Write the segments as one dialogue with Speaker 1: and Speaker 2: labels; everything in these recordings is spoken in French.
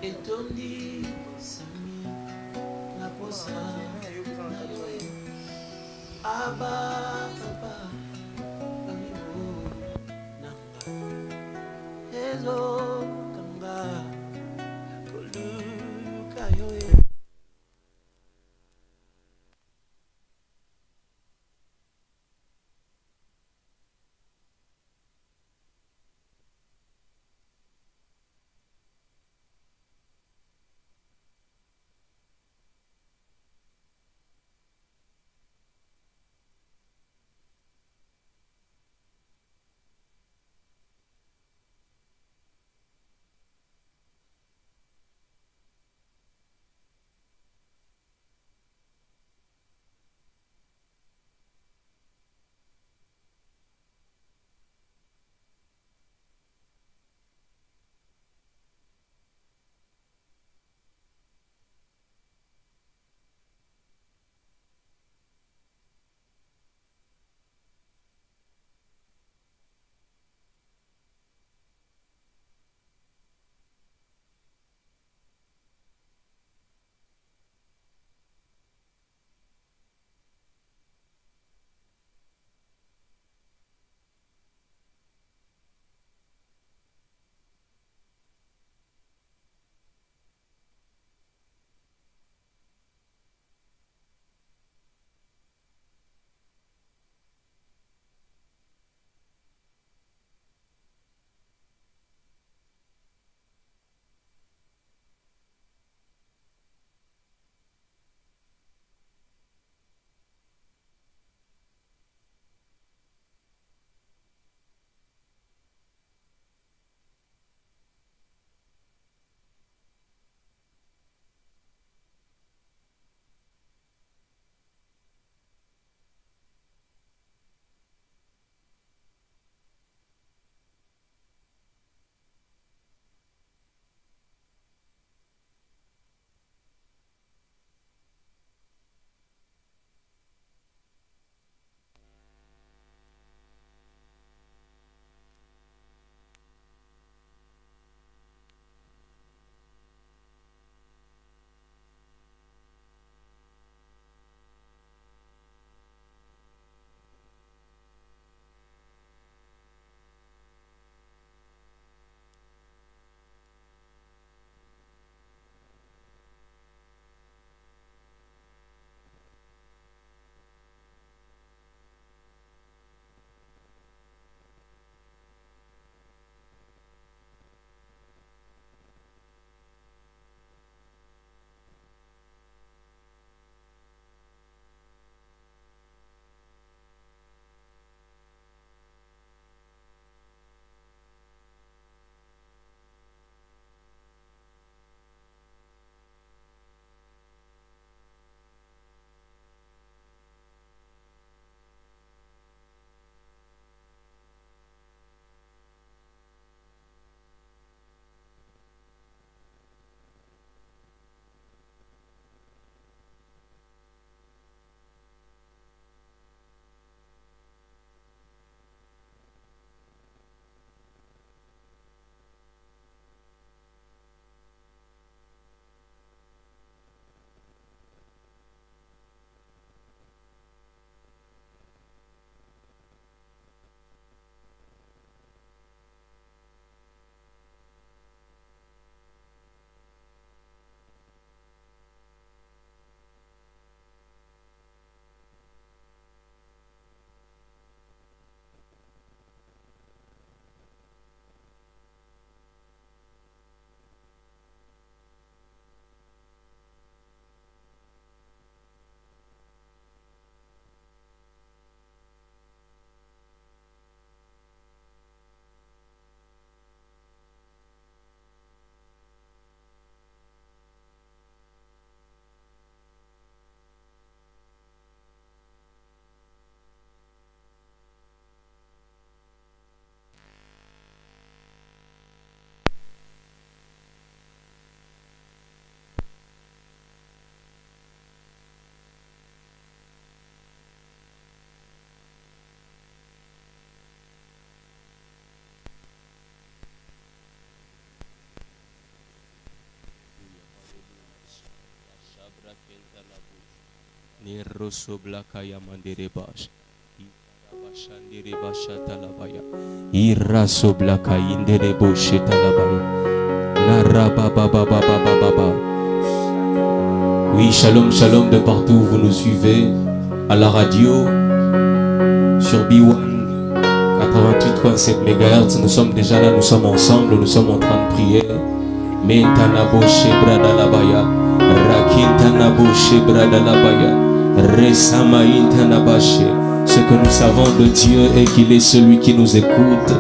Speaker 1: etondi sami na posa na yo aba aba amigo nanga ezo kanga koluka yo
Speaker 2: Oui, shalom, shalom de partout où vous nous suivez, à la radio, sur B1 88.7 MHz. Nous sommes déjà là, nous sommes ensemble, nous sommes en train de prier. Mentanabo Shebradalabaya, Rakintanabo Shebradalabaya, Resamaintanabashe. Ce que nous savons de Dieu est qu'il est celui qui nous écoute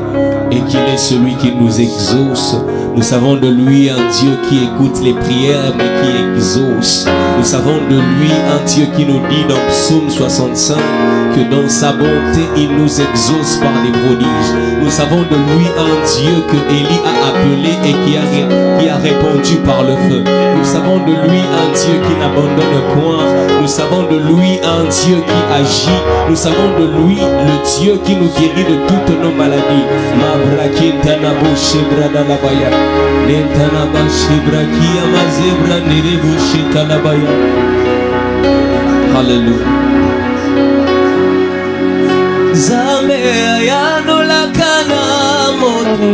Speaker 2: et qu'il est celui qui nous exauce. Nous savons de lui un Dieu qui écoute les prières mais qui exauce. Nous savons de lui un Dieu qui nous dit dans Psaume 65 que dans sa bonté il nous exauce par des prodiges. Nous savons de lui un Dieu que Élie a appelé et qui a répondu par le feu. Nous savons de lui un Dieu qui n'abandonne point. Nous savons de lui un Dieu qui agit. Nous savons de lui le Dieu qui nous guérit de toutes nos maladies. Hallelujah.
Speaker 1: Zambe ayano la kana moto,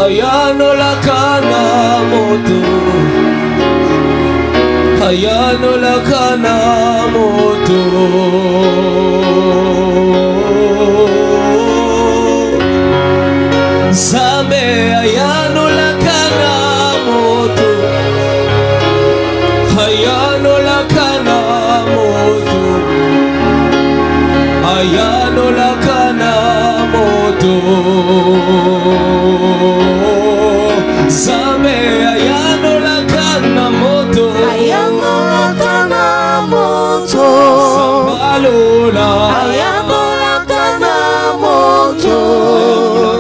Speaker 1: ayano la kana moto, ayano la kana moto. Zambe ayano la kana moto, ayano la kana moto, ayano la kana moto. Zambe ayano la kana moto, ayano la kana moto. Sambalola ayano la kana moto,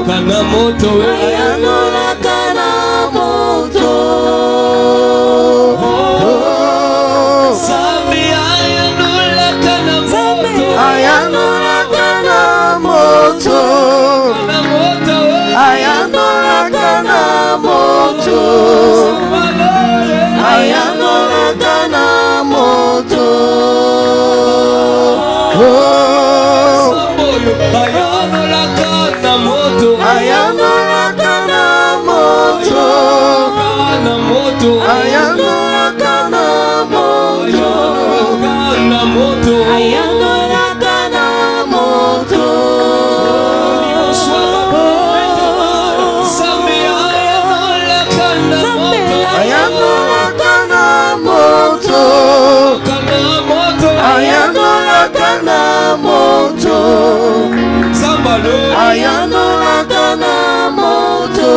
Speaker 1: kana moto, ayano la kana moto. Zambe ayano la kana moto, ayano la kana moto, kana moto, ayano la kana moto, ayano la kana moto. Ayano la kana moto, ayano la kana moto, kana moto, ayano la kana moto, kana moto, ayano la kana moto. Zambe ayano la kana moto, ayano la kana moto, kana moto, ayano la kana moto. Zambalo ayano la kana moto.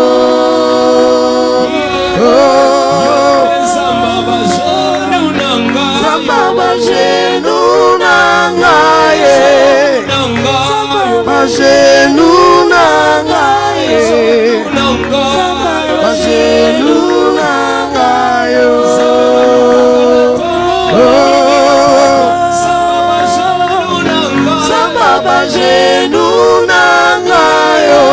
Speaker 1: Zamba bajenu nanga, zamba bajenu nanga ye, bajenu nanga ye, bajenu nanga yo. Bajenu nanga yo,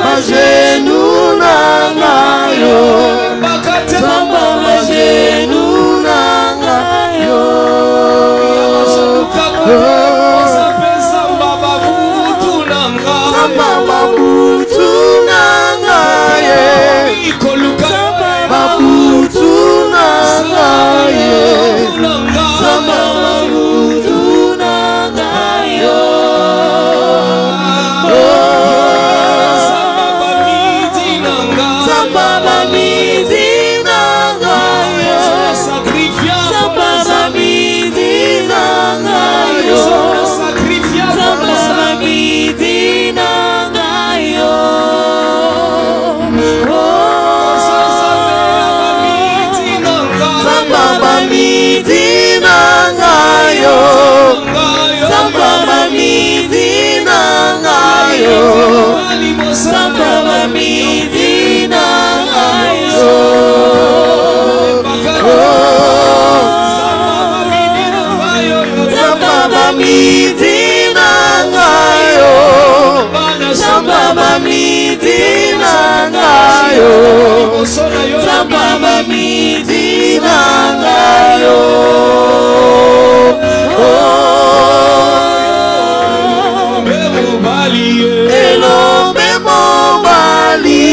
Speaker 1: bajenu nanga yo, samba bajenu nanga yo. Samba babutu nanga ye, babutu nanga ye, samba babutu nanga yo. Samba bamidi nanga yo, samba bamidi nanga yo, samba bamidi nanga yo. Samba bamidi nanga yo, samba bamidi nanga yo, samba bamidi nanga yo. Samba bamidi nanga yo, samba bamidi nanga yo, samba bamidi nangayo. Elombe mobali,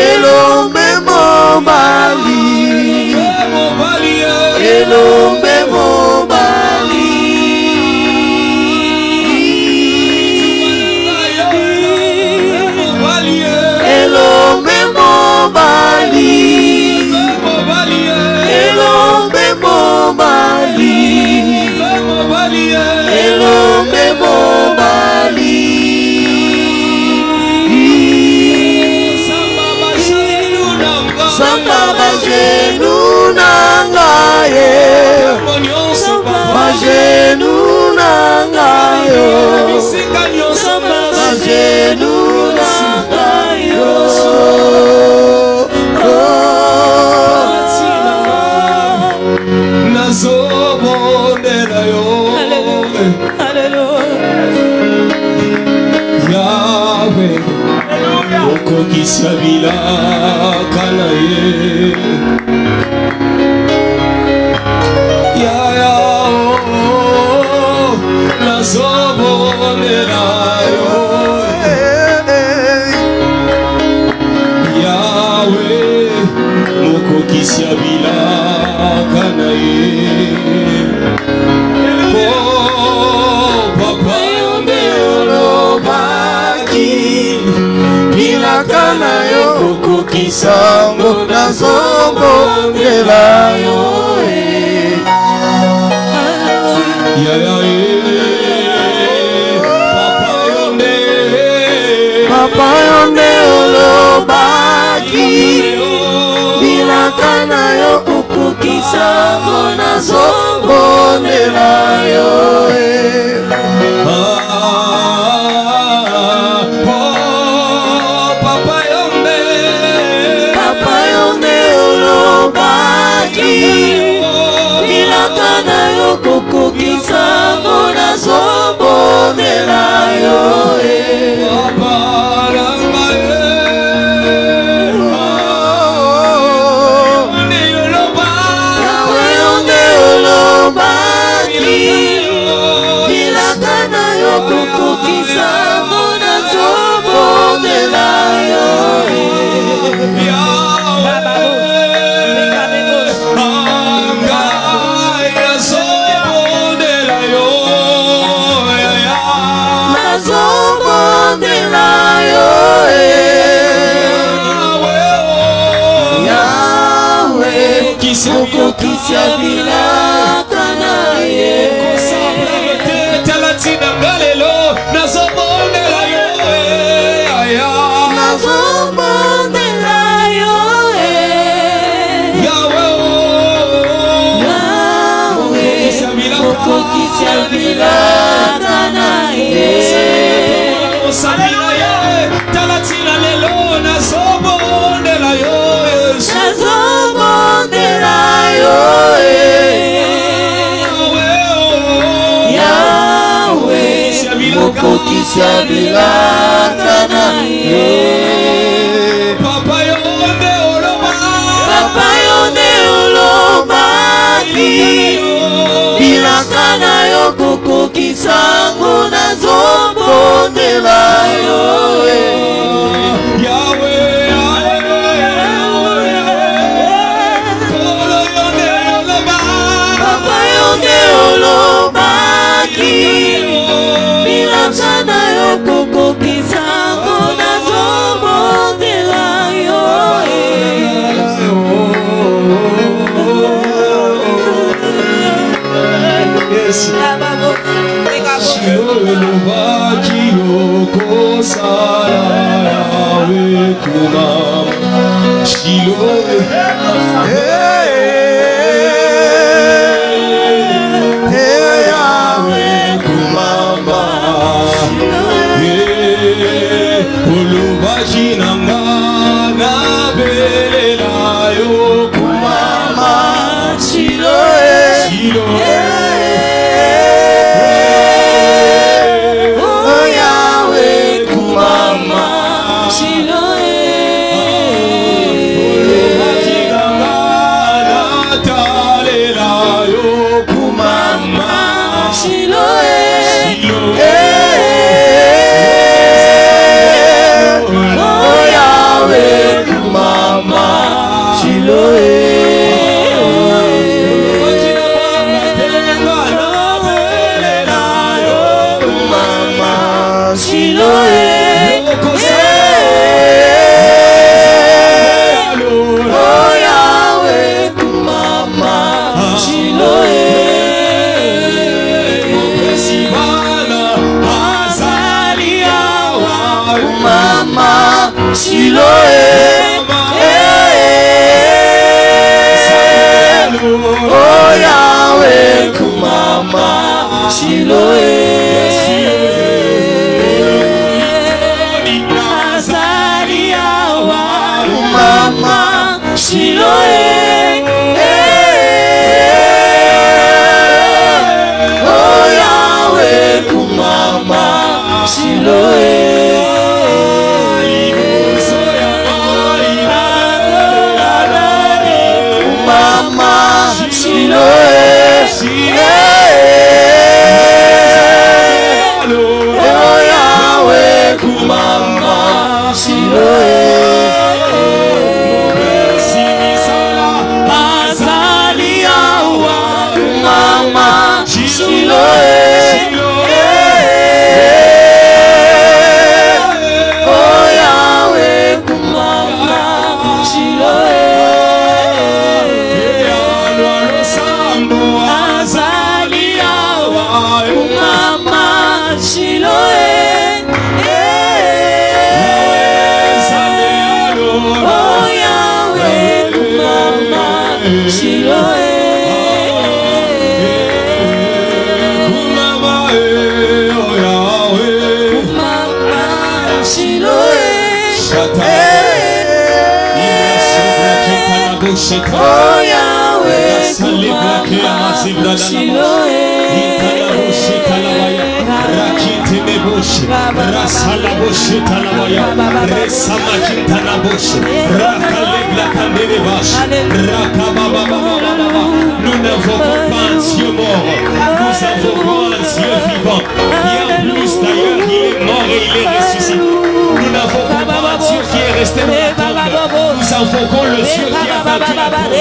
Speaker 1: elombe mobali, elombe mobali, elombe mobali, elombe mobali, elombe mobali. Samba bajenu nangaye, bajenu nangayo, bajenu nangayo.
Speaker 2: Nazobondela yo, Yahweh, okokisa bilaka na ye. Nazobondela yo, Yahweh, okokisa bilaka na ye. Papa yonde olobaki bilaka na yo okokisa ngo nazobondela yo.
Speaker 1: Papa yonde olobaki bilaka na yo okokisa ngo nazobondela yo. Papa yonde olobaki bilaka na yo okokisa ngo nazobondela yo. Okokisa bilaka na ye.
Speaker 2: Talatina galelo nazobondela yo,
Speaker 1: nazobondela yo, Yahweh, okokisa bilaka na ye.
Speaker 2: Talatina lelo nazobondela yo,
Speaker 1: nazobondela yo, Yahweh, okokisa bilaka na ye.
Speaker 2: Papa yonde
Speaker 1: olobaki bilaka na yo okokisa ngo nazobondela yo. Papa yonde olobaki bilaka na yo okokisa ngo nazobondela yo.
Speaker 2: Olobaki okosala Yahweh kumama Shilo Yahweh kumama olobaki nanga na belela yo kumama
Speaker 1: Shilo
Speaker 2: Shilo
Speaker 1: Shilo, Kumama, Siloé. Oh Yahweh, Kumama, Siloé. Azariawa, Kumama, Siloé. Oh Yahweh, Kumama, Siloé. Kumama, Siloé. Oh Yahweh, Kumama, Siloé. Azaliawa, Kumama, Siloé. Oh Yahweh, Kumama, Siloé. Azaliawa, Kumama, Siloé. Oh Yahweh, Kumama, Siloé. Oh Yahweh, Kumama, Siloé.
Speaker 2: Nous n'invoquons pas un Dieu mort, nous invoquons un Dieu vivant. Bien plus d'ailleurs, il est mort et il est ressuscité. Nous n'invoquons pas un Dieu qui est resté dans la tombe. Nous invoquons le Dieu qui a vaincu la tombe.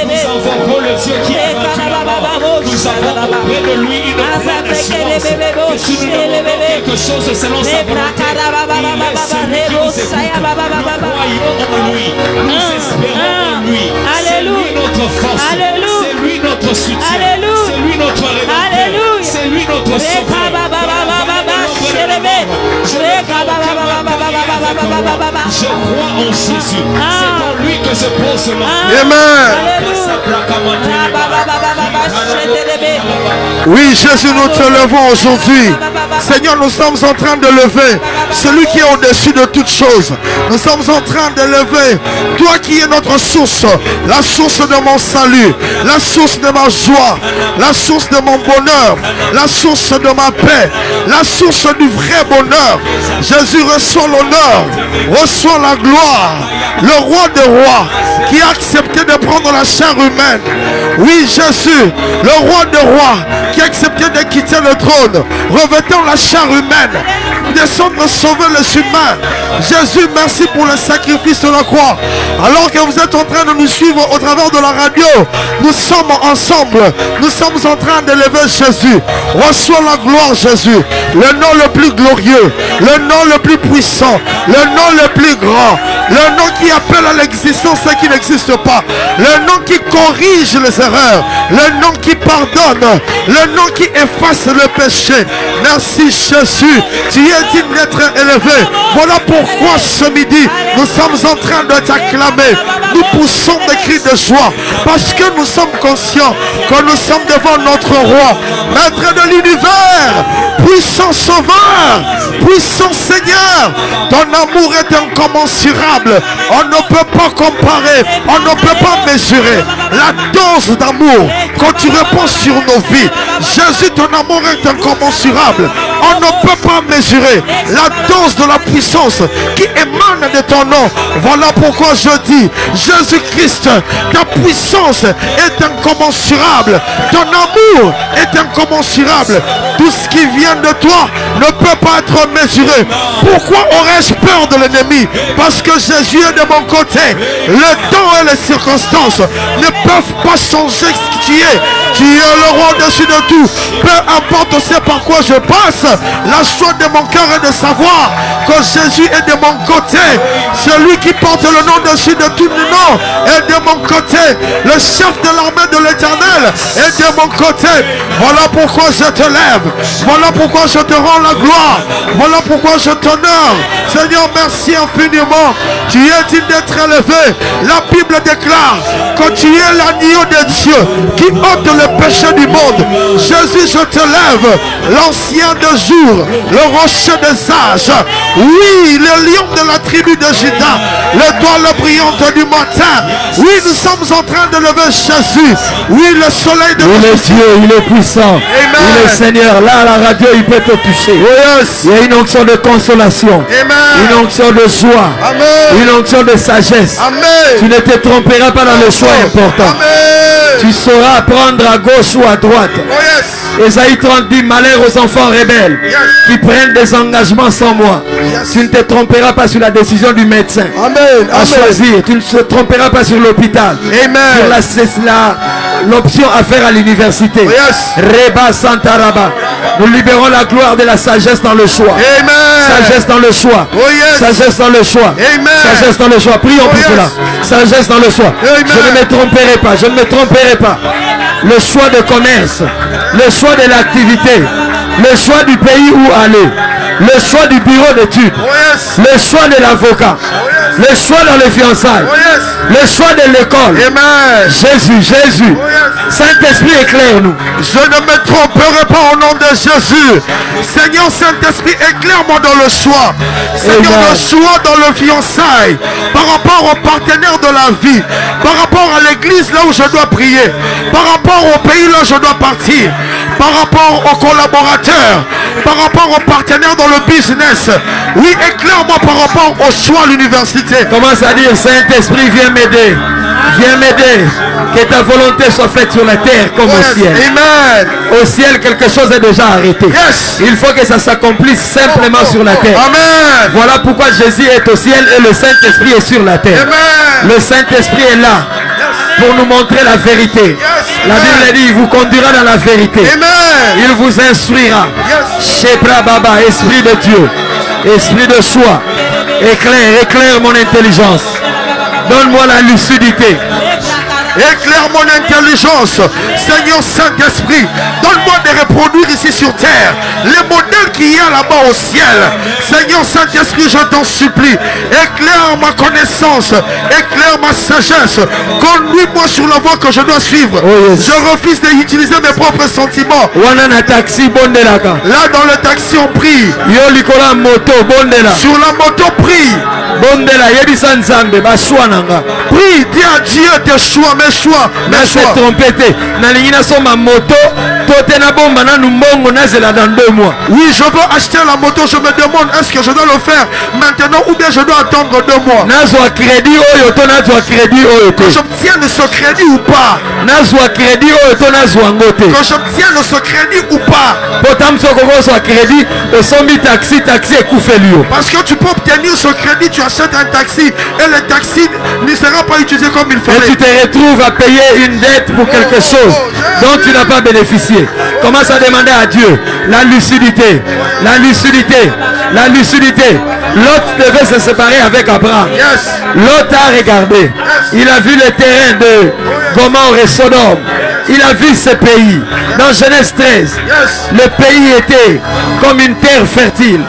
Speaker 2: Nous invoquons le Dieu qui a vaincu la mort. Nous avons auprès de lui une pleine assurance que si nous demandons quelque chose selon sa volonté, il est celui qui nous écoute. Nous croyons en lui, nous espérons en lui. C'est lui notre force, c'est lui notre soutien, c'est lui notre rédempteur, c'est lui notre sauveur. Je crois en Jésus, c'est en lui que je pose ma foi.
Speaker 3: Amen. Oui, Jésus, nous te levons aujourd'hui. Seigneur, nous sommes en train de lever celui qui est au-dessus de toutes choses. Nous sommes en train de lever toi qui es notre source, la source de mon salut, la source de ma joie, la source de mon bonheur, la source de ma paix, la source du vrai bonheur. Jésus, reçoit l'honneur, reçoit la gloire, le roi des rois qui a accepté de prendre la chair humaine. Oui, Jésus, le roi des rois qui a accepté de quitter le trône, revêtant la chair humaine, descendre sauver les humains. Jésus, merci pour le sacrifice de la croix. Alors que vous êtes en train de nous suivre au travers de la radio, nous sommes ensemble, nous sommes en train d'élever Jésus. Reçois la gloire, Jésus, le nom le plus glorieux, le nom le plus puissant, le nom le plus grand, le nom qui appelle à l'existence ce qui n'existe pas, le nom qui corrige les erreurs, le nom qui pardonne, le nom qui efface le péché. Merci Jésus, tu es digne d'être élevé. Voilà pourquoi ce midi nous sommes en train de t'acclamer. Nous poussons des cris de joie parce que nous sommes conscients que nous sommes devant notre roi, maître de l'univers, puissant sauveur, puissant Seigneur. Ton amour est incommensurable. On ne peut pas comparer, on ne peut pas mesurer la dose d'amour quand tu réponds sur nos vies. Jésus, ton amour est incommensurable. On ne peut pas mesurer la dose de la puissance qui émane de ton nom. Voilà pourquoi je dis, Jésus-Christ, ta puissance est incommensurable. Ton amour est incommensurable. Tout ce qui vient de toi ne peut pas être mesuré. Pourquoi aurais-je peur de l'ennemi? Parce que Jésus est de mon côté, le temps et les circonstances ne peuvent pas changer ce que tu es. Tu es le roi au-dessus de tout. Peu importe c'est par quoi je passe, la joie de mon cœur est de savoir que Jésus est de mon côté. Celui qui porte le nom au-dessus de tout le nom est de mon côté. Le chef de l'armée de l'Éternel est de mon côté. Voilà pourquoi je te lève. Voilà pourquoi je te rends la gloire. Voilà pourquoi je t'honore. Seigneur, merci infiniment. Tu es digne d'être élevé. La Bible déclare que tu es l'agneau de Dieu qui ôte le péché du monde. Jésus, je te lève. L'ancien de jour, le rocher des âges. Oui, le lion de la tribu de Juda, l'étoile brillante du matin. Oui, nous sommes en train de lever Jésus. Oui, le soleil de
Speaker 4: il est Dieu, il est puissant.
Speaker 3: Amen.
Speaker 4: Il est Seigneur. Là, à la radio, il peut te toucher.
Speaker 3: Oh yes.
Speaker 4: Il y a une onction de consolation.
Speaker 3: Amen.
Speaker 4: Une onction de joie.
Speaker 3: Amen.
Speaker 4: Une onction de sagesse.
Speaker 3: Amen.
Speaker 4: Tu ne te tromperas pas dans le choix important.
Speaker 3: Amen.
Speaker 4: Tu sauras prendre à gauche ou à droite.
Speaker 3: Oh yes.
Speaker 4: Ésaïe 30 dit, malheur aux enfants rebelles qui prennent des engagements sans moi. Tu ne te tromperas pas sur la décision du médecin
Speaker 3: Amen.
Speaker 4: à choisir. Tu ne te tromperas pas sur l'hôpital.
Speaker 3: Amen.
Speaker 4: Sur l'option à faire à l'université.
Speaker 3: Oh yes.
Speaker 4: Reba Santaraba. Nous libérons la gloire de la sagesse dans le choix.
Speaker 3: Amen.
Speaker 4: Sagesse dans le choix.
Speaker 3: Oh yes.
Speaker 4: Sagesse dans le choix.
Speaker 3: Amen.
Speaker 4: Sagesse dans le choix. Prions pour
Speaker 3: yes.
Speaker 4: cela. Sagesse dans le choix.
Speaker 3: Amen.
Speaker 4: Je ne me tromperai pas. Je ne me tromperai pas. Le choix de commerce. Le choix de l'activité. Le choix du pays où aller. Le choix du bureau d'études.
Speaker 3: Oh yes.
Speaker 4: Le choix de l'avocat.
Speaker 3: Oh yes.
Speaker 4: Le choix dans les fiançailles.
Speaker 3: Oh yes.
Speaker 4: Le choix de l'école.
Speaker 3: Amen.
Speaker 4: Jésus, Jésus.
Speaker 3: Oh yes.
Speaker 4: Saint-Esprit, éclaire-nous.
Speaker 3: Je ne me tromperai pas au nom de Jésus. Seigneur Saint-Esprit, éclaire-moi dans le choix. Seigneur,
Speaker 4: Amen.
Speaker 3: le choix dans le fiançailles. Par rapport aux partenaires de la vie. Par rapport à l'église là où je dois prier. Par rapport au pays là où je dois partir. Par rapport aux collaborateurs. Par rapport aux partenaires dans le business. Oui, éclaire-moi par rapport au choix à l'université.
Speaker 4: Commence à dire, Saint-Esprit, viens m'aider. Viens m'aider. Que ta volonté soit faite sur la terre comme au ciel.
Speaker 3: Amen.
Speaker 4: Au ciel, quelque chose est déjà arrêté.
Speaker 3: Yes.
Speaker 4: Il faut que ça s'accomplisse simplement sur la terre.
Speaker 3: Amen.
Speaker 4: Voilà pourquoi Jésus est au ciel et le Saint-Esprit est sur la terre.
Speaker 3: Amen.
Speaker 4: Le Saint-Esprit est là pour nous montrer la vérité. La Bible dit, il vous conduira dans la vérité.
Speaker 3: Amen.
Speaker 4: Il vous instruira.
Speaker 3: Yes.
Speaker 4: Shebra Baba, Esprit de Dieu, Esprit de choix, éclaire, éclaire mon intelligence. Donne-moi la lucidité.
Speaker 3: Éclaire mon intelligence. Seigneur Saint-Esprit, donne-moi de reproduire ici sur terre les modèles qu'il y a là-bas au ciel. Seigneur Saint-Esprit, je t'en supplie. Éclaire ma connaissance. Éclaire ma sagesse. Conduis-moi sur la voie que je dois suivre.
Speaker 4: Oh yes.
Speaker 3: Je refuse d'utiliser mes propres sentiments.
Speaker 4: Wanana taxi bondelaka.
Speaker 3: Là dans le taxi on prie.
Speaker 4: Yo likola moto bondela.
Speaker 3: Sur la moto prie.
Speaker 4: Bondela yebisa nzambe baswa nanga.
Speaker 3: Prie, dis à Dieu tes choix, mes choix, mes
Speaker 4: Na se
Speaker 3: choix.
Speaker 4: trompete. Na lingina soma moto. Tote na bomba na numbongo na zela dans 2 mois.
Speaker 3: Oui, je veux acheter la moto. Je me demande est-ce que je dois le faire maintenant ou bien je dois attendre 2 mois.
Speaker 4: Nazwa crédit oyo to nazwa crédit oyo
Speaker 3: Que
Speaker 4: te.
Speaker 3: j'obtienne ce crédit ou pas.
Speaker 4: Nazwa crédit oyo to nazwa ngote.
Speaker 3: Que j'obtienne ce crédit ou pas.
Speaker 4: Potam soko kozwa crédit osombi taxi ekufeli yo.
Speaker 3: Parce que tu peux obtenir ce crédit, tu achètes un taxi et le taxi ne sera pas utilisé comme il
Speaker 4: Et
Speaker 3: fallait.
Speaker 4: tu te retrouves à payer une dette pour quelque chose dont tu n'as pas bénéficié. Commence à demander à Dieu la lucidité, la lucidité, la lucidité. Lot devait se séparer avec Abraham.
Speaker 3: Yes.
Speaker 4: Lot a regardé. Il a vu le terrain de Gomorrhe et Sodome. Il a vu ce pays. Dans Genèse 13,
Speaker 3: Yes.
Speaker 4: le pays était comme une terre fertile.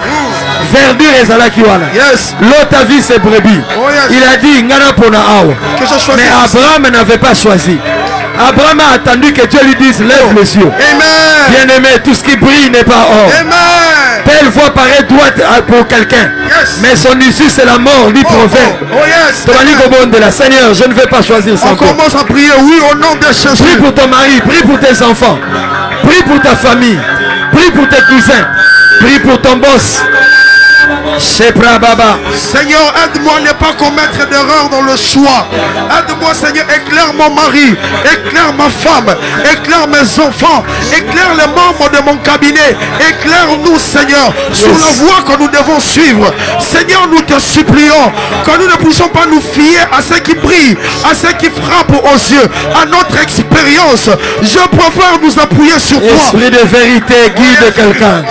Speaker 4: Verdure et zalakiwana.
Speaker 3: Yes.
Speaker 4: Lot a vu ses brebis.
Speaker 3: Oh, yes.
Speaker 4: Il a dit Ngana pona awa.
Speaker 3: Que je choisisse.
Speaker 4: Mais Abraham n'avait pas choisi. Abraham a attendu que Dieu lui dise lève les yeux.
Speaker 3: Amen.
Speaker 4: Bien-aimé, tout ce qui brille n'est pas or.
Speaker 3: Amen.
Speaker 4: Telle voie paraît droite pour quelqu'un.
Speaker 3: Yes.
Speaker 4: Mais son issue c'est la mort, dit proverbe.
Speaker 3: Oh yes.
Speaker 4: Tomali Gobon de la Seigneur, je ne vais pas choisir sans
Speaker 3: On
Speaker 4: toi.
Speaker 3: commence à prier, oui, au nom de Jésus.
Speaker 4: Prie pour ton mari, prie pour tes enfants, prie pour ta famille, prie pour tes cousins, prie pour ton boss, Shepra Baba.
Speaker 3: Seigneur, aide-moi à ne pas commettre d'erreur dans le choix. Aide-moi, Seigneur, éclaire mon mari, éclaire ma femme, éclaire mes enfants, éclaire les membres de mon cabinet, éclaire-nous, Seigneur, sur la voie que nous devons suivre. Seigneur, nous te supplions que nous ne puissions pas nous fier à ceux qui brillent, à ceux qui frappent aux yeux, à notre expérience. Je préfère nous appuyer sur toi.
Speaker 4: Esprit de vérité, guide quelqu'un.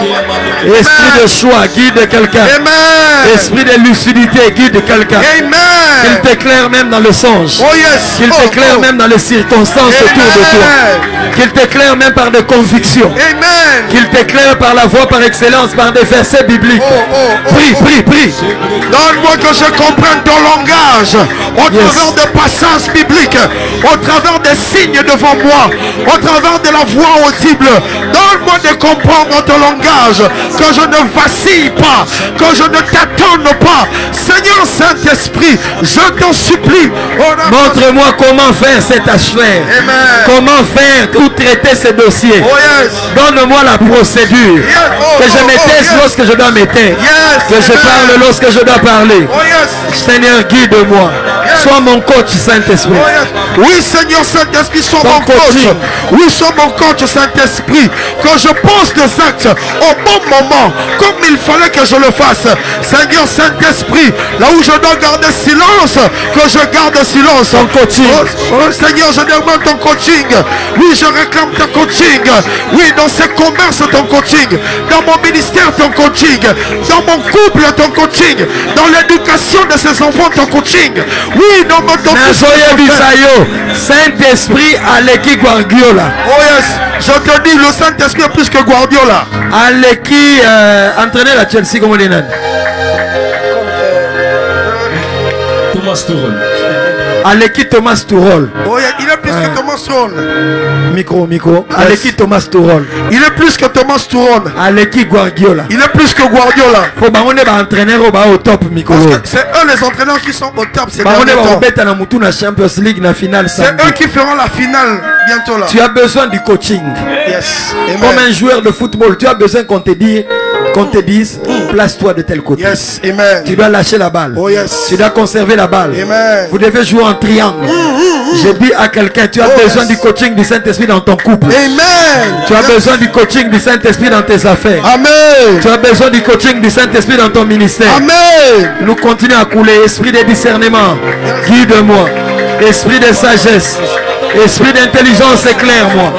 Speaker 4: Esprit de choix, guide quelqu'un.
Speaker 3: Amen.
Speaker 4: Esprit de lucidité, guide quelqu'un. Qu'il
Speaker 3: Amen.
Speaker 4: t'éclaire même dans le songe.
Speaker 3: Oh yes.
Speaker 4: Qu'il t'éclaire même dans les circonstances autour de toi. Qu'il t'éclaire même par des convictions.
Speaker 3: Amen.
Speaker 4: Qu'il t'éclaire par la voie par excellence, par des versets bibliques. Prie, prie, prie.
Speaker 3: Donne-moi que je comprenne ton langage au travers des passages bibliques, au travers des signes devant moi, au travers de la voix audible. Donne-moi de comprendre ton langage, que je ne vacille pas, que je ne t'attende pas. Seigneur Saint-Esprit, je t'en supplie.
Speaker 4: Montre-moi comment faire cette affaire.
Speaker 3: Amen.
Speaker 4: Comment faire ou traiter ces dossiers.
Speaker 3: Oh yes.
Speaker 4: Donne-moi la procédure.
Speaker 3: Oh,
Speaker 4: Que je me taise
Speaker 3: yes.
Speaker 4: lorsque je dois me taire.
Speaker 3: Yes.
Speaker 4: Que je parle lorsque je dois parler.
Speaker 3: Oh yes.
Speaker 4: Seigneur, guide-moi. Sois mon coach, Saint-Esprit.
Speaker 3: Oh yes. Oui, Seigneur Saint-Esprit, sois
Speaker 4: Ton
Speaker 3: mon coach.
Speaker 4: coaching.
Speaker 3: Oui, sois mon coach, Saint-Esprit. Que je pose des actes au bon moment, comme il fallait que je le fasse. Seigneur Saint-Esprit, là où je dois garder silence, que je garde silence.
Speaker 4: Ton coaching.
Speaker 3: Oh, Seigneur, je demande ton coaching. Oui, je réclame ton coaching. Oui, dans ce commerce, ton coaching. Dans mon ministère, ton coaching. Dans mon couple, ton coaching. Dans l'éducation de ses enfants, ton coaching. Oui, dans mon
Speaker 4: Nazoye Bisayo, Saint-Esprit Aleki Guardiola.
Speaker 3: Oh yes, je te dis, le Saint-Esprit est plus que Guardiola.
Speaker 4: Aleki, entraîneur à Chelsea, comment on dit?
Speaker 2: Thomas Tuchel.
Speaker 4: Aleki Thomas Tuchel.
Speaker 3: Oh yeah, il est plus que Thomas Tuchel.
Speaker 4: Micro. Aleki Thomas Tuchel.
Speaker 3: Il est plus que Thomas Tuchel.
Speaker 4: Aleki Guardiola.
Speaker 3: Il est plus que Guardiola.
Speaker 4: Faut bah on est bah entraîneur au top micro.
Speaker 3: Parce que c'est eux les entraîneurs qui sont au top. C'est
Speaker 4: Bah on est bah
Speaker 3: temps.
Speaker 4: au bête à la moutou na Champions League na finale
Speaker 3: C'est
Speaker 4: samedi.
Speaker 3: eux qui feront la finale bientôt là.
Speaker 4: Tu as besoin du coaching.
Speaker 3: Yes.
Speaker 4: Comme
Speaker 3: Amen.
Speaker 4: un joueur de football, tu as besoin qu'on te dise, place-toi de tel côté.
Speaker 3: Yes. Amen.
Speaker 4: Tu dois lâcher la balle.
Speaker 3: Oh yes.
Speaker 4: Tu dois conserver la balle.
Speaker 3: Amen.
Speaker 4: Vous devez jouer en triangle. Je dis à quelqu'un, tu as besoin du coaching du Saint-Esprit dans ton couple.
Speaker 3: Amen.
Speaker 4: Tu as besoin du coaching du Saint-Esprit dans tes affaires.
Speaker 3: Amen.
Speaker 4: Tu as besoin du coaching du Saint-Esprit dans ton ministère.
Speaker 3: Amen.
Speaker 4: Nous continuons à couler. Esprit de discernement, guide-moi. Esprit de sagesse, esprit d'intelligence, éclaire-moi.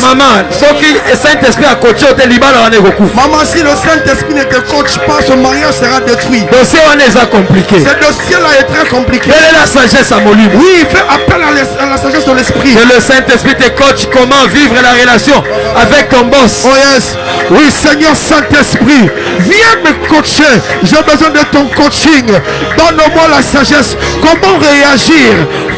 Speaker 4: Maman, ce qui est Saint-Esprit à coacher au Téliban, on est beaucoup.
Speaker 3: Maman, si le Saint-Esprit ne te coach pas, son mariage sera détruit.
Speaker 4: Dossier, on est à compliqué.
Speaker 3: Ce dossier-là est très compliqué.
Speaker 4: Quelle est la sagesse à Molime?
Speaker 3: Oui, fais appel à la sagesse de l'esprit.
Speaker 4: Que le Saint-Esprit te coach comment vivre la relation avec ton boss.
Speaker 3: Oh yes. Oui, Seigneur Saint-Esprit, viens me coacher. J'ai besoin de ton coaching. Donne-moi la sagesse. Comment réagir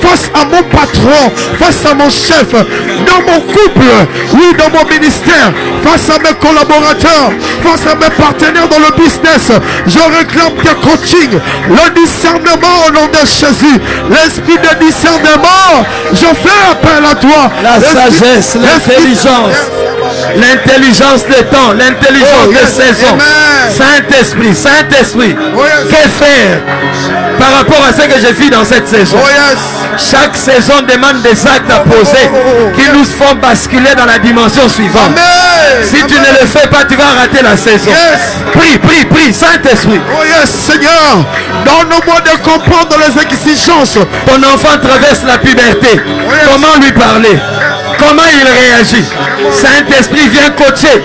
Speaker 3: face à mon patron, face à mon chef, dans mon couple, oui, dans mon ministère, face à mes collaborateurs, face à mes partenaires dans le business. Je réclame tes coaching, le discernement au nom de Jésus, l'esprit de discernement. Je fais appel à toi.
Speaker 4: La sagesse, l'intelligence. L'intelligence des temps, l'intelligence des saisons. Saint-Esprit, Saint-Esprit, que faire par rapport à ce que j'ai vu dans cette saison?
Speaker 3: Oh yes.
Speaker 4: Chaque saison demande des actes à poser qui nous font basculer dans la dimension suivante.
Speaker 3: Amen.
Speaker 4: Si tu ne le fais pas, tu vas rater la saison.
Speaker 3: Yes.
Speaker 4: Prie, Saint-Esprit.
Speaker 3: Oh yes, Seigneur, donne-moi de comprendre les exigences.
Speaker 4: Ton enfant traverse la puberté. Comment lui parler? Comment il réagit? Saint-Esprit vient coacher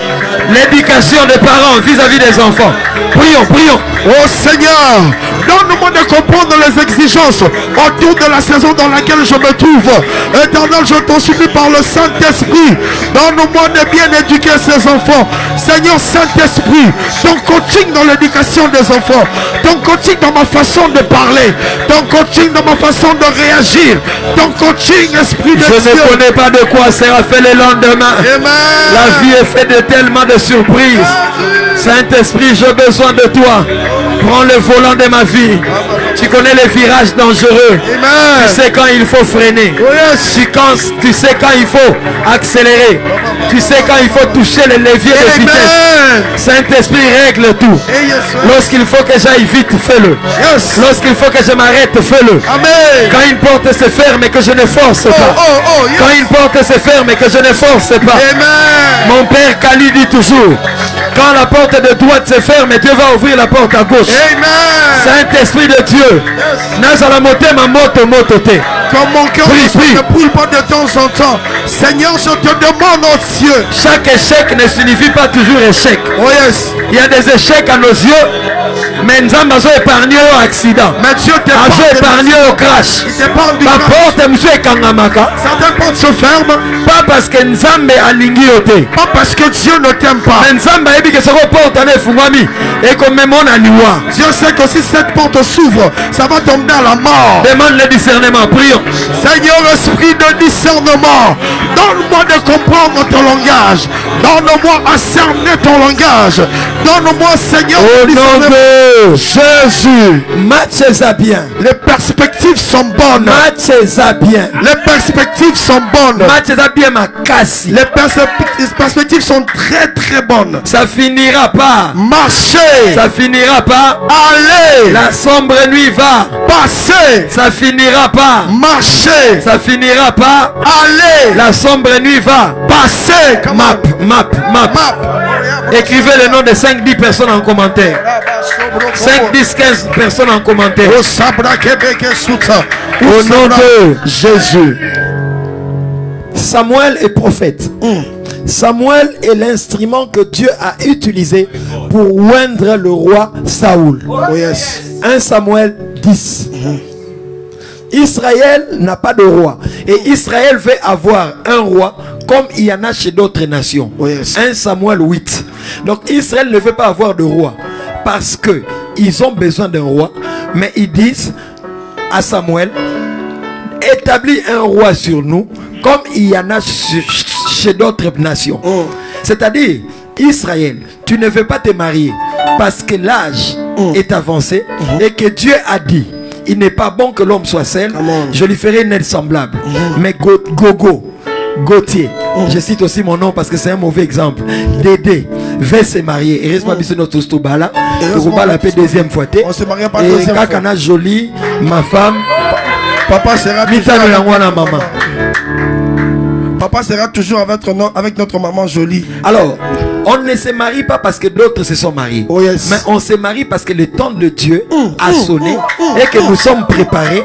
Speaker 4: l'éducation des parents vis-à-vis des enfants. Prions.
Speaker 3: Oh Seigneur, donne-moi de comprendre les exigences autour de la saison dans laquelle je me trouve. Éternel, je t'en supplie par le Saint-Esprit. Donne-moi de bien éduquer ces enfants. Seigneur Saint-Esprit, ton coaching dans l'éducation des enfants, ton coaching dans ma façon de parler, ton coaching dans ma façon de réagir, ton coaching, Esprit de
Speaker 4: Je
Speaker 3: Dieu.
Speaker 4: ne connais pas de quoi sera fait le lendemain.
Speaker 3: Amen.
Speaker 4: La vie est faite de tellement de surprises. Saint-Esprit, j'ai besoin de toi. Prends le volant de ma vie. Tu connais les virages dangereux.
Speaker 3: Amen.
Speaker 4: Tu sais quand il faut freiner.
Speaker 3: Oh yes.
Speaker 4: Tu sais quand il faut accélérer. Tu sais quand il faut toucher les leviers de vitesse.
Speaker 3: Amen.
Speaker 4: Saint-Esprit règle tout.
Speaker 3: Et yes.
Speaker 4: Lorsqu'il faut que j'aille vite, fais-le.
Speaker 3: Yes.
Speaker 4: Lorsqu'il faut que je m'arrête, fais-le.
Speaker 3: Amen.
Speaker 4: Quand une porte se ferme et que je ne force
Speaker 3: Oh,
Speaker 4: pas.
Speaker 3: oh, oh, yes.
Speaker 4: Quand une porte se ferme et que je ne force pas.
Speaker 3: Amen.
Speaker 4: Mon père Kali dit toujours, quand la porte de droite se ferme, Dieu va ouvrir la porte à gauche.
Speaker 3: Amen.
Speaker 4: Saint-Esprit de Dieu, Nazala moté ma moto mototé.
Speaker 3: Comme mon cœur
Speaker 4: Prie.
Speaker 3: ne brûle pas de temps en temps. Seigneur, je te demande, oh Dieu.
Speaker 4: Chaque échec ne signifie pas toujours échec.
Speaker 3: Oh yes.
Speaker 4: Il y a des échecs à nos yeux, mais nous avons épargné au accident.
Speaker 3: Mais Dieu
Speaker 4: Nous avons épargné au crash.
Speaker 3: Il t'épargne du
Speaker 4: Ma
Speaker 3: crash.
Speaker 4: porte, monsieur Kangamaka.
Speaker 3: Certaines portes se ferment.
Speaker 4: Pas parce que Nzambe a lingi yote.
Speaker 3: Pas parce que Dieu ne t'aime pas.
Speaker 4: Mais Nzambe a dit que ce porte en efungami et comme même on a niwa.
Speaker 3: Dieu sait que si cette porte s'ouvre, ça va tomber à la mort.
Speaker 4: Demande le discernement, prions.
Speaker 3: Seigneur, esprit de discernement, donne-moi de comprendre ton langage. Donne-moi à cerner ton langage. Donne-moi, Seigneur,
Speaker 4: Au
Speaker 3: le
Speaker 4: nom
Speaker 3: discernement.
Speaker 4: de
Speaker 3: Jésus.
Speaker 4: Match ça bien.
Speaker 3: Les perspectives sont bonnes.
Speaker 4: Match ça bien.
Speaker 3: Les perspectives sont bonnes.
Speaker 4: Match ça bien ma casse.
Speaker 3: Les perspectives sont très très bonnes.
Speaker 4: Ça finira pas.
Speaker 3: Marcher.
Speaker 4: Ça finira pas.
Speaker 3: Aller.
Speaker 4: La sombre nuit va.
Speaker 3: Passer.
Speaker 4: Ça finira pas.
Speaker 3: Marcher.
Speaker 4: Ça finira pas.
Speaker 3: Aller.
Speaker 4: La sombre nuit va.
Speaker 3: Passer.
Speaker 4: Map. Écrivez le nom de 5-10 personnes en commentaire. 5-10-15 personnes en commentaire.
Speaker 3: Au nom de Jésus.
Speaker 5: Samuel est prophète. Samuel est l'instrument que Dieu a utilisé pour oindre le roi Saoul.
Speaker 3: Oh yes.
Speaker 5: 1 Samuel 10. Israël n'a pas de roi. Et Israël veut avoir un roi comme il y en a chez d'autres nations.
Speaker 3: Oh yes.
Speaker 5: 1 Samuel 8. Donc Israël ne veut pas avoir de roi parce que ils ont besoin d'un roi. Mais ils disent à Samuel, établis un roi sur nous comme il y en a chez d'autres nations. C'est-à-dire, Israël, tu ne veux pas te marier parce que l'âge est avancé et que Dieu a dit, il n'est pas bon que l'homme soit seul. Je lui ferai une aide semblable. Mais Gauthier, je cite aussi mon nom parce que c'est un mauvais exemple. Dédé veut se marier. Et reste pas sur notre stobala. La deuxième fois.
Speaker 3: On se marie pas
Speaker 5: et
Speaker 3: deuxième fois.
Speaker 5: quand on a joli, ma femme,
Speaker 3: Papa sera toujours
Speaker 5: mitano
Speaker 3: avec
Speaker 5: yango na maman.
Speaker 3: Papa sera toujours avec notre maman jolie.
Speaker 5: Alors, on ne se marie pas parce que d'autres se sont mariés.
Speaker 3: Oh yes.
Speaker 5: Mais on se marie parce que le temps de Dieu a sonné et que nous sommes préparés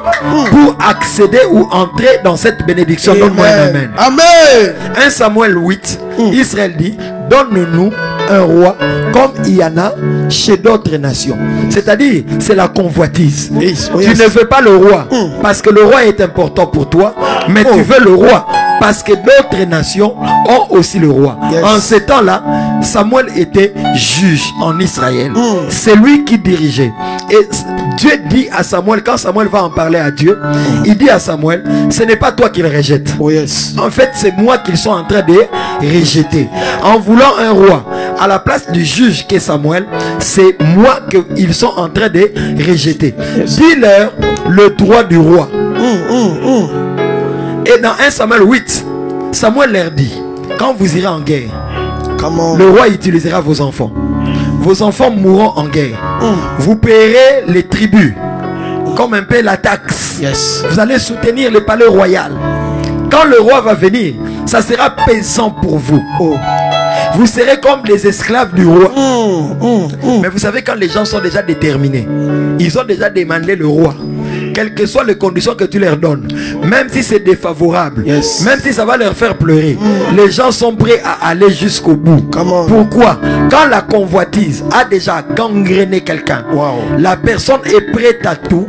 Speaker 5: pour accéder ou entrer dans cette bénédiction. Donne-moi un amen.
Speaker 3: Amen.
Speaker 5: 1 Samuel 8, Israël dit, donne-nous un roi comme il y en a chez d'autres nations. C'est-à-dire, c'est la convoitise.
Speaker 3: Yes.
Speaker 5: Tu ne veux pas le roi parce que le roi est important pour toi, mais tu veux le roi parce que d'autres nations ont aussi le roi.
Speaker 3: Yes.
Speaker 5: En ce temps-là, Samuel était juge en Israël. C'est lui qui dirigeait. Et Dieu dit à Samuel, quand Samuel va en parler à Dieu, il dit à Samuel, ce n'est pas toi qu'il rejette.
Speaker 3: Oh yes.
Speaker 5: En fait, c'est moi qu'ils sont en train de rejeter. En voulant un roi à la place du juge qu'est Samuel, c'est moi qu'ils sont en train de rejeter. Dis-leur le droit du roi. Et dans 1 Samuel 8, Samuel leur dit, quand vous irez en guerre, le roi utilisera vos enfants. Vos enfants mourront en guerre. Vous paierez les tribus, comme un peu la taxe.
Speaker 3: Yes.
Speaker 5: Vous allez soutenir le palais royal. Quand le roi va venir, ça sera pesant pour vous. Vous serez comme les esclaves du roi. Mais vous savez, quand les gens sont déjà déterminés, ils ont déjà demandé le roi. Quelles que soient les conditions que tu leur donnes, même si c'est défavorable,
Speaker 3: Yes.
Speaker 5: même si ça va leur faire pleurer, les gens sont prêts à aller jusqu'au bout. Pourquoi? Quand la convoitise a déjà gangréné quelqu'un, la personne est prête à tout.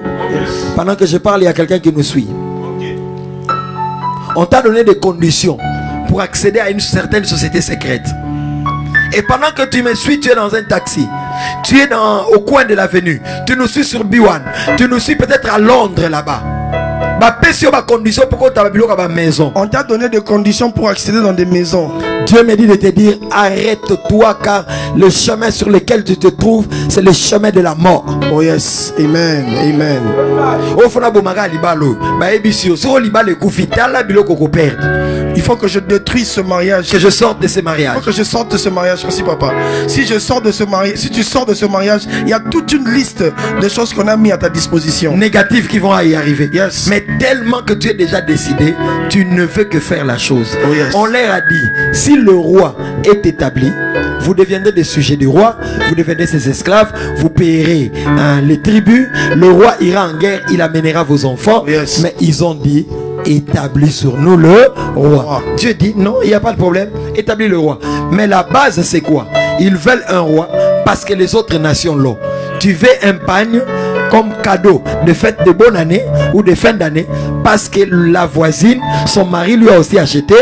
Speaker 5: Pendant que je parle, il y a quelqu'un qui nous suit. On t'a donné des conditions pour accéder à une certaine société secrète. Et pendant que tu me suis, tu es dans un taxi. Tu es au coin de l'avenue. Tu nous suis sur B1. Tu nous suis peut-être à Londres là-bas.
Speaker 3: On t'a donné des conditions pour accéder dans des maisons.
Speaker 5: Dieu me dit de te dire, arrête-toi car le chemin sur lequel tu te trouves, c'est le chemin de la mort.
Speaker 3: Oh yes, amen, amen. Il faut que je détruise ce mariage.
Speaker 5: Que je sorte de ce mariage.
Speaker 3: Il faut que je sorte de ce mariage. Merci papa. Si je sors de ce mariage, si tu sors de ce mariage, il y a toute une liste de choses qu'on a mis à ta disposition.
Speaker 5: Négatives qui vont y arriver.
Speaker 3: Yes.
Speaker 5: Mais tellement que tu es déjà décidé, tu ne veux que faire la chose.
Speaker 3: Oh yes.
Speaker 5: On leur a dit, si le roi est établi, vous deviendrez des sujets du roi, vous deviendrez ses esclaves, vous payerez les tribus, le roi ira en guerre, il amènera vos enfants.
Speaker 3: Yes.
Speaker 5: Mais ils ont dit, établis sur nous le roi. Dieu dit, non, il n'y a pas de problème, établis le roi. Mais la base, c'est quoi? Ils veulent un roi parce que les autres nations l'ont. Tu veux un pagne comme cadeau de fête de bonne année ou de fin d'année parce que la voisine, son mari lui a aussi acheté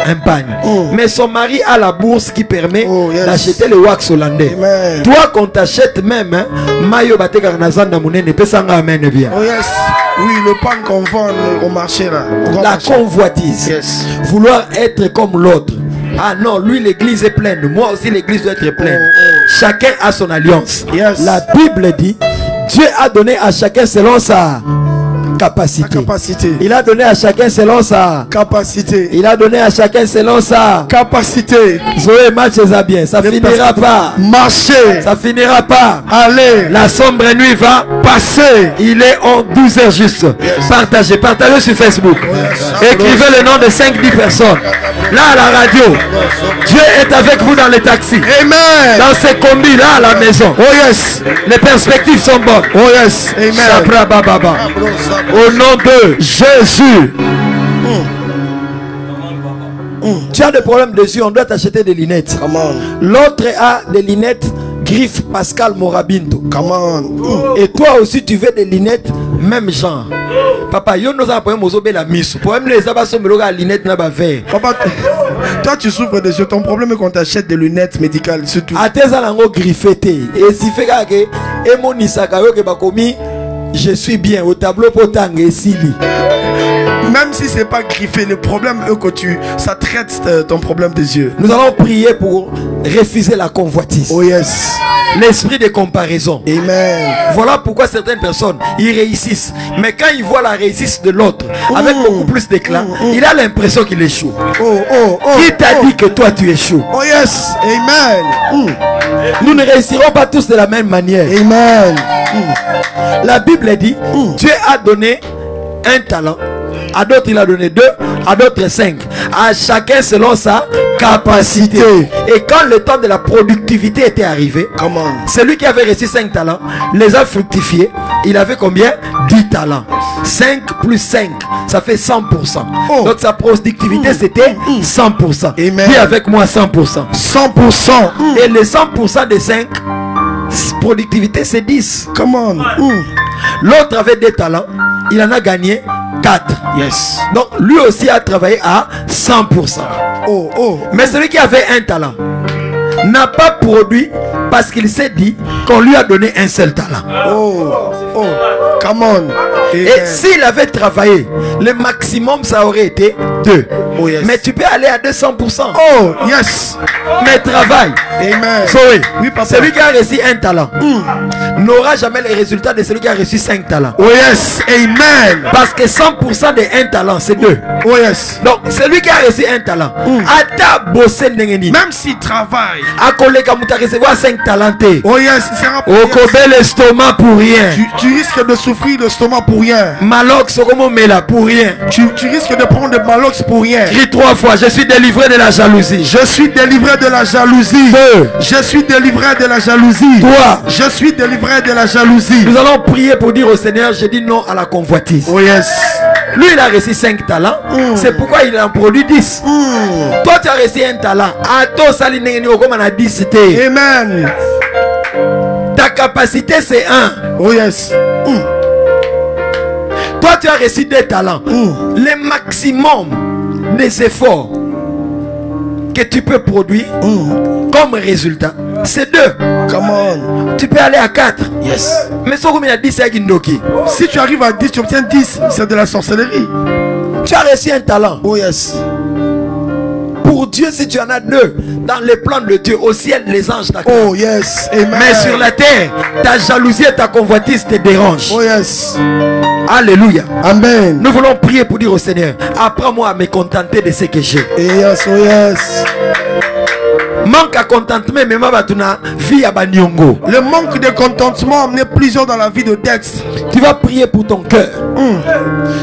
Speaker 5: un pagne. Mais son mari a la bourse qui permet d'acheter le wax hollandais.
Speaker 3: Amen.
Speaker 5: Toi, qu'on t'achète même mayo bate garnazanda munene pesanga amen bien.
Speaker 3: Oh yes. Oui, le pain qu'on vend au marché là.
Speaker 5: La convoitise.
Speaker 3: Yes.
Speaker 5: Vouloir être comme l'autre. Ah non, lui l'église est pleine, moi aussi l'église doit être pleine. Chacun a son alliance.
Speaker 3: Yes.
Speaker 5: La Bible dit, Dieu a donné à chacun selon sa capacité. Il a donné à chacun selon sa
Speaker 3: capacité.
Speaker 5: Il a donné à chacun selon sa
Speaker 3: capacité.
Speaker 5: Zoé, marche ça bien, ça finira pas.
Speaker 3: Marcher.
Speaker 5: Ça finira pas.
Speaker 3: Allez.
Speaker 5: La sombre nuit va passer. Il est en 12h juste. Yes. Partagez sur Facebook. Yes. Écrivez le nom de 5-10 personnes. Là à la radio, Dieu est avec vous dans les taxis.
Speaker 3: Amen.
Speaker 5: Dans ces combis là à la maison.
Speaker 3: Oh yes.
Speaker 5: Les perspectives sont bonnes.
Speaker 3: Oh yes. Amen.
Speaker 5: Au nom de Jésus. Tu as des problèmes de yeux, on doit t'acheter des lunettes. L'autre a des lunettes Griffe Pascal Morabinto. Et toi aussi tu veux des lunettes même genre. Papa, yo nous a problème aux la mise. Problème les abasso meloga lunettes na ba verre.
Speaker 3: Papa, toi tu souffres des yeux, ton problème est qu'on t'achète des lunettes médicales surtout.
Speaker 5: Ateza lango griffeté. Et si fait que et mon isaka yo ke bakomi je suis bien au tableau potang et sili.
Speaker 3: Même si c'est pas griffé, le problème est que ça traite ton problème des yeux.
Speaker 5: Nous allons prier pour refuser la convoitise.
Speaker 3: Oh yes.
Speaker 5: L'esprit de comparaison.
Speaker 3: Amen.
Speaker 5: Voilà pourquoi certaines personnes ils réussissent. Mais quand ils voient la réussite de l'autre avec beaucoup plus d'éclat, il a l'impression qu'il échoue. Qui t'a dit que toi tu échoues?
Speaker 3: Oh yes. Amen.
Speaker 5: Nous ne réussirons pas tous de la même manière.
Speaker 3: Amen.
Speaker 5: La Bible dit Dieu a donné un talent. À d'autres il a donné 2, à d'autres 5. À chacun selon sa capacité. Et quand le temps de la productivité était arrivé, celui qui avait reçu 5 talents les a fructifiés. Il avait combien? 10 talents. 5 plus 5, ça fait 100%. Donc sa productivité c'était 100%. Dis avec moi 100%.
Speaker 3: 100%.
Speaker 5: Et les 100% des 5, productivité c'est 10. L'autre avait des talents, il en a gagné 4.
Speaker 3: Yes.
Speaker 5: Donc lui aussi a travaillé à 100%. Mais celui qui avait un talent n'a pas produit parce qu'il s'est dit qu'on lui a donné un seul talent. Et s'il avait travaillé, le maximum ça aurait été 2. Mais tu peux aller à 200%.
Speaker 3: Yes.
Speaker 5: Mais travaille.
Speaker 3: Amen.
Speaker 5: Oui, celui qui a reçu un talent n'aura jamais les résultats de celui qui a reçu 5 talents.
Speaker 3: Yes. Amen.
Speaker 5: Parce que 100% de un talent c'est 2.
Speaker 3: Yes.
Speaker 5: Donc celui qui a reçu un talent a bossé
Speaker 3: même s'il travaille,
Speaker 5: a collé comme tu as recevoir 5 talents.
Speaker 3: Yes.
Speaker 5: Au combien l'estomac pour rien.
Speaker 3: Tu risques de souffrir l'estomac pour rien.
Speaker 5: Malox pour rien.
Speaker 3: Tu risques de prendre de Malox pour rien.
Speaker 5: Crie 3 fois, je suis délivré de la jalousie.
Speaker 3: Je suis délivré de la jalousie.
Speaker 5: 2.
Speaker 3: Je suis délivré de la jalousie.
Speaker 5: 3.
Speaker 3: Je suis délivré de la jalousie.
Speaker 5: Nous allons prier pour dire au Seigneur, je dis non à la convoitise.
Speaker 3: Yes.
Speaker 5: Lui il a reçu 5 talents. C'est pourquoi il en produit 10. Toi tu as reçu un talent.
Speaker 3: Amen.
Speaker 5: Ta capacité c'est 1.
Speaker 3: Yes.
Speaker 5: Toi tu as reçu des talents. Le maximum des efforts que tu peux produire comme résultat c'est 2. Tu peux aller à 4.
Speaker 3: Yes.
Speaker 5: Mais ce qu'on a dit c'est Gindoki.
Speaker 3: Si tu arrives à 10, tu obtiens 10. C'est de la sorcellerie.
Speaker 5: Tu as reçu un talent.
Speaker 3: Yes.
Speaker 5: Pour Dieu, si tu en as deux, dans les plans de Dieu, au ciel, les anges t'acclament.
Speaker 3: Oh yes. Amen.
Speaker 5: Mais sur la terre, ta jalousie et ta convoitise te dérangent.
Speaker 3: Oh yes.
Speaker 5: Alléluia.
Speaker 3: Amen.
Speaker 5: Nous voulons prier pour dire au Seigneur, apprends-moi à me contenter de ce que j'ai.
Speaker 3: Yes, oh yes.
Speaker 5: Manque à contentement, mais ma batuna vie à Banyongo.
Speaker 3: Le manque de contentement a amené plusieurs dans la vie de Dex.
Speaker 5: Tu vas prier pour ton cœur.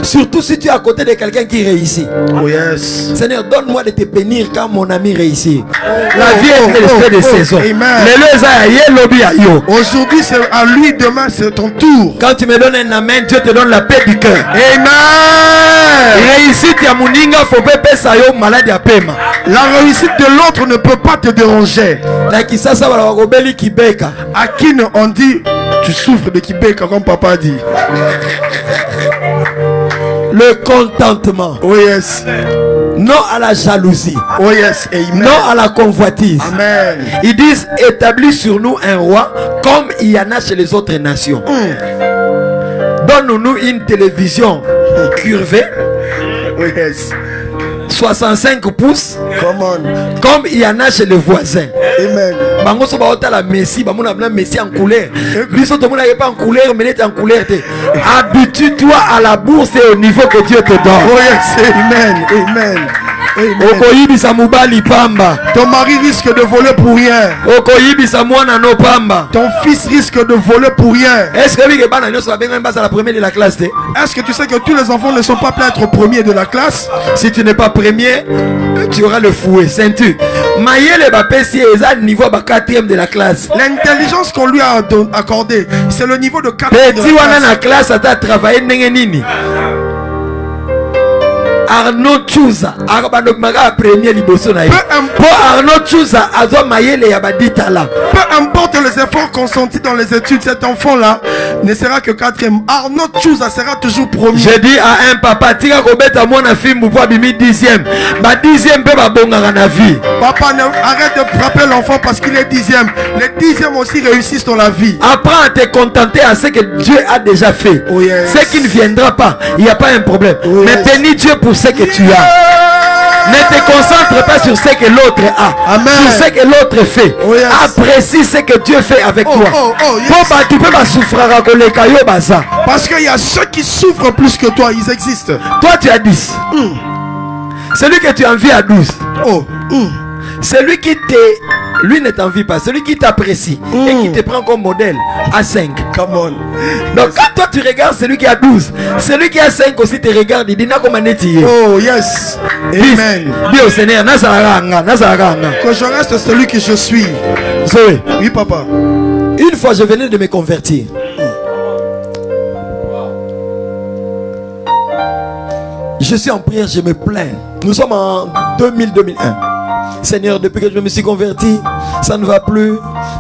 Speaker 5: Surtout si tu es à côté de quelqu'un qui réussit.
Speaker 3: Oh yes.
Speaker 5: Seigneur, donne-moi de te bénir quand mon ami réussit. La vie est l'effet de saison.
Speaker 3: Aujourd'hui c'est à lui, demain c'est ton tour.
Speaker 5: Quand tu me donnes un amen, Dieu te donne la paix du cœur.
Speaker 3: Amen.
Speaker 5: Réussite ya muninga faut pas pesa yo malade ya pema.
Speaker 3: La réussite de l'autre ne peut pas te déranger.
Speaker 5: Na kisasa wala wakobeli kibeka.
Speaker 3: À qui on dit tu souffres de Kibeka comme papa dit.
Speaker 5: Le contentement.
Speaker 3: Oh yes.
Speaker 5: Non à la jalousie.
Speaker 3: Oh yes. Amen.
Speaker 5: Non à la convoitise.
Speaker 3: Amen.
Speaker 5: Ils disent établis sur nous un roi comme il y en a chez les autres nations. Donne-nous une télévision curvée.
Speaker 3: Oh yes.
Speaker 5: 65 pouces.
Speaker 3: Come on.
Speaker 5: Comme il y en a chez les voisins.
Speaker 3: Amen.
Speaker 5: Bangoso baota la Messi, bamona blanc Messi en couleur. Biso to mona pas en couleur, mais est en couleur. Habitue-toi à la bourse et au niveau que Dieu te donne.
Speaker 3: Oh yes. Amen. Amen.
Speaker 5: Okoyibisa mubali pamba.
Speaker 3: Ton mari risque de voler pour rien.
Speaker 5: Okoyibisa mwana no pamba.
Speaker 3: Ton fils risque de voler pour rien.
Speaker 5: Est-ce que bana nyoso babenga mbasa la première de la classe?
Speaker 3: Est-ce que tu sais que tous les enfants ne sont pas prêts à être premiers de la classe?
Speaker 5: Si tu n'es pas premier, tu auras le fouet, ceinture. Mayele bapesi eza niveau ba 4e de la classe.
Speaker 3: L'intelligence qu'on lui a accordée, c'est le niveau de 4e de
Speaker 5: Petit wana
Speaker 3: la
Speaker 5: na classe ata travailler ndenge nini. Arnaud Chouza arabanomaga premier liboso na ye. Pour Arnaud Chouza azo mayele ya baditala.
Speaker 3: Peu importe les efforts consentis dans les études, cet enfant-là ne sera que 4e. Arnaud Chouza sera toujours premier.
Speaker 5: Je dis à un papa, tika kobeta mwana film pour bimi 10e. Ba 10e pe ba bongaka na vie.
Speaker 3: Papa, arrête de frapper l'enfant parce qu'il est 10e. Les 10e aussi réussissent dans la vie.
Speaker 5: Apprends à te contenter à ce que Dieu a déjà fait.
Speaker 3: Oh yes.
Speaker 5: Ce qui ne viendra pas, il n'y a pas un problème.
Speaker 3: Oh
Speaker 5: mais
Speaker 3: yes.
Speaker 5: bénis Dieu pour ce que tu as. Ne te concentre pas sur ce que l'autre a.
Speaker 3: Amen.
Speaker 5: Sur ce que l'autre fait.
Speaker 3: Oh yes.
Speaker 5: Apprécie ce que Dieu fait avec toi.
Speaker 3: Yes.
Speaker 5: Tu peux pas souffrir à ça.
Speaker 3: Parce qu'il y a ceux qui souffrent plus que toi, ils existent.
Speaker 5: Toi tu as 10. Celui que tu envies à 12. Celui qui lui ne t'envie pas, celui qui t'apprécie et qui te prend comme modèle à 5.
Speaker 3: Come on.
Speaker 5: Donc quand toi tu regardes celui qui a 12, celui qui a 5 aussi te regarde, il dit na comme
Speaker 3: oh yes. Amen.
Speaker 5: Dis au Seigneur,
Speaker 3: que je reste celui que je suis.
Speaker 5: Zoé.
Speaker 3: Oui papa.
Speaker 5: Une fois je venais de me convertir. Je suis en prière, je me plains. Nous sommes en 2000-2001. Seigneur, depuis que je me suis converti, ça ne va plus.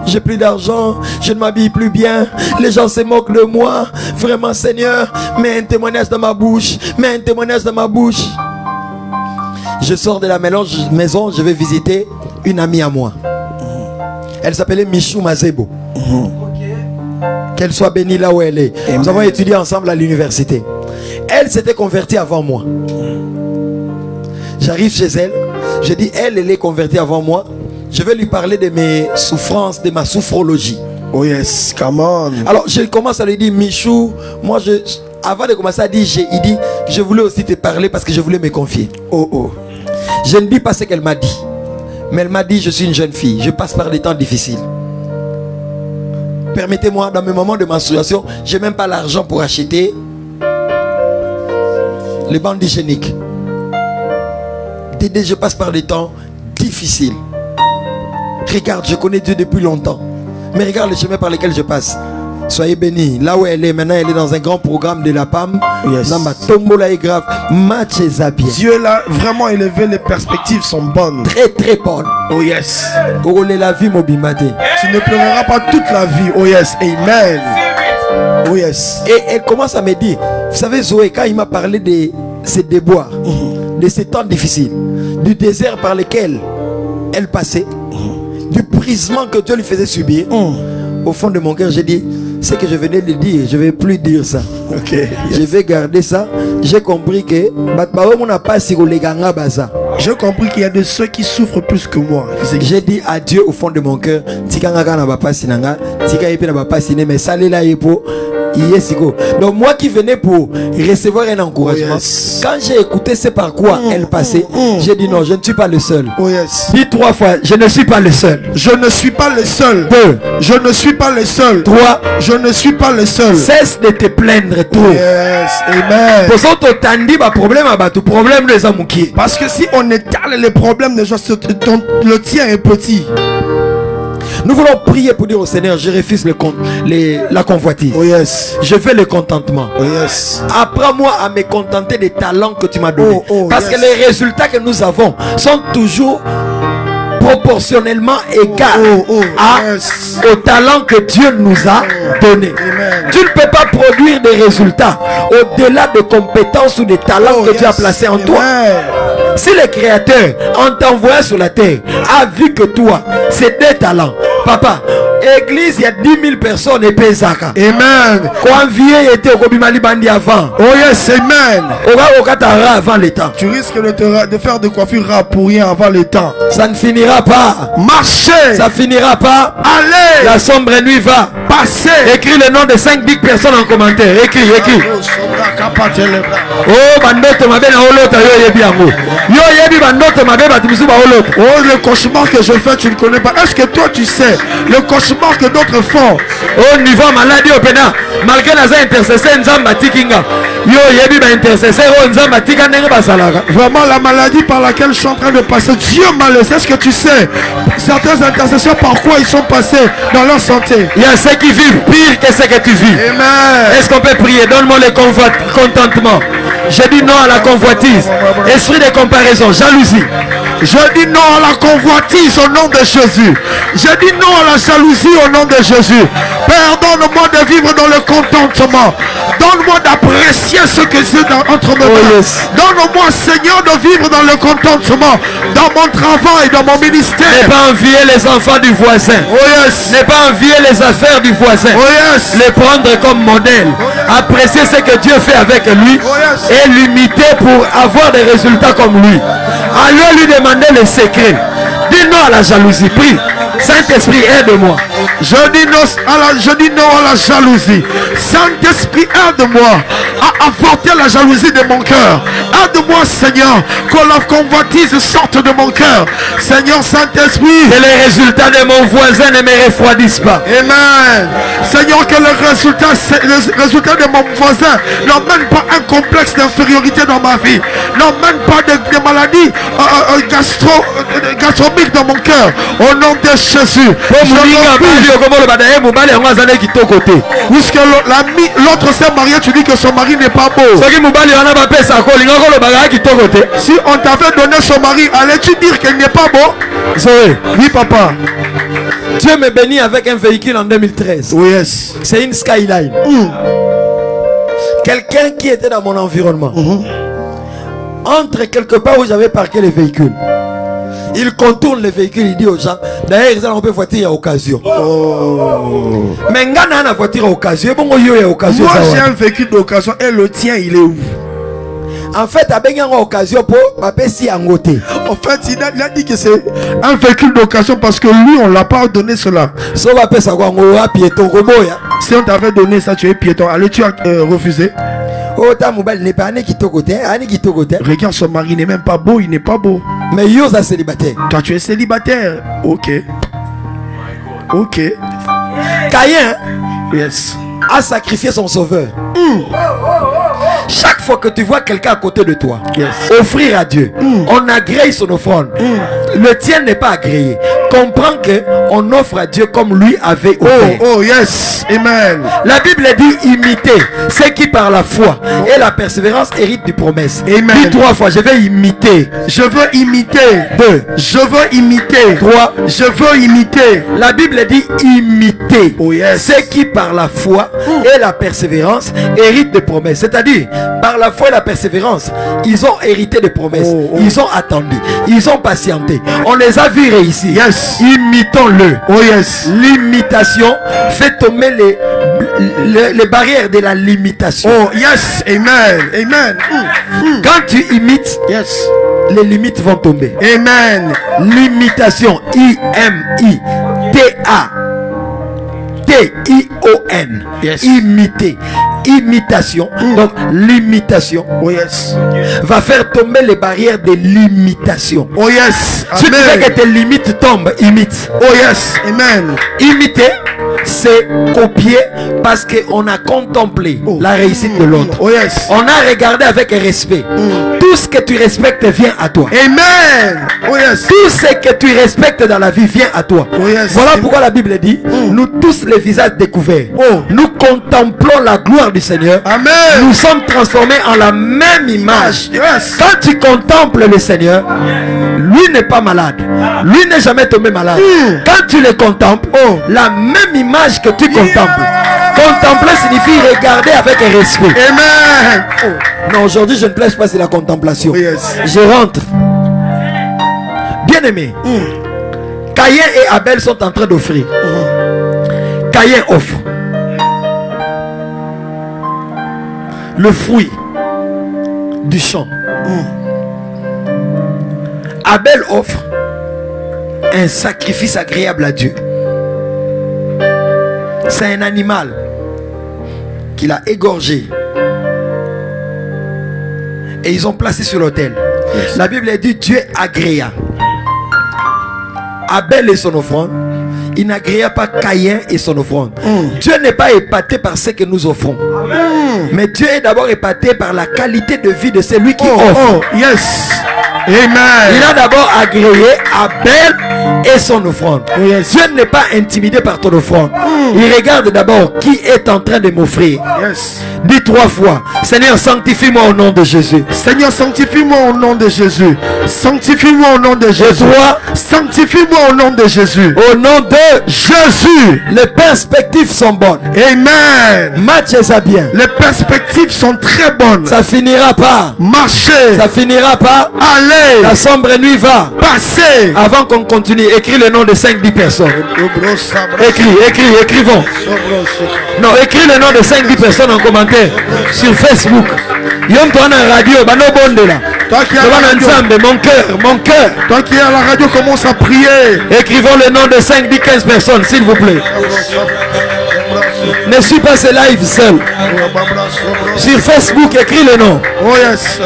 Speaker 5: J'ai plus d'argent, je ne m'habille plus bien. Les gens se moquent de moi. Vraiment, Seigneur, mets un témoignage dans ma bouche. Mets un témoignage dans ma bouche. Je sors de la maison, je vais visiter une amie à moi. Elle s'appelait Michou Mazebo. Qu'elle soit bénie là où elle est. Amen. Nous avons étudié ensemble à l'université. Elle s'était convertie avant moi. J'arrive chez elle. Je dis, elle est convertie avant moi. Je vais lui parler de mes souffrances, de ma sophrologie.
Speaker 3: Oh yes, come on.
Speaker 5: Alors je commence à lui dire, Michou, moi avant de commencer à dire, il dit, je voulais aussi te parler parce que je voulais me confier. Je ne dis pas ce qu'elle m'a dit. Mais elle m'a dit, je suis une jeune fille, je passe par des temps difficiles. Permettez-moi, dans mes moments de menstruation, je n'ai même pas l'argent pour acheter les bandes hygiéniques. Dédé, je passe par des temps difficiles. Regarde, je connais Dieu depuis longtemps. Mais regarde le chemin par lequel je passe. Soyez bénis. Là où elle est, maintenant elle est dans un grand programme de la PAM.
Speaker 3: Yes.
Speaker 5: Dans ma tombola est grave. Match est bien.
Speaker 3: Dieu l'a vraiment élevé, les perspectives sont bonnes.
Speaker 5: Très très bonnes.
Speaker 3: Oh yes.
Speaker 5: La vie mobimate.
Speaker 3: Tu ne pleureras pas toute la vie. Oh yes. Amen. Oh yes.
Speaker 5: Et elle commence à me dire, vous savez Zoé, quand il m'a parlé de ces déboires, de ces temps difficiles, du désert par lequel elle passait, du brisement que Dieu lui faisait subir, au fond de mon cœur, j'ai dit, ce que je venais de dire, je ne vais plus dire ça.
Speaker 3: Okay, yes.
Speaker 5: Je vais garder ça. J'ai compris que on n'a pas si on les gagne baza.
Speaker 3: J'ai compris qu'il y a de ceux qui souffrent plus que moi.
Speaker 5: J'ai dit à Dieu au fond de mon cœur, tika ngaka na bapa sinanga, tika yepe na bapa siné, mais salela yepo. Donc moi qui venais pour recevoir un encouragement, quand j'ai écouté c'est par quoi elle passait, j'ai dit non, je ne suis pas le seul. Dis 3 fois, je ne suis pas le seul.
Speaker 3: Je ne suis pas le seul.
Speaker 5: 2,
Speaker 3: je ne suis pas le seul.
Speaker 5: 3,
Speaker 3: je ne suis pas le seul.
Speaker 5: Cesse de te plaindre trop.
Speaker 3: Amen. Parce que si on étale les problèmes des gens, le tien est petit.
Speaker 5: Nous voulons prier pour dire au Seigneur, je refuse la convoitise. Je veux le contentement. Apprends-moi à me contenter des talents que tu m'as donnés. Parce que les résultats que nous avons sont toujours proportionnellement égaux au talent que Dieu nous a donné. Tu ne peux pas produire des résultats au-delà des compétences ou des talents que Dieu a placés en toi. Si le Créateur, en t'envoyant sur la terre, a vu que toi, c'est des talents, papa, église, il y a 10 000 personnes et Pesaka.
Speaker 3: Amen.
Speaker 5: Quand vieil était au Kobimali Bandi avant.
Speaker 3: Oh yes, amen.
Speaker 5: Avant le temps.
Speaker 3: Tu risques de faire de coiffure rap pour rien avant le temps.
Speaker 5: Ça ne finira pas.
Speaker 3: Marchez.
Speaker 5: Ça finira pas.
Speaker 3: Allez.
Speaker 5: La sombre nuit va
Speaker 3: passer.
Speaker 5: Écris le nom de 5 big personnes en commentaire. Écris. Oh, bandoto mabe na olota yo yebi yango. Yo yebi bandoto mabe batimusu ba olota.
Speaker 3: Oh, le cauchemar que je fais, tu ne connais pas. Est-ce que toi tu sais le cauchemar que d'autres font?
Speaker 5: Au niveau maladie au pena, malgré la intercesseur nzamba tikinga. Yo yebi ba intercesseur o nzamba tika ndenge basalaka.
Speaker 3: Vraiment la maladie par laquelle je suis en train de passer, Dieu m'a laissé. Est-ce que tu sais certains intercesseurs par quoi ils sont passés dans leur santé?
Speaker 5: Il y a ceux qui vivent pire que ce que tu vis.
Speaker 3: Amen.
Speaker 5: Est-ce qu'on peut prier? Donne-moi le contentement. Je dis non à la convoitise. Esprit de comparaison, jalousie.
Speaker 3: Je dis non à la convoitise au nom de Jésus. Je dis non à la jalousie au nom de Jésus. Père, donne-moi de vivre dans le contentement. Donne-moi d'apprécier ce que c'est entre mes mains. Donne-moi, Seigneur, de vivre dans le contentement. Dans mon travail, dans mon ministère.
Speaker 5: Ne pas envier les enfants du voisin. Ne pas envier les affaires du voisin. Les prendre comme modèle. Apprécier ce que Dieu fait avec lui. Et l'imiter pour avoir des résultats comme lui. Allons lui demander les secrets. Dis non à la jalousie. Prie. Saint-Esprit, aide-moi.
Speaker 3: Je dis non à la jalousie. Saint-Esprit, aide-moi à apporter la jalousie de mon cœur. Aide-moi, Seigneur, que la convoitise sorte de mon cœur. Seigneur Saint-Esprit,
Speaker 5: que les résultats de mon voisin ne me refroidissent pas.
Speaker 3: Amen. Seigneur, que le résultat de mon voisin n'emmène pas un complexe d'infériorité dans ma vie. N'emmène pas de maladies gastronomiques dans mon cœur. Au nom de Jésus. Puisque l'autre s'est marié, tu dis que son mari n'est pas beau. Si on t'avait donné son mari, allais-tu dire qu'il n'est pas beau? Oui, papa.
Speaker 5: Dieu me bénit avec un véhicule en 2013.
Speaker 3: Yes.
Speaker 5: C'est une Skyline. Quelqu'un qui était dans mon environnement. Entre quelque part où j'avais parqué les véhicules. Il contourne les véhicules, il dit aux gens, d'ailleurs, ils ont une voiture à occasion. Mais il y a une voiture à occasion. Moi,
Speaker 3: j'ai un véhicule d'occasion et le tien, il est où?
Speaker 5: En fait, il y a une occasion pour si en côté.
Speaker 3: En fait, il a dit que c'est un véhicule d'occasion parce que lui, on ne l'a pas donné cela. Si on t'avait donné ça, tu es piéton. Allais-tu refuser? Regarde, son mari n'est même pas beau, il n'est pas beau.
Speaker 5: Mais Yo est célibataire.
Speaker 3: Toi, tu es célibataire. Ok.
Speaker 5: Caïn
Speaker 3: yes.
Speaker 5: a sacrifié son sauveur. Chaque fois que tu vois quelqu'un à côté de toi, offrir à Dieu, on agrée son offrande. Le tien n'est pas agréé. Comprends que on offre à Dieu comme lui avait offert.
Speaker 3: Oh yes, amen.
Speaker 5: La Bible dit imiter ceux qui par la foi et la persévérance héritent des promesses.
Speaker 3: Amen.
Speaker 5: Dis 3 fois, je vais imiter.
Speaker 3: Je veux imiter.
Speaker 5: 2.
Speaker 3: Je veux imiter.
Speaker 5: 3.
Speaker 3: Je veux imiter.
Speaker 5: La Bible dit imiter
Speaker 3: ceux
Speaker 5: qui par la foi et la persévérance héritent des promesses. C'est-à-dire, par la foi et la persévérance, ils ont hérité des promesses. Ils ont attendu. Ils ont patienté. On les a vus réussir.
Speaker 3: Yes.
Speaker 5: Imitons-le.
Speaker 3: Yes.
Speaker 5: L'imitation fait tomber les barrières de la limitation.
Speaker 3: Yes. Amen. Amen.
Speaker 5: Quand tu imites, les limites vont tomber.
Speaker 3: Amen.
Speaker 5: Limitation. I-M-I-T-A-T-I-O-N.
Speaker 3: Yes.
Speaker 5: Imiter. Imitation. Donc l'imitation.
Speaker 3: Oh yes.
Speaker 5: Va faire tomber les barrières de l'imitation.
Speaker 3: Oh yes.
Speaker 5: Si tu veux que tes limites tombent, imite.
Speaker 3: Oh yes. Amen.
Speaker 5: Imiter, c'est copier parce qu'on a contemplé la réussite de l'autre.
Speaker 3: Oh yes.
Speaker 5: On a regardé avec respect. Tout ce que tu respectes vient à toi.
Speaker 3: Amen. Oh yes.
Speaker 5: Tout ce que tu respectes dans la vie vient à toi.
Speaker 3: Oh yes.
Speaker 5: Voilà pourquoi la Bible dit, nous tous les visages découverts, nous contemplons la gloire du Seigneur.
Speaker 3: Amen.
Speaker 5: Nous sommes transformés en la même image.
Speaker 3: Yes.
Speaker 5: Quand tu contemples le Seigneur, lui n'est pas malade. Lui n'est jamais tombé malade. Quand tu le contemples, la même image que tu contemples. Contempler signifie regarder avec respect.
Speaker 3: Amen.
Speaker 5: Non, aujourd'hui je ne prêche pas sur la contemplation.
Speaker 3: Oh yes.
Speaker 5: Je rentre. Bien aimé, Caïn et Abel sont en train d'offrir. Caïn offre le fruit du champ. Abel offre un sacrifice agréable à Dieu. C'est un animal qu'il a égorgé et ils ont placé sur l'autel. Yes. La Bible dit Dieu agréa Abel et son offrande. Il n'agréa pas Caïn et son offrande. Dieu n'est pas épaté par ce que nous offrons. Mais Dieu est d'abord épaté par la qualité de vie de celui qui offre.
Speaker 3: Yes. Amen.
Speaker 5: Il a d'abord agréé Abel et son offrande. Yes. Dieu n'est pas intimidé par ton offrande. Il regarde d'abord qui est en train de m'offrir.
Speaker 3: Yes.
Speaker 5: Dis 3 fois, Seigneur, sanctifie-moi au nom de Jésus.
Speaker 3: Seigneur, sanctifie-moi au nom de Jésus. Sanctifie-moi au nom de Jésus.
Speaker 5: Toi,
Speaker 3: sanctifie-moi au nom de Jésus.
Speaker 5: Au nom de
Speaker 3: Jésus.
Speaker 5: Les perspectives sont bonnes.
Speaker 3: Amen.
Speaker 5: Matchez ça bien.
Speaker 3: Les perspectives sont très bonnes.
Speaker 5: Ça finira pas.
Speaker 3: Marcher.
Speaker 5: Ça finira pas.
Speaker 3: Aller.
Speaker 5: La sombre nuit va
Speaker 3: passer.
Speaker 5: Avant qu'on continue, écris le nom de 5-10 personnes. Écrivons. Non, écris le nom de 5-10 personnes en commentaire sur Facebook. Yom toi en radio, bah no bonde là.
Speaker 3: Toi qui es à la radio,
Speaker 5: mon cœur.
Speaker 3: Toi qui es à la radio, commence à prier.
Speaker 5: Écrivons le nom de 5-10-15 personnes, s'il vous plaît. Ne suis pas ce live seul. Sur Facebook, écris le nom.
Speaker 3: Oh yes.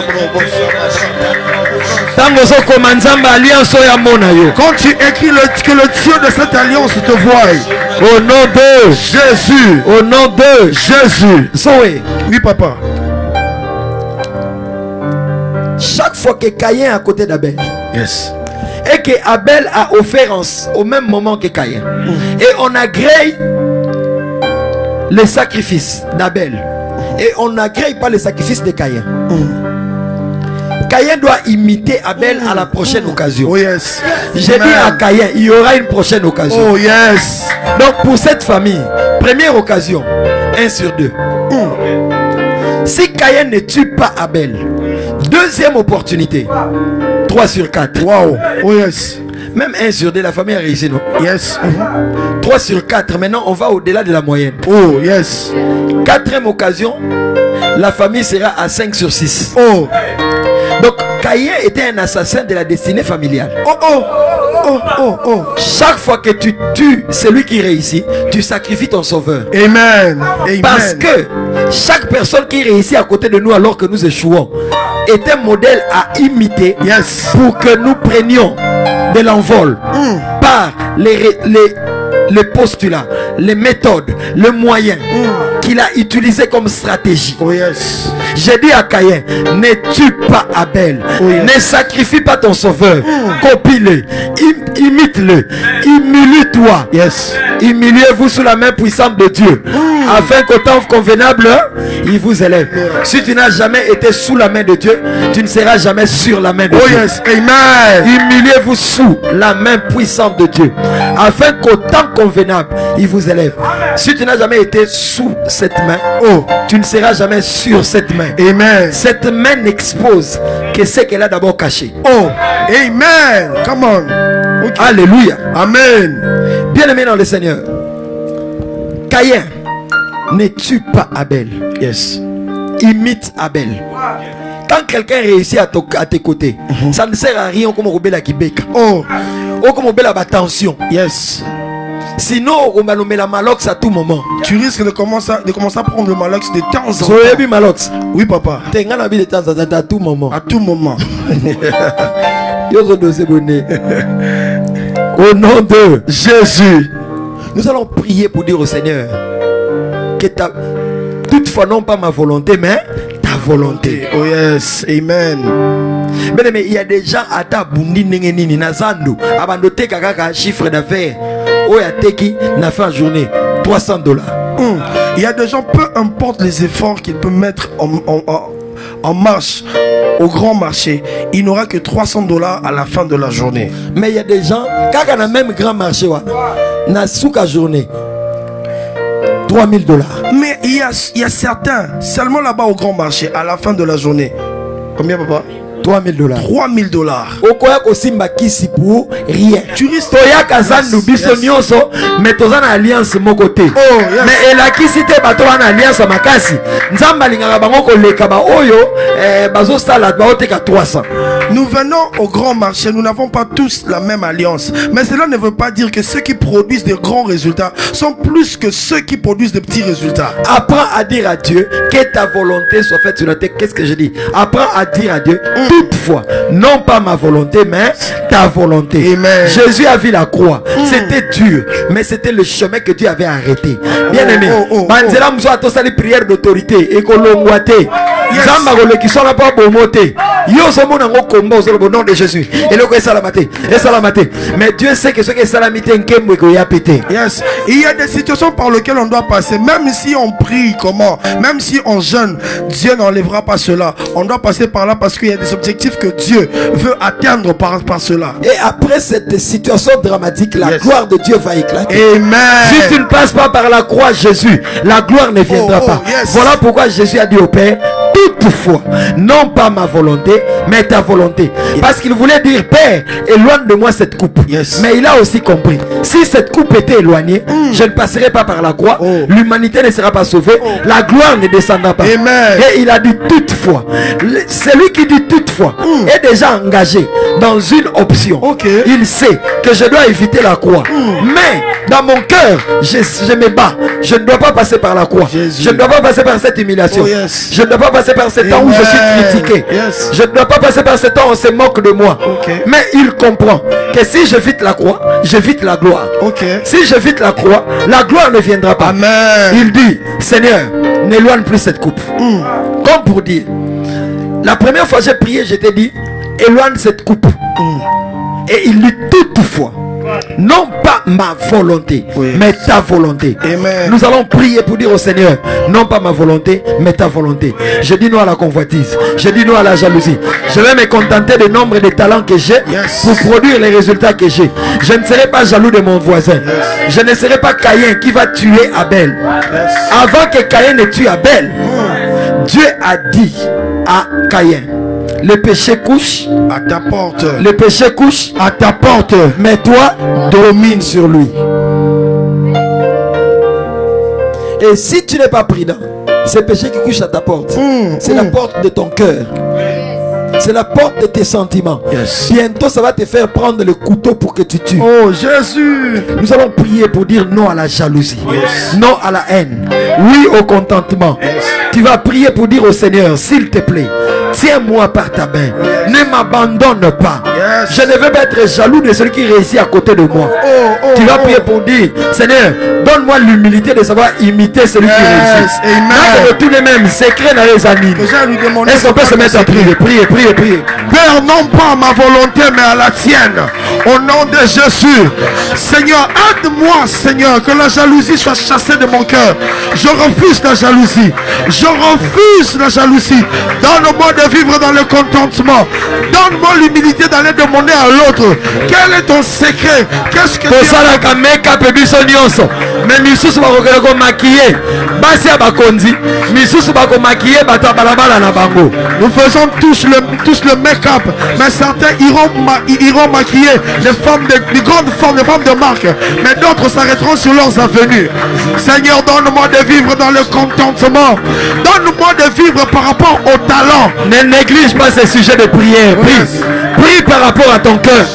Speaker 3: Quand tu écris que le Dieu de cette alliance te voie.
Speaker 5: Au nom de
Speaker 3: Jésus.
Speaker 5: Au nom de
Speaker 3: Jésus.
Speaker 5: Zoé.
Speaker 3: Oui, papa.
Speaker 5: Chaque fois que Caïn est à côté d'Abel.
Speaker 3: Yes.
Speaker 5: Et que Abel a offert au même moment que Caïn. Et on agrée les sacrifices d'Abel. Et on n'agrée pas les sacrifices de Caïn. Caïn doit imiter Abel à la prochaine occasion.
Speaker 3: Oh yes.
Speaker 5: J'ai dit à Caïn, il y aura une prochaine occasion.
Speaker 3: Oh yes.
Speaker 5: Donc pour cette famille, première occasion, 1 sur 2. Si Caïn ne tue pas Abel, deuxième opportunité, 3 sur 4.
Speaker 3: Wow. Oh yes.
Speaker 5: Même 1 sur 2, la famille a réussi, non?
Speaker 3: Yes.
Speaker 5: 3 sur 4, maintenant on va au-delà de la moyenne.
Speaker 3: Oh yes.
Speaker 5: Quatrième occasion, la famille sera à 5 sur 6.
Speaker 3: Oh.
Speaker 5: Donc Caïn était un assassin de la destinée familiale. Chaque fois que tu tues celui qui réussit, tu sacrifies ton sauveur.
Speaker 3: Amen.
Speaker 5: Parce que chaque personne qui réussit à côté de nous alors que nous échouons est un modèle à imiter.
Speaker 3: Yes.
Speaker 5: Pour que nous prenions de l'envol par les postulats, les méthodes, le moyen qu'il a utilisé comme stratégie.
Speaker 3: Oh yes.
Speaker 5: J'ai dit à Caïn, ne tue pas Abel. Oh yes. Ne sacrifie pas ton sauveur. Copie-le, imite-le, humilie-toi.
Speaker 3: Yes.
Speaker 5: Humiliez-vous sous la main puissante de Dieu, afin qu'au temps convenable, il vous élève. Si tu n'as jamais été sous la main de Dieu, tu ne seras jamais sur la main de Dieu.
Speaker 3: Yes. Amen.
Speaker 5: Humiliez-vous sous la main puissante de Dieu, afin qu'au temps convenable, il vous élève. Si tu n'as jamais été sous cette main, tu ne seras jamais sur cette main.
Speaker 3: Amen.
Speaker 5: Cette main n'expose que ce qu'elle a d'abord caché.
Speaker 3: Amen. Come on.
Speaker 5: Okay. Alléluia.
Speaker 3: Amen.
Speaker 5: Bien-aimé dans le Seigneur, Caïn ne tue pas Abel.
Speaker 3: Yes.
Speaker 5: Imite Abel. Quand quelqu'un réussit à tes côtés, ça ne sert à rien comme Robela Kibeka.
Speaker 3: Oh,
Speaker 5: Comme Robela Attention.
Speaker 3: yes.
Speaker 5: Sinon, on va nommer la malox à tout moment.
Speaker 3: Tu risques de commencer à prendre le malox de temps en temps.
Speaker 5: Zoébi malox.
Speaker 3: Oui, papa.
Speaker 5: T'es un ami de temps en temps à tout moment.
Speaker 3: À tout moment.
Speaker 5: Au nom de
Speaker 3: Jésus,
Speaker 5: nous allons prier pour dire au Seigneur que toutefois non pas ma volonté, mais ta volonté.
Speaker 3: oh yes, amen.
Speaker 5: Mais il y a des gens à ta bundi nengenini na zandu abandote kaka chiffre d'affaires. Oya teki na fin de journée $300.
Speaker 3: Il y a des gens, peu importe les efforts qu'ils peuvent mettre en marche au grand marché, il n'aura que $300 à la fin de la journée.
Speaker 5: Mais il y a des gens, quand on a même grand marché, na souka journée, $3000.
Speaker 3: Mais il y a certains, seulement là-bas au grand marché, à la fin de la journée. Combien, papa?
Speaker 5: $3000.
Speaker 3: $3000.
Speaker 5: Okoya kosimba kisi pour rien.
Speaker 3: Tu risques
Speaker 5: toya kazandu biso nyonso mais tozana alliance moko te.
Speaker 3: Oh, yes.
Speaker 5: Mais elakisi te bato wana alliance makasi. Nzamba lingaka bango koleka ba oyo bazo sala ba oteka 300.
Speaker 3: Nous venons au grand marché, nous n'avons pas tous la même alliance. Mais cela ne veut pas dire que ceux qui produisent de grands résultats sont plus que ceux qui produisent de petits résultats.
Speaker 5: Apprends à dire à Dieu que ta volonté soit faite sur la terre. Qu'est-ce que je dis? Apprends à dire à Dieu, toutefois, non pas ma volonté, mais ta volonté.
Speaker 3: Amen.
Speaker 5: Jésus a vu la croix. C'était dur, mais c'était le chemin que Dieu avait arrêté. Bien aimé, Banzela Moussa a prière d'autorité et kolongwate. Zamba qui sont là pas bomoté. Yo somo nango komba au nom de Jésus. Et le salamate, et salamate. Mais Dieu sait que ce qui est salamité nkemwe ko ya pété.
Speaker 3: Yes. Il y a des situations par lesquelles on doit passer. Même si on prie comment, même si on jeûne, Dieu n'enlèvera pas cela. On doit passer par là parce qu'il y a des objectifs que Dieu veut atteindre par cela.
Speaker 5: Et après cette situation dramatique, la gloire de Dieu va éclater.
Speaker 3: Amen.
Speaker 5: Si tu ne passes pas par la croix, Jésus, la gloire ne viendra pas.
Speaker 3: Yes.
Speaker 5: Voilà pourquoi Jésus a dit au Père, toutefois, non pas ma volonté, mais ta volonté. Parce qu'il voulait dire, Père, éloigne de moi cette coupe.
Speaker 3: Yes.
Speaker 5: Mais il a aussi compris, si cette coupe était éloignée, je ne passerai pas par la croix, l'humanité ne sera pas sauvée, la gloire ne descendra pas.
Speaker 3: Amen.
Speaker 5: Et il a dit toutefois. Celui qui dit toutefois est déjà engagé dans une option.
Speaker 3: Okay.
Speaker 5: Il sait que je dois éviter la croix. Mais dans mon cœur, je me bats. Je ne dois pas passer par la croix.
Speaker 3: Jésus.
Speaker 5: Je ne dois pas passer par cette humiliation.
Speaker 3: Oh, yes.
Speaker 5: Je ne dois pas passer par ce temps où je suis critiqué.
Speaker 3: Yes.
Speaker 5: Je ne dois pas passer par ce temps où on se moque de moi.
Speaker 3: Okay.
Speaker 5: Mais il comprend que si j'évite la croix, j'évite la gloire.
Speaker 3: Okay.
Speaker 5: Si j'évite la croix, la gloire ne viendra pas.
Speaker 3: Amen.
Speaker 5: Il dit, Seigneur, n'éloigne plus cette coupe. Comme pour dire, la première fois j'ai prié, je t'ai dit, éloigne cette coupe. Et il dit toutefois, non pas ma volonté, mais ta volonté.
Speaker 3: Amen.
Speaker 5: Nous allons prier pour dire au Seigneur, non pas ma volonté, mais ta volonté. Je dis non à la convoitise, je dis non à la jalousie. Je vais me contenter du nombre de talents que j'ai pour produire les résultats que j'ai. Je ne serai pas jaloux de mon voisin. Je ne serai pas Caïn qui va tuer Abel. Avant que Caïn ne tue Abel, Dieu a dit à Caïn, le péché couche
Speaker 3: à ta porte.
Speaker 5: Le péché couche
Speaker 3: à ta porte.
Speaker 5: Mais toi, domine sur lui. Et si tu n'es pas prudent, ce péché qui couche à ta porte, c'est la porte de ton cœur. C'est la porte de tes sentiments. Bientôt, ça va te faire prendre le couteau pour que tu tues.
Speaker 3: Oh Jésus.
Speaker 5: Nous allons prier pour dire non à la jalousie, non à la haine, oui au contentement. Tu vas prier pour dire au Seigneur, s'il te plaît, tiens-moi par ta main, ne m'abandonne pas. Je ne veux pas être jaloux de celui qui réussit à côté de moi. Tu vas prier pour dire, Seigneur, donne-moi l'humilité de savoir imiter celui qui réussit.
Speaker 3: Amen.
Speaker 5: De tous les mêmes secrets dans les animes. Est-ce qu'on peut se mettre à prier, prier, prier, prier.
Speaker 3: Père, non pas à ma volonté, mais à la tienne. Au nom de Jésus. Seigneur, aide-moi, Seigneur, que la jalousie soit chassée de mon cœur. Je refuse la jalousie. Je refuse la jalousie. Donne-moi de vivre dans le contentement. Donne-moi l'humilité d'aller demander à l'autre. Quel est ton secret? Qu'est-ce que tu as?
Speaker 5: Mais misusu bakokela maquiller basi ya bakonzi misusu bako maquiller bato balabala na bango.
Speaker 3: Nous faisons tous tous le make-up, mais certains iront maquiller les grandes femmes, les femmes de marque, mais d'autres s'arrêteront sur leurs avenues. Seigneur, donne-moi de vivre dans le contentement. Donne-moi de vivre par rapport au talent.
Speaker 5: Ne néglige pas ces sujets de prière. Prie par rapport à ton cœur.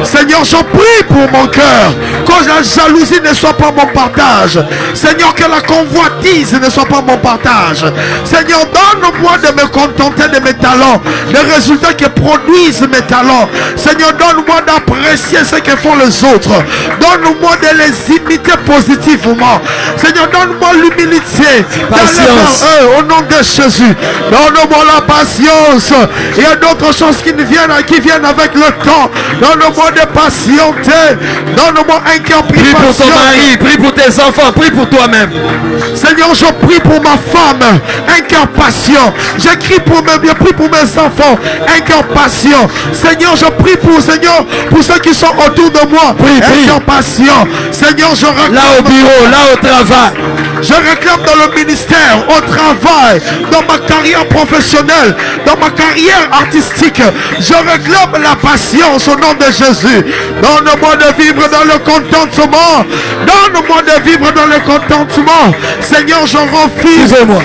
Speaker 3: Seigneur, je prie pour mon cœur. Que la jalousie ne soit pas mon partage. Seigneur, que la convoitise ne soit pas mon partage. Seigneur, donne-moi de me contenter de mes talents, des résultats que produisent mes talents. Seigneur, donne-moi d'apprécier ce que font les autres. Donne-moi de les imiter positivement. Seigneur, donne-moi l'humilité d'aller vers eux au nom de Jésus. Donne-moi la patience. Il y a d'autres choses qui viennent avec le temps. Donne-moi de patienter. Donne-moi un cœur plus
Speaker 5: patient. Prie pour ton mari, prie pour tes enfants, prie pour toi-même.
Speaker 3: Seigneur, je prie pour ma femme, un cœur patient. Je prie pour mes enfants, un cœur patient. Seigneur, je prie pour ceux qui sont autour de moi, un cœur patient. Seigneur, je réclame
Speaker 5: là au bureau, là au travail.
Speaker 3: Je réclame dans le ministère, au travail, dans ma carrière professionnelle, dans ma carrière artistique. Je réclame la patience au nom de Jésus. Donne-moi de vivre dans le contentement. Donne-moi de vivre dans le contentement. Seigneur, je refuse.
Speaker 5: Excusez-moi.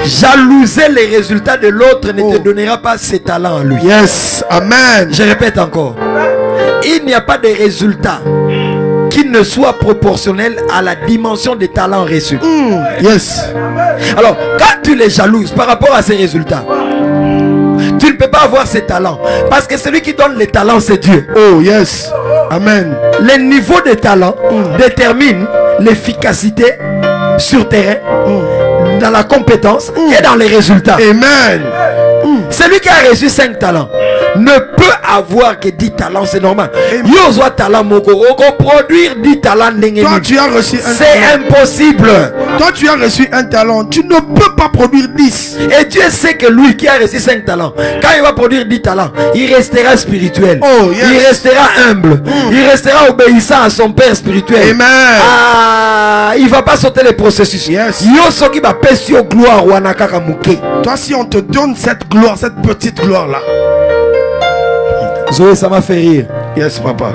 Speaker 5: Jalouser les résultats de l'autre ne te donnera pas ses talents à lui.
Speaker 3: Yes, amen.
Speaker 5: Je répète encore. Il n'y a pas de résultats qui ne soit proportionnel à la dimension des talents reçus.
Speaker 3: Yes.
Speaker 5: Alors, quand tu les jalouses par rapport à ces résultats, tu ne peux pas avoir ces talents. Parce que celui qui donne les talents, c'est Dieu.
Speaker 3: Oh, yes. Amen.
Speaker 5: Le niveau des talents détermine l'efficacité sur terrain, dans la compétence et dans les résultats.
Speaker 3: Amen.
Speaker 5: Celui qui a reçu 5 talents ne peut avoir que 10 talents, c'est normal. Yozo talent moko, produire 10 talents.
Speaker 3: Toi, tu as reçu un talent.
Speaker 5: C'est impossible.
Speaker 3: Toi, tu as reçu un talent. Tu ne peux pas produire 10.
Speaker 5: Et Dieu sait que lui qui a reçu 5 talents, quand il va produire 10 talents, il restera spirituel.
Speaker 3: Oh, yes.
Speaker 5: Il restera humble. Il restera obéissant à son Père spirituel.
Speaker 3: Amen.
Speaker 5: Il ne va pas sauter les processus.
Speaker 3: Yes. Toi, si on te donne cette gloire, cette petite gloire-là.
Speaker 5: Zoé, ça m'a fait rire.
Speaker 3: Yes, papa.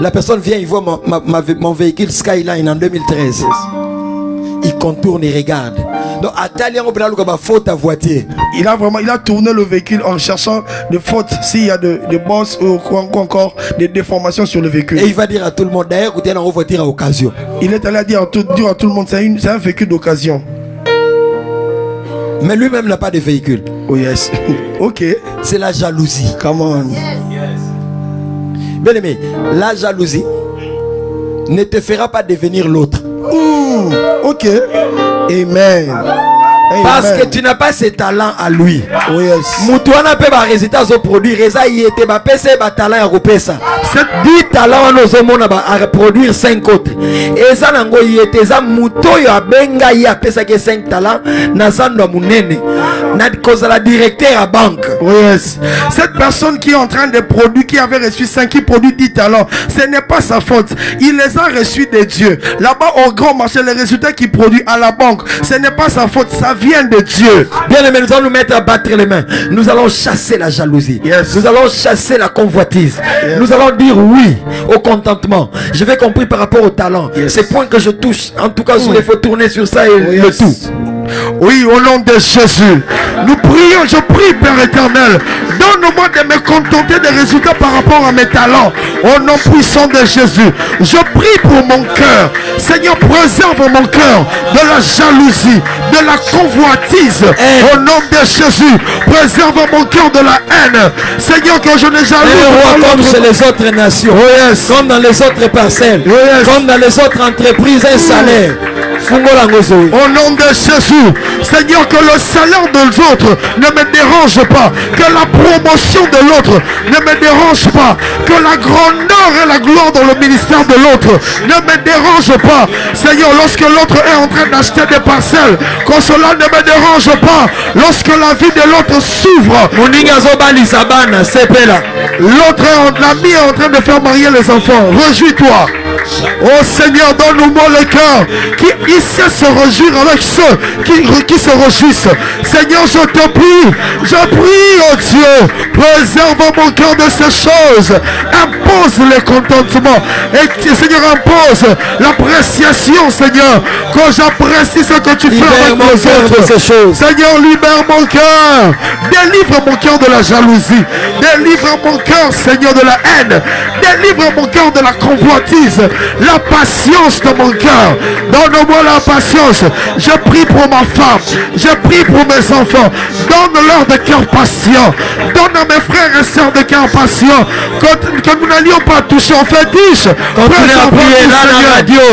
Speaker 5: La personne vient, il voit mon véhicule Skyline en 2013. Il contourne, il regarde. Donc, faute à voiture.
Speaker 3: Il a tourné le véhicule en cherchant des fautes, s'il y a des bosses ou encore des déformations sur le véhicule.
Speaker 5: Et il va dire à tout le monde, d'ailleurs, écoutez, on voiture à occasion.
Speaker 3: Il est allé dire à tout le monde, c'est un véhicule d'occasion.
Speaker 5: Mais lui-même n'a pas de véhicule.
Speaker 3: Oh yes. Ok.
Speaker 5: C'est la jalousie.
Speaker 3: Come on.
Speaker 5: Bien aimé, la jalousie ne te fera pas devenir l'autre.
Speaker 3: Ok. Amen.
Speaker 5: Parce que tu n'as pas ses talents à lui.
Speaker 3: Oh yes.
Speaker 5: Mutuana peut ba résultats au produit. Reza y était ba PC ba talent à repesa. Cette 10 talents nous avons à reproduire 5 autres. Et ça nango y était ça muto yo benga y a pesa que 5 talents na sando munene. Na cause la directeur à banque.
Speaker 3: Oh yes. Cette personne qui est en train de produire, qui avait reçu 5, qui produit 10 talents, ce n'est pas sa faute. Il les a reçus de Dieu. Là-bas au grand marché, les résultats qu'il produit à la banque, ce n'est pas sa faute. Ça vient de Dieu.
Speaker 5: Bien aimé, nous allons nous mettre à battre les mains. Nous allons chasser la jalousie.
Speaker 3: Yes.
Speaker 5: Nous allons chasser la convoitise. Yes. Nous allons dire oui au contentement. Je vais compris par rapport au talent. Yes. Ces points que je touche, en tout cas, il faut tourner sur ça et le tout.
Speaker 3: Oui, au nom de Jésus, nous prions, je prie, Père éternel, donne-moi de me contenter des résultats par rapport à mes talents. Au nom puissant de Jésus, je prie pour mon cœur. Seigneur, préserve mon cœur de la jalousie, de la convoitise. Au nom de Jésus, préserve mon cœur de la haine. Seigneur, que je ne jalouse
Speaker 5: pas comme chez les autres nations, comme dans les autres parcelles, comme dans les autres entreprises, un salaire. Au
Speaker 3: nom de Jésus, Seigneur, que le salaire de l'autre ne me dérange pas, que la promotion de l'autre ne me dérange pas, que la grandeur et la gloire dans le ministère de l'autre ne me dérange pas. Seigneur, lorsque l'autre est en train d'acheter des parcelles, que cela ne me dérange pas. Lorsque la vie de l'autre s'ouvre, l'autre est en train de faire marier les enfants. Réjouis-toi. Oh Seigneur, donne-moi le cœur qui sait se réjouir avec ceux qui se réjouissent. Seigneur, je te prie, oh Dieu, préserve mon cœur de ces choses. Impose le contentement. Et Seigneur, impose l'appréciation, Seigneur, que j'apprécie ce que tu fais avec les autres. Seigneur, libère mon cœur. Délivre mon cœur de la jalousie. Délivre mon cœur, Seigneur, de la haine. Délivre mon cœur de la convoitise. La patience de mon cœur. Donne-moi la patience. Je prie pour ma femme. Je prie pour mes enfants. Donne-leur de cœur patient. Donne à mes frères et sœurs de cœur patient. Que nous n'allions pas toucher en fétiche.
Speaker 5: Continuez à prier là dans la radio.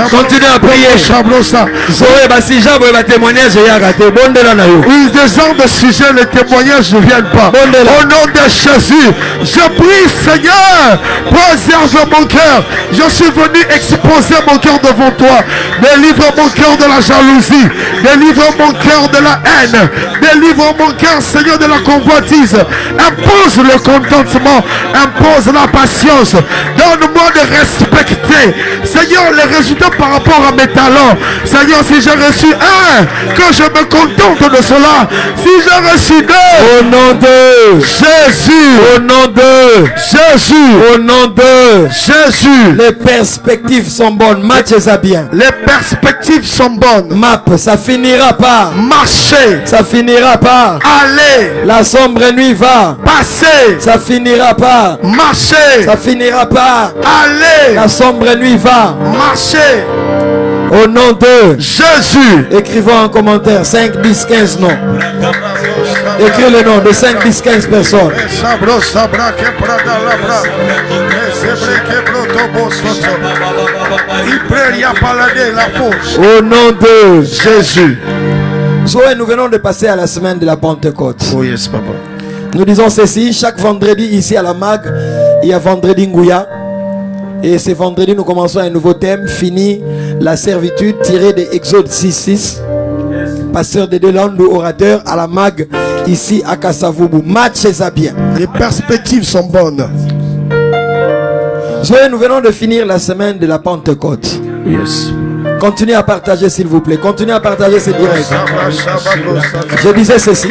Speaker 5: Continuez à prier. Zoé, si j'avais un témoignage, j'ai raté.
Speaker 3: Oui, des gens de sujet, les témoignages ne viennent pas. Au nom de Jésus, je prie, Seigneur, préserve mon cœur. Je suis venu exposer mon cœur devant toi. Délivre mon cœur de la jalousie. Délivre mon cœur de la haine. Délivre mon cœur, Seigneur, de la convoitise. Impose le contentement. Impose la patience. Donne-moi de respecter, Seigneur, les résultats par rapport à mes talents. Seigneur, si j'ai reçu un, que je me contente de cela. Si j'ai reçu deux,
Speaker 5: au nom de
Speaker 3: Jésus,
Speaker 5: au nom de
Speaker 3: Jésus,
Speaker 5: au nom de
Speaker 3: Jésus.
Speaker 5: Les perspectives sont bonnes. Match ça bien.
Speaker 3: Les perspectives sont bonnes.
Speaker 5: Map, ça finira par
Speaker 3: marcher.
Speaker 5: Ça finira par
Speaker 3: aller.
Speaker 5: La sombre nuit va
Speaker 3: passer.
Speaker 5: Ça finira par
Speaker 3: marcher.
Speaker 5: Ça finira par
Speaker 3: aller.
Speaker 5: La sombre nuit va
Speaker 3: marcher.
Speaker 5: Au nom de
Speaker 3: Jésus.
Speaker 5: Écrivons en commentaire 5, 10, 15 noms. Écris le nom de 5, 10, 15 personnes. Au nom de Jésus. Zoé, nous venons de passer à la semaine de la Pentecôte.
Speaker 3: Oh yes, papa.
Speaker 5: Nous disons ceci, chaque vendredi ici à la MAG, il y a vendredi Ngouya. Et ce vendredi, nous commençons un nouveau thème, fini la servitude, tiré de Exode 6.6. Pasteur de Delando, orateur à la MAG, ici à Kassavoubou. Match ça bien.
Speaker 3: Les perspectives sont bonnes.
Speaker 5: Zoé, nous venons de finir la semaine de la Pentecôte.
Speaker 3: Yes.
Speaker 5: Continuez à partager s'il vous plaît. Continuez à partager ces directs. Je disais ceci.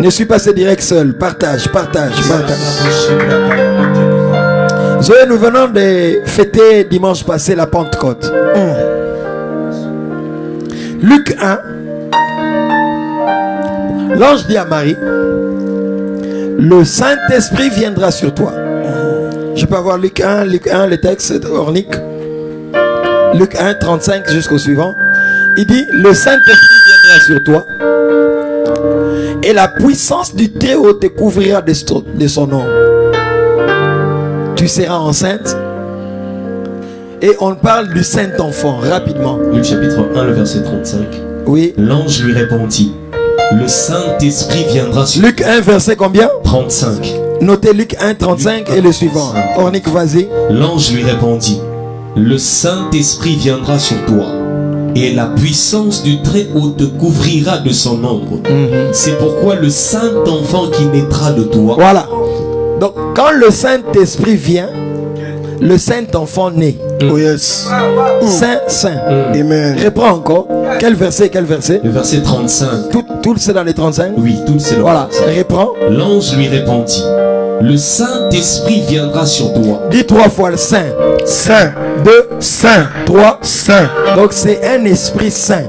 Speaker 5: Ne suis pas ce direct seul. Partage, partage, partage. Zoé, nous venons de fêter dimanche passé la Pentecôte. Luc 1. L'ange dit à Marie, le Saint-Esprit viendra sur toi. Je peux avoir Luc 1, le texte ornique. Luc 1, 35 jusqu'au suivant. Il dit, le Saint-Esprit viendra sur toi. Et la puissance du Très-Haut te couvrira de son nom. Tu seras enceinte. Et on parle du Saint-Enfant rapidement.
Speaker 2: Luc chapitre 1, le verset 35.
Speaker 5: Oui.
Speaker 2: L'ange lui répondit, le Saint-Esprit viendra sur
Speaker 5: Luc 1, verset combien?
Speaker 2: 35.
Speaker 5: Notez Luc 1, 35 et le suivant. Ornique, vas-y.
Speaker 2: L'ange lui répondit, le Saint-Esprit viendra sur toi. Et la puissance du Très-Haut te couvrira de son ombre. C'est pourquoi le Saint-Enfant qui naîtra de toi.
Speaker 5: Voilà. Donc, quand le Saint-Esprit vient, le Saint-Enfant naît.
Speaker 3: Oh yes.
Speaker 5: Saint.
Speaker 3: Amen.
Speaker 5: Reprends encore. Quel verset? Quel verset?
Speaker 2: Le verset 35.
Speaker 5: Tout c'est dans les 35?
Speaker 2: Oui, tout c'est le
Speaker 5: Voilà.
Speaker 2: 35.
Speaker 5: Reprends.
Speaker 2: L'ange lui répondit, le Saint-Esprit viendra sur toi.
Speaker 5: Dis 3 fois le Saint.
Speaker 3: Saint.
Speaker 5: 2,
Speaker 3: Saint.
Speaker 5: 3.
Speaker 3: Saint.
Speaker 5: Donc c'est un esprit saint.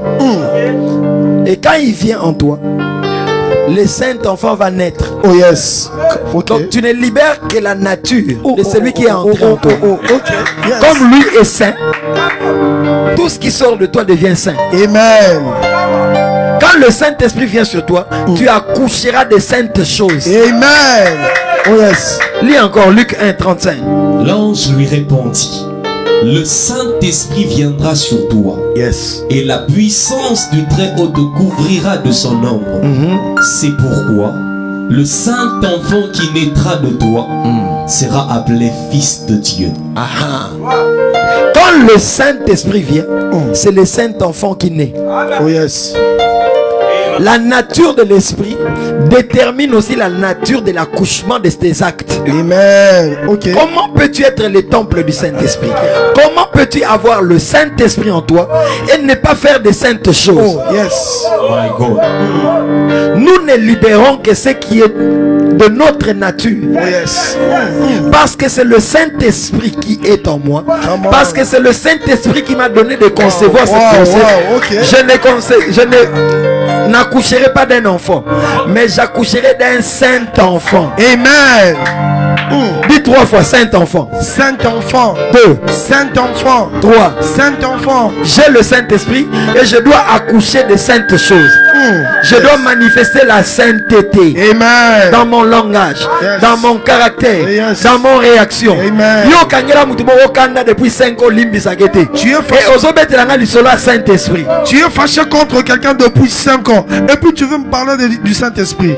Speaker 5: Et quand il vient en toi, le Saint-Enfant va naître.
Speaker 3: Oh yes. Okay.
Speaker 5: Donc tu ne libères que la nature de celui qui est entré en toi.
Speaker 3: Yes.
Speaker 5: Comme lui est saint, tout ce qui sort de toi devient saint.
Speaker 3: Amen.
Speaker 5: Quand le Saint-Esprit vient sur toi, tu accoucheras de saintes choses.
Speaker 3: Amen. Oh yes.
Speaker 5: Lis encore Luc 1, 35.
Speaker 2: L'ange lui répondit, le Saint-Esprit viendra sur toi.
Speaker 3: Yes.
Speaker 2: Et la puissance du Très-Haut te couvrira de son ombre. C'est pourquoi le Saint-Enfant qui naîtra de toi sera appelé Fils de Dieu.
Speaker 5: Quand le Saint-Esprit vient, c'est le Saint-Enfant qui naît.
Speaker 3: Oh yes.
Speaker 5: La nature de l'esprit détermine aussi la nature de l'accouchement de tes actes.
Speaker 3: Amen. Ok.
Speaker 5: Comment peux-tu être le temple du Saint-Esprit? Comment peux-tu avoir le Saint-Esprit en toi et ne pas faire de saintes choses?
Speaker 3: Oh, yes.
Speaker 2: My God.
Speaker 5: Nous ne libérons que ce qui est de notre nature.
Speaker 3: Oh, yes.
Speaker 5: Parce que c'est le Saint-Esprit qui est en moi. Parce que c'est le Saint-Esprit qui m'a donné de concevoir cette grossesse.
Speaker 3: Ok.
Speaker 5: Je n'accoucherai pas d'un enfant, mais j'accoucherai d'un saint enfant.
Speaker 3: Amen.
Speaker 5: Dis 3 fois saint enfant.
Speaker 3: Saint enfant.
Speaker 5: 2.
Speaker 3: Saint enfant.
Speaker 5: 3.
Speaker 3: Saint enfant.
Speaker 5: J'ai le Saint-Esprit et je dois accoucher de saintes choses. Je dois manifester la sainteté.
Speaker 3: Amen.
Speaker 5: Dans mon langage,
Speaker 3: Yes.
Speaker 5: dans mon caractère,
Speaker 3: Yes.
Speaker 5: dans mon réaction.
Speaker 3: Amen.
Speaker 5: Yo kangela mutu moko kanda depuis 5 ans limbisa gete.
Speaker 3: Tu es
Speaker 5: Et
Speaker 3: fâché.
Speaker 5: ozobetelanga lisolo ya Saint-Esprit.
Speaker 3: Tu es fâché contre quelqu'un depuis 5 ans. Et puis tu veux me parler du Saint-Esprit.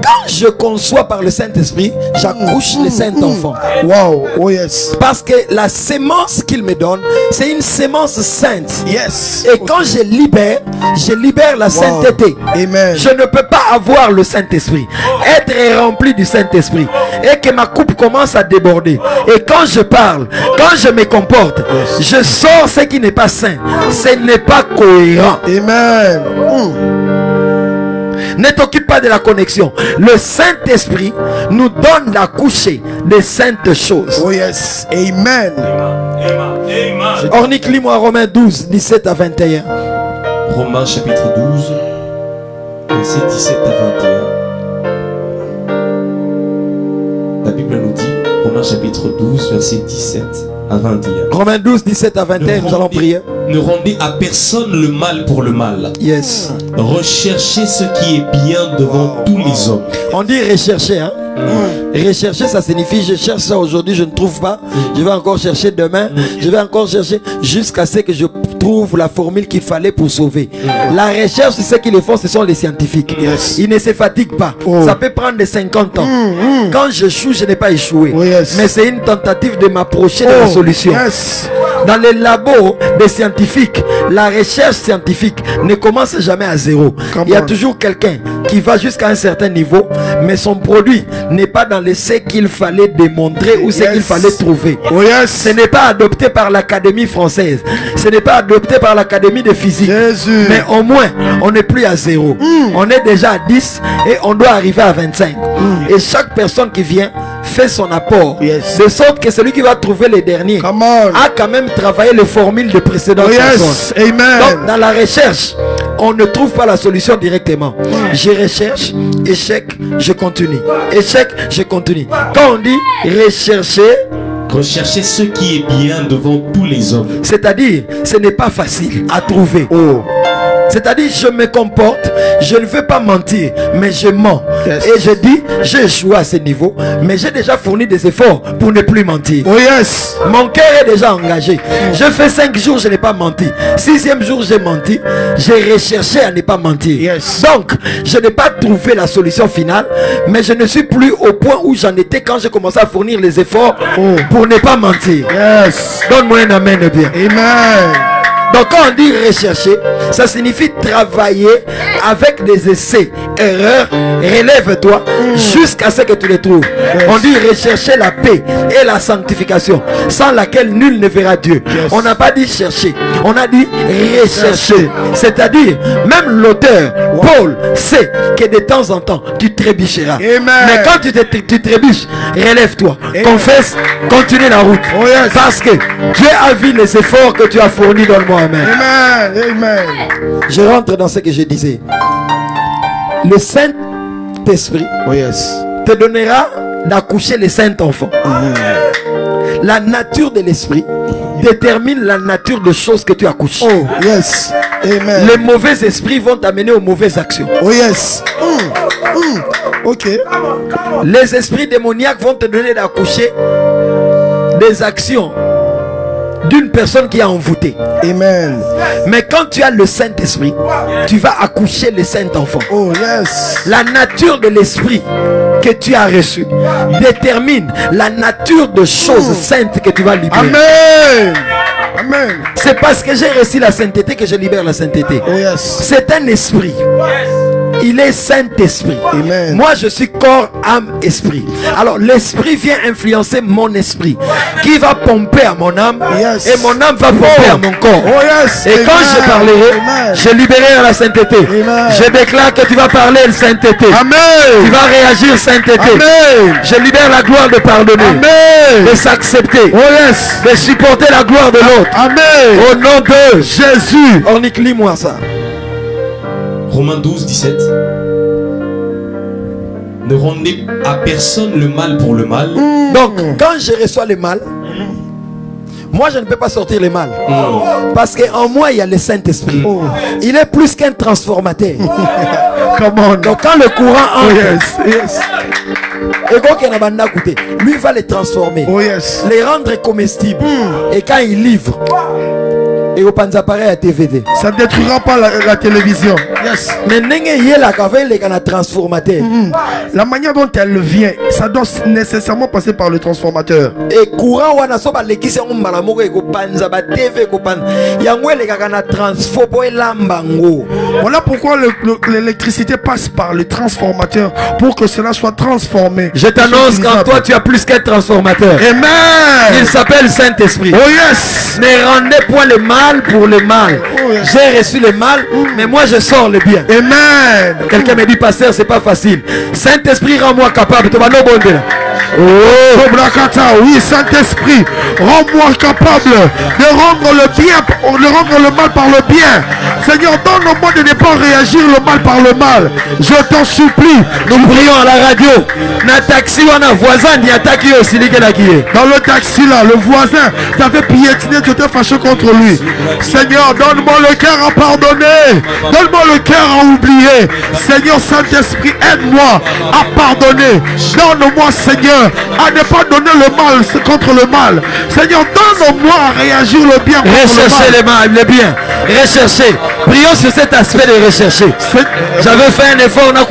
Speaker 5: Quand je conçois par le Saint-Esprit, j'accouche le Saint-Enfant.
Speaker 3: Wow. Oh yes.
Speaker 5: Parce que la sémence qu'il me donne, c'est une sémence sainte.
Speaker 3: Yes.
Speaker 5: Et quand je libère la sainteté.
Speaker 3: Amen.
Speaker 5: Je ne peux pas avoir le Saint-Esprit, être rempli du Saint-Esprit et que ma coupe commence à déborder. Et quand je parle, quand je me comporte, je sors ce qui n'est pas sain. Ce n'est pas cohérent.
Speaker 3: Amen.
Speaker 5: Ne t'occupe pas de la connexion. Le Saint-Esprit nous donne d'accoucher de saintes choses.
Speaker 3: Oh yes. Amen.
Speaker 5: Ornique, lis-moi Romains 12, 17 à 21.
Speaker 2: Romains chapitre 12, verset 17 à 21. La Bible nous dit, Romains chapitre 12, verset 17 à 21.
Speaker 5: Romains 12, 17 à 21, nous allons prier.
Speaker 2: Ne rendez à personne le mal pour le mal.
Speaker 5: Yes.
Speaker 2: Recherchez ce qui est bien devant tous les hommes.
Speaker 5: On dit rechercher, hein? Rechercher, ça signifie je cherche ça aujourd'hui, je ne trouve pas. Je vais encore chercher demain. Je vais encore chercher jusqu'à ce que je trouve la formule qu'il fallait pour sauver. La recherche, c'est ce qu'ils le font, ce sont les scientifiques.
Speaker 3: Yes.
Speaker 5: Ils ne se fatiguent pas.
Speaker 3: Oh.
Speaker 5: Ça peut prendre 50 ans. Quand j'échoue, je n'ai pas échoué.
Speaker 3: Oh, yes.
Speaker 5: Mais c'est une tentative de m'approcher de la solution.
Speaker 3: Yes.
Speaker 5: Dans les labos des scientifiques, la recherche scientifique ne commence jamais à zéro. Il y a toujours quelqu'un qui va jusqu'à un certain niveau, mais son produit n'est pas dans le ce qu'il fallait démontrer ou ce qu'il fallait trouver.
Speaker 3: Oh yes.
Speaker 5: Ce n'est pas adopté par l'Académie française. Ce n'est pas adopté par l'Académie de physique.
Speaker 3: Jésus.
Speaker 5: Mais au moins, on n'est plus à zéro. On est déjà à 10 et on doit arriver à 25. Et chaque personne qui vient fait son apport.
Speaker 3: Yes.
Speaker 5: De sorte que celui qui va trouver les derniers
Speaker 3: Come on.
Speaker 5: a quand même travaillé les formules de précédentes
Speaker 3: Oh yes.
Speaker 5: personnes.
Speaker 3: Amen.
Speaker 5: Donc, dans la recherche, on ne trouve pas la solution directement. Je recherche, échec, je continue. Échec, je continue. Quand on dit rechercher,
Speaker 2: Recherchez ce qui est bien devant tous les hommes.
Speaker 5: c'est-à-dire, ce n'est pas facile à trouver.
Speaker 3: Oh.
Speaker 5: C'est-à-dire, je me comporte, je ne veux pas mentir, mais je mens.
Speaker 3: Yes.
Speaker 5: Et je dis, j'ai échoué à ce niveau, mais j'ai déjà fourni des efforts pour ne plus mentir.
Speaker 3: Oh yes.
Speaker 5: Mon cœur est déjà engagé. Je fais 5 jours, je n'ai pas menti. 6e jour, j'ai menti. J'ai recherché à ne pas mentir.
Speaker 3: Yes.
Speaker 5: Donc, je n'ai pas trouvé la solution finale, mais je ne suis plus au point où j'en étais quand j'ai commencé à fournir les efforts pour ne pas mentir.
Speaker 3: Yes.
Speaker 5: Donne-moi un amen bien.
Speaker 3: Amen.
Speaker 5: Donc quand on dit rechercher, ça signifie travailler avec des essais, erreurs, relève-toi jusqu'à ce que tu les trouves. On dit rechercher la paix et la sanctification, sans laquelle nul ne verra Dieu. On n'a pas dit chercher, on a dit rechercher. C'est-à-dire, même l'auteur, Paul, sait que de temps en temps, tu trébucheras.
Speaker 3: Amen.
Speaker 5: Mais quand tu trébuches, relève-toi, confesse, continue la route.
Speaker 3: Oh yes.
Speaker 5: Parce que Dieu a vu les efforts que tu as fournis dans le monde. Amen.
Speaker 3: Amen. Amen.
Speaker 5: Je rentre dans ce que je disais. Le Saint-Esprit
Speaker 3: Oh yes.
Speaker 5: te donnera d'accoucher le Saint-Enfant. La nature de l'Esprit détermine la nature de choses que tu accouches.
Speaker 3: Oh yes. Amen.
Speaker 5: Les mauvais esprits vont t'amener aux mauvaises actions.
Speaker 3: Oh yes. Ok.
Speaker 5: Les esprits démoniaques vont te donner d'accoucher des actions d'une personne qui est envoûtée.
Speaker 3: Amen.
Speaker 5: Mais quand tu as le Saint-Esprit, tu vas accoucher le Saint-Enfant.
Speaker 3: Oh yes.
Speaker 5: La nature de l'Esprit que tu as reçu détermine la nature de choses saintes que tu vas libérer.
Speaker 3: Amen. Amen.
Speaker 5: C'est parce que j'ai reçu la sainteté que je libère la sainteté.
Speaker 3: Oh yes.
Speaker 5: C'est un esprit. Il est Saint-Esprit.
Speaker 3: Amen.
Speaker 5: Moi, je suis corps, âme, esprit. Alors, l'esprit vient influencer mon esprit, qui va pomper à mon âme,
Speaker 3: Yes.
Speaker 5: et mon âme va pomper à mon corps.
Speaker 3: Oh yes.
Speaker 5: Et quand je parlerai,
Speaker 3: Amen.
Speaker 5: je libérerai la sainteté.
Speaker 3: Amen.
Speaker 5: Je déclare que tu vas parler de sainteté.
Speaker 3: Amen.
Speaker 5: Tu vas réagir sainteté.
Speaker 3: Amen.
Speaker 5: Je libère la gloire de pardonner,
Speaker 3: Amen.
Speaker 5: de s'accepter,
Speaker 3: Oh yes.
Speaker 5: de supporter la gloire de l'autre.
Speaker 3: Amen.
Speaker 5: Au nom de
Speaker 3: Jésus.
Speaker 5: Ornick, lis-moi ça.
Speaker 2: Romains 12, 17. Ne rendez à personne le mal pour le mal.
Speaker 5: Donc, quand je reçois le mal, moi je ne peux pas sortir le mal. Parce qu'en moi il y a le Saint-Esprit. Il est plus qu'un transformateur.
Speaker 3: Come on.
Speaker 5: Donc quand le courant
Speaker 3: Oh
Speaker 5: entre,
Speaker 3: yes. Yes.
Speaker 5: lui va les transformer,
Speaker 3: Oh yes.
Speaker 5: les rendre comestibles. Et quand il livre, et au panzappareil à TVD.
Speaker 3: Ça ne détruira pas la télévision. Yes.
Speaker 5: Mais n'est transformateur.
Speaker 3: La manière dont elle vient, ça doit nécessairement passer par le transformateur.
Speaker 5: Et courant wana soba lekise mbala moko ekopanza ba TV ekopanza yango elekaka na transfo elamba ngo.
Speaker 3: Voilà pourquoi l'électricité passe par le transformateur pour que cela soit transformé.
Speaker 5: Je t'annonce qu'en toi tu as plus qu'un transformateur.
Speaker 3: Amen.
Speaker 5: Il s'appelle Saint-Esprit.
Speaker 3: Oh yes.
Speaker 5: Ne rendez point le mal pour le mal.
Speaker 3: Oh yes.
Speaker 5: J'ai reçu le mal, mais moi je sors le bien.
Speaker 3: Amen.
Speaker 5: Quelqu'un me dit, pasteur, c'est pas facile. Saint-Esprit, rends-moi capable.
Speaker 3: Oh, oui, Saint-Esprit, rends-moi capable de rendre le bien, de rendre le mal par le bien. Seigneur, donne-moi de ne pas réagir le mal par le mal. Je t'en supplie.
Speaker 5: Nous prions à la radio. Na taxi ou un voisin n'y attaque aussi les gars.
Speaker 3: Dans le taxi là, le voisin t'avait piétiné, tu étais fâché contre lui. Seigneur, donne-moi le cœur à pardonner. Donne-moi le cœur à oublier. Seigneur Saint-Esprit, aide-moi à pardonner. Donne-moi, Seigneur, à ne pas donner le mal contre le mal. Seigneur, donne-moi à réagir le bien contre
Speaker 5: rechercher
Speaker 3: le mal.
Speaker 5: le bien. Rechercher. Prions sur cet aspect de rechercher. J'avais fait un effort, mais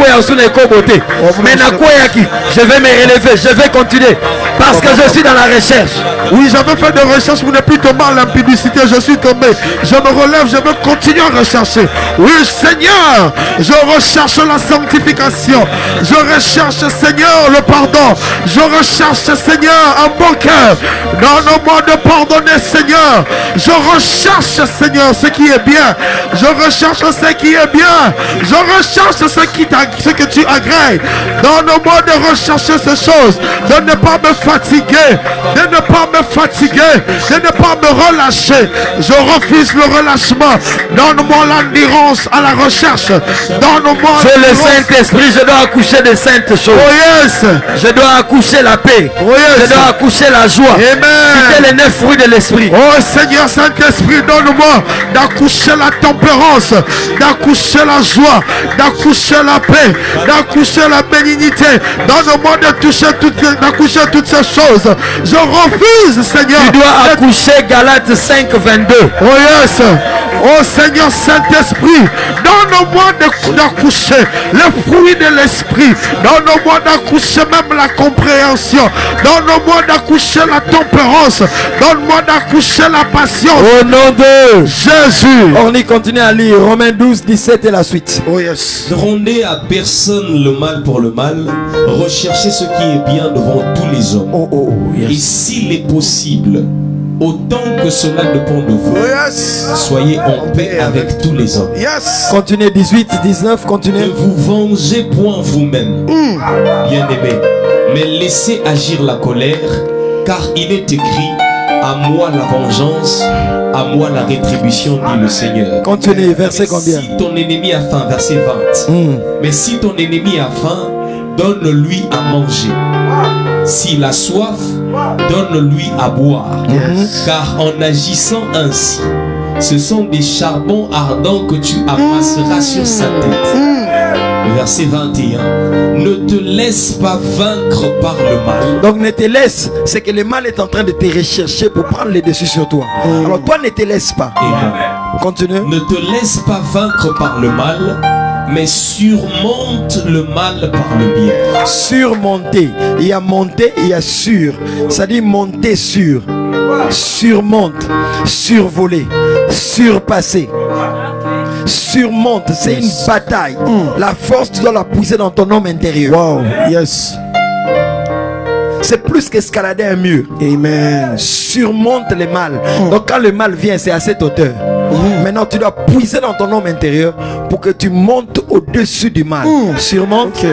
Speaker 5: je vais me relever, je vais continuer. Parce que je suis dans la recherche.
Speaker 3: Oui, j'avais fait des recherches pour ne plus tomber à l'impudicité. Je suis tombé. Je me relève, je veux continuer à rechercher. Oui, Seigneur, je recherche la sanctification. Je recherche, Seigneur, le pardon. Je recherche, Seigneur, un bon cœur. Donne-moi de pardonner, Seigneur. Je recherche, Seigneur, ce qui est bien. Je recherche ce qui est bien. Je recherche ce que tu agrées. Donne-moi de rechercher ces choses. De ne pas me fatiguer. De ne pas me fatiguer. De ne pas me relâcher. Je refuse le relâchement. Donne-moi l'endurance à la recherche. Donne-moi
Speaker 5: c'est le Saint-Esprit. Je dois accoucher de saintes choses.
Speaker 3: Oh yes.
Speaker 5: Je dois accoucher la paix.
Speaker 3: Oh yes.
Speaker 5: Je dois accoucher la joie.
Speaker 3: Amen.
Speaker 5: C'était les 9 fruits de l'esprit.
Speaker 3: Oh Seigneur Saint-Esprit, donne-moi d'accoucher la tempérance, d'accoucher la joie, d'accoucher la paix, d'accoucher la bénignité. Donne-moi d'accoucher toutes ces choses. Je refuse, Seigneur.
Speaker 5: Tu dois accoucher Galates 5, 22.
Speaker 3: Oh yes. Oh Seigneur Saint-Esprit, donne-moi d'accoucher les fruits de l'esprit. Donne-moi d'accoucher même la compréhension. Donne-moi d'accoucher la tempérance. Donne-moi d'accoucher la patience.
Speaker 5: Au nom de
Speaker 3: Jésus.
Speaker 5: On y continue à lire Romains 12, 17 et la suite.
Speaker 3: Oh yes.
Speaker 2: Ne rendez à personne le mal pour le mal. Recherchez ce qui est bien devant tous les hommes.
Speaker 5: Yes.
Speaker 2: Et s'il est possible, autant que cela dépend de vous,
Speaker 3: Oh yes.
Speaker 2: soyez en paix avec tous les hommes.
Speaker 3: Yes.
Speaker 5: Continuez 18, 19,
Speaker 2: Ne
Speaker 5: continuez.
Speaker 2: vous vengez point vous-même, bien-aimés, mais laissez agir la colère, car il est écrit: à moi la vengeance, à moi la rétribution, dit le Seigneur.
Speaker 5: Continuez, verset combien?
Speaker 2: Si ton ennemi a faim, verset 20. Mais si ton ennemi a faim, donne-lui à manger. S'il a soif, donne-lui à boire. Car en agissant ainsi, ce sont des charbons ardents que tu amasseras sur sa tête. Verset 21. Ne te laisse pas vaincre par le mal.
Speaker 5: Donc ne te laisse, c'est que le mal est en train de te rechercher pour prendre les dessus sur toi. Alors toi ne te laisse pas.
Speaker 2: Amen.
Speaker 5: Continue.
Speaker 2: Ne te laisse pas vaincre par le mal, mais surmonte le mal par le bien.
Speaker 5: Surmonter. Il y a monter, il y a sur. Ça dit monter sur. Surmonte, survoler, surpasser. Surmonte, c'est une bataille. La force, tu dois la pousser dans ton homme intérieur.
Speaker 3: Wow. Yes.
Speaker 5: C'est plus qu'escalader un mur.
Speaker 3: Amen.
Speaker 5: Surmonte le mal. Donc quand le mal vient, c'est à cette hauteur. Maintenant, tu dois puiser dans ton homme intérieur pour que tu montes au-dessus du mal. Surmonte.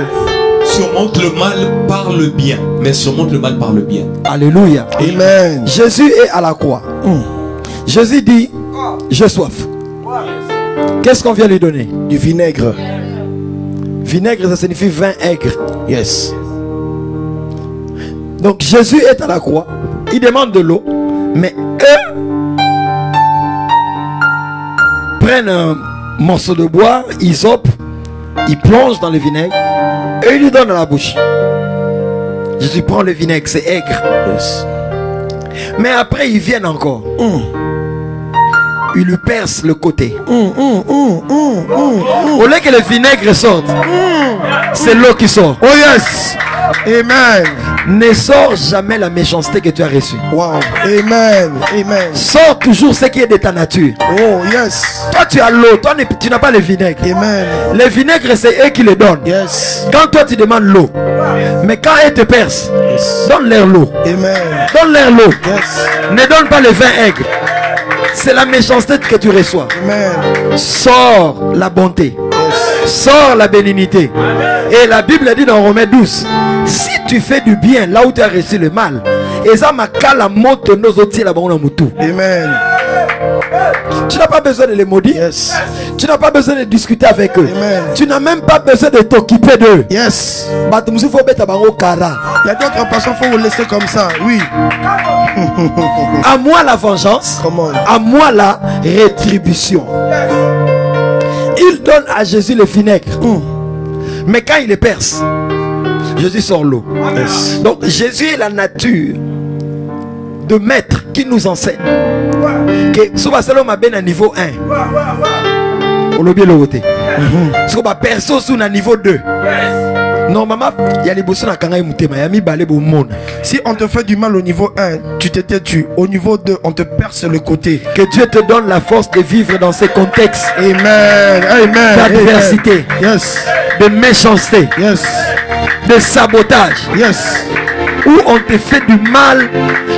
Speaker 2: Surmonte le mal par le bien. Mais surmonte le mal par le bien.
Speaker 5: Alléluia.
Speaker 3: Amen.
Speaker 5: Jésus est à la croix. Jésus dit, j'ai soif. Qu'est-ce qu'on vient lui donner?
Speaker 3: Du vinaigre.
Speaker 5: Vinaigre, ça signifie vin aigre.
Speaker 3: Yes.
Speaker 5: Donc Jésus est à la croix. Il demande de l'eau. Mais eux prennent un morceau de bois, hysope, ils plongent dans le vinaigre et ils lui donnent à la bouche. Jésus prend le vinaigre, c'est aigre.
Speaker 3: Yes.
Speaker 5: Mais après ils viennent encore. Ils lui percent le côté. Au lieu que le vinaigre sorte, c'est l'eau qui sort.
Speaker 3: Oh yes. Amen.
Speaker 5: Ne sors jamais la méchanceté que tu as reçue.
Speaker 3: Wow. Amen. Amen.
Speaker 5: Sors toujours ce qui est de ta nature.
Speaker 3: Oh yes.
Speaker 5: Toi tu as l'eau, toi tu n'as pas le vinaigre.
Speaker 3: Amen.
Speaker 5: Le vinaigre c'est eux qui le donnent.
Speaker 3: Yes.
Speaker 5: Quand toi tu demandes l'eau, mais quand eux te percent, donne-leur l'eau.
Speaker 3: Amen.
Speaker 5: Donne-leur l'eau.
Speaker 3: Yes.
Speaker 5: Ne donne pas le vin aigre. C'est la méchanceté que tu reçois.
Speaker 3: Amen.
Speaker 5: Sors la bonté.
Speaker 3: Yes.
Speaker 5: Sors la bénignité. Et la Bible dit dans Romains 12, si tu fais du bien là où tu as reçu le mal,
Speaker 3: Amen.
Speaker 5: tu n'as pas besoin de les maudire.
Speaker 3: Yes.
Speaker 5: Tu n'as pas besoin de discuter avec eux.
Speaker 3: Amen.
Speaker 5: Tu n'as même pas besoin de t'occuper d'eux.
Speaker 3: Yes.
Speaker 5: Il y a
Speaker 3: d'autres personnes, il faut vous laisser comme ça. Oui.
Speaker 5: À moi la vengeance.
Speaker 3: Come on.
Speaker 5: À moi la rétribution. Il donne à Jésus le vinaigre. Mais quand il le perce, Jésus sort l'eau.
Speaker 3: Yes.
Speaker 5: Donc Jésus est la nature de maître qui nous enseigne que si on m'a bien à niveau 1, on l'a bien le côté. Si on m'a perso sous un niveau 2, normalement il y a les bossons à Kangaï Moutema, il y a mis balé pour monde.
Speaker 3: Si on te fait du mal au niveau 1, tu t'étais tué. Au niveau 2, on te perce le côté.
Speaker 5: Que Dieu te donne la force de vivre dans ces contextes.
Speaker 3: Amen. Amen.
Speaker 5: D'adversité.
Speaker 3: Yes.
Speaker 5: De méchanceté.
Speaker 3: Yes.
Speaker 5: De sabotage.
Speaker 3: Yes.
Speaker 5: Où on te fait du mal,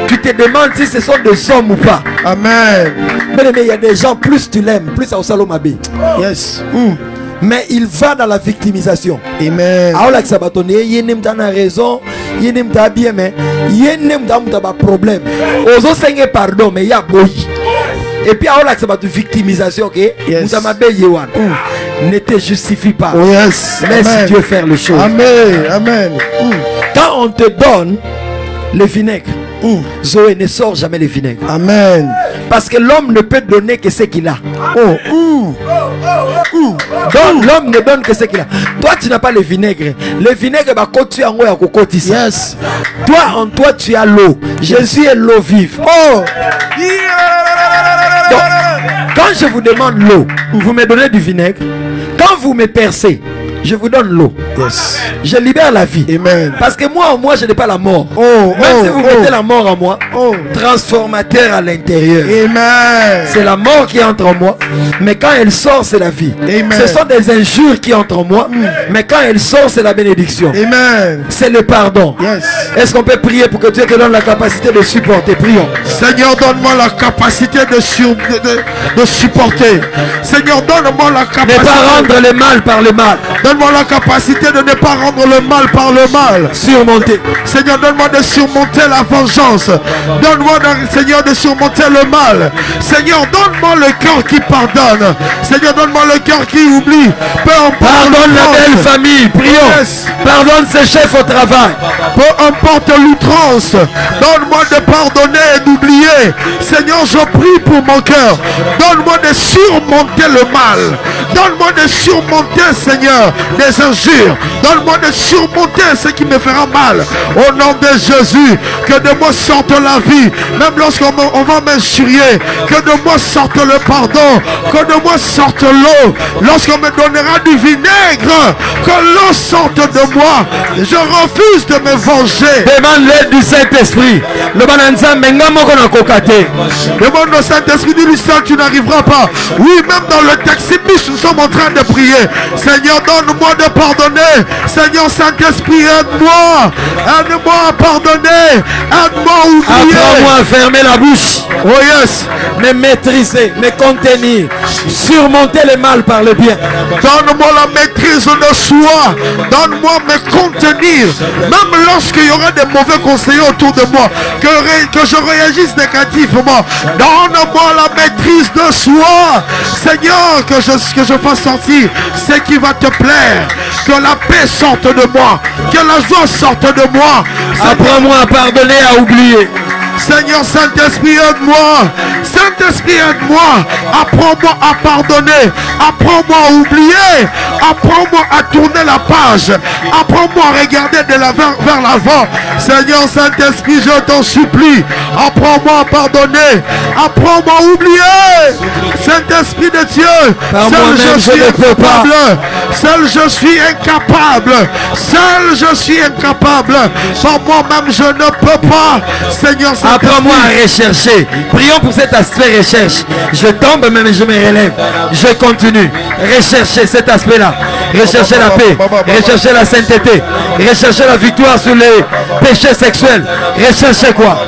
Speaker 5: tu te demandes si ce sont des hommes ou pas.
Speaker 3: Amen.
Speaker 5: Mais il y a des gens, plus tu l'aimes, plus ça au salomabé.
Speaker 3: Yes.
Speaker 5: Mais il va dans la victimisation.
Speaker 3: Amen.
Speaker 5: Alors que ça va donner, il y a raison, il y a bien, mais il y a un problème. Aux autres, c'est pardon, mais il y a boy. Et puis alors que ça va de victimisation, ok?
Speaker 3: Yes.
Speaker 5: Ne te justifie pas.
Speaker 3: Oh yes.
Speaker 5: Laisse
Speaker 3: Amen.
Speaker 5: Dieu faire les choses.
Speaker 3: Amen. Amen.
Speaker 5: Quand on te donne le vinaigre, Zoé ne sort jamais le vinaigre.
Speaker 3: Amen.
Speaker 5: Parce que l'homme ne peut donner que ce qu'il a. Donc l'homme ne donne que ce qu'il a. Toi tu n'as pas le vinaigre. Le vinaigre va continuer en haut à côté.
Speaker 3: Yes.
Speaker 5: Toi en toi tu as l'eau. Jésus est l'eau vive.
Speaker 3: Oh.
Speaker 5: Donc, quand je vous demande l'eau, vous me donnez du vinaigre. Quand vous me percez, je vous donne l'eau.
Speaker 3: Yes.
Speaker 5: Je libère la vie.
Speaker 3: Amen.
Speaker 5: Parce que moi en moi je n'ai pas la mort. Même si vous mettez la mort en moi, transformateur à l'intérieur.
Speaker 3: Amen.
Speaker 5: C'est la mort qui entre en moi, mais quand elle sort, c'est la vie.
Speaker 3: Amen.
Speaker 5: Ce sont des injures qui entrent en moi, mais quand elle sort, c'est la bénédiction.
Speaker 3: Amen.
Speaker 5: C'est le pardon.
Speaker 3: Yes.
Speaker 5: Est-ce qu'on peut prier pour que Dieu te donne la capacité de supporter? Prions.
Speaker 3: Seigneur, donne-moi la capacité de supporter. Seigneur, donne-moi la
Speaker 5: Ne
Speaker 3: capacité.
Speaker 5: pas rendre le mal par le mal.
Speaker 3: Donne-moi la capacité de ne pas rendre le mal par le mal.
Speaker 5: Surmonter.
Speaker 3: Seigneur, donne-moi de surmonter la vengeance. Donne-moi, Seigneur, de surmonter le mal. Seigneur, donne-moi le cœur qui pardonne. Seigneur, donne-moi le cœur qui oublie. Peu importe.
Speaker 5: Pardonne la belle famille. Prions.
Speaker 3: Yes.
Speaker 5: Pardonne ses chefs au travail.
Speaker 3: Peu importe l'outrance, donne-moi de pardonner et d'oublier. Seigneur, je prie pour mon cœur. Donne-moi de surmonter le mal. Donne-moi de surmonter, Seigneur, des injures. Donne-moi de surmonter ce qui me fera mal. Au nom de Jésus, que de moi sorte la vie. Même lorsqu'on va m'injurier, que de moi sorte le pardon. Que de moi sorte l'eau. Lorsqu'on me donnera du vinaigre, que l'eau sorte de moi. Je refuse de me venger.
Speaker 5: Demande l'aide du Saint-Esprit. Le bananza menga moko na kokate.
Speaker 3: Demande au Saint-Esprit, dis-lui seul, tu n'arriveras pas. Oui, même dans le taxi bus, nous sommes en train de prier. Seigneur, donne-moi de pardonner. Seigneur Saint-Esprit, aide-moi. Aide-moi à pardonner. Aide-moi à oublier.
Speaker 5: Apprends-moi à fermer la bouche.
Speaker 3: Oh yes.
Speaker 5: Me maîtriser, me contenir. Surmonter le mal par le bien.
Speaker 3: Donne-moi la maîtrise de soi. Donne-moi me contenir. Même lorsqu'il y aura des mauvais conseillers autour de moi, que je réagisse négativement. Donne-moi la maîtrise de soi. Seigneur, que je fasse sortir ce qui va te plaire. Que la paix sorte de moi. Que la joie sorte de moi.
Speaker 5: Apprends-moi à pardonner, à oublier.
Speaker 3: Seigneur Saint-Esprit, aide-moi. Saint-Esprit, aide-moi. Apprends-moi à pardonner. Apprends-moi à oublier. Apprends-moi à tourner la page. Apprends-moi à regarder de l'avant vers l'avant. Seigneur Saint-Esprit, je t'en supplie. Apprends-moi à pardonner. Apprends-moi à oublier. Saint-Esprit de Dieu, seul je suis incapable. Seul je suis incapable. Seul je suis incapable. Par moi-même, je ne peux pas. Seigneur Saint-Esprit,
Speaker 5: apprends-moi à rechercher. Prions pour cet aspect recherche. Je tombe même et je me relève. Je continue. Rechercher cet aspect-là. Rechercher la paix. Rechercher la sainteté. Rechercher la victoire sur les péchés sexuels. Rechercher quoi?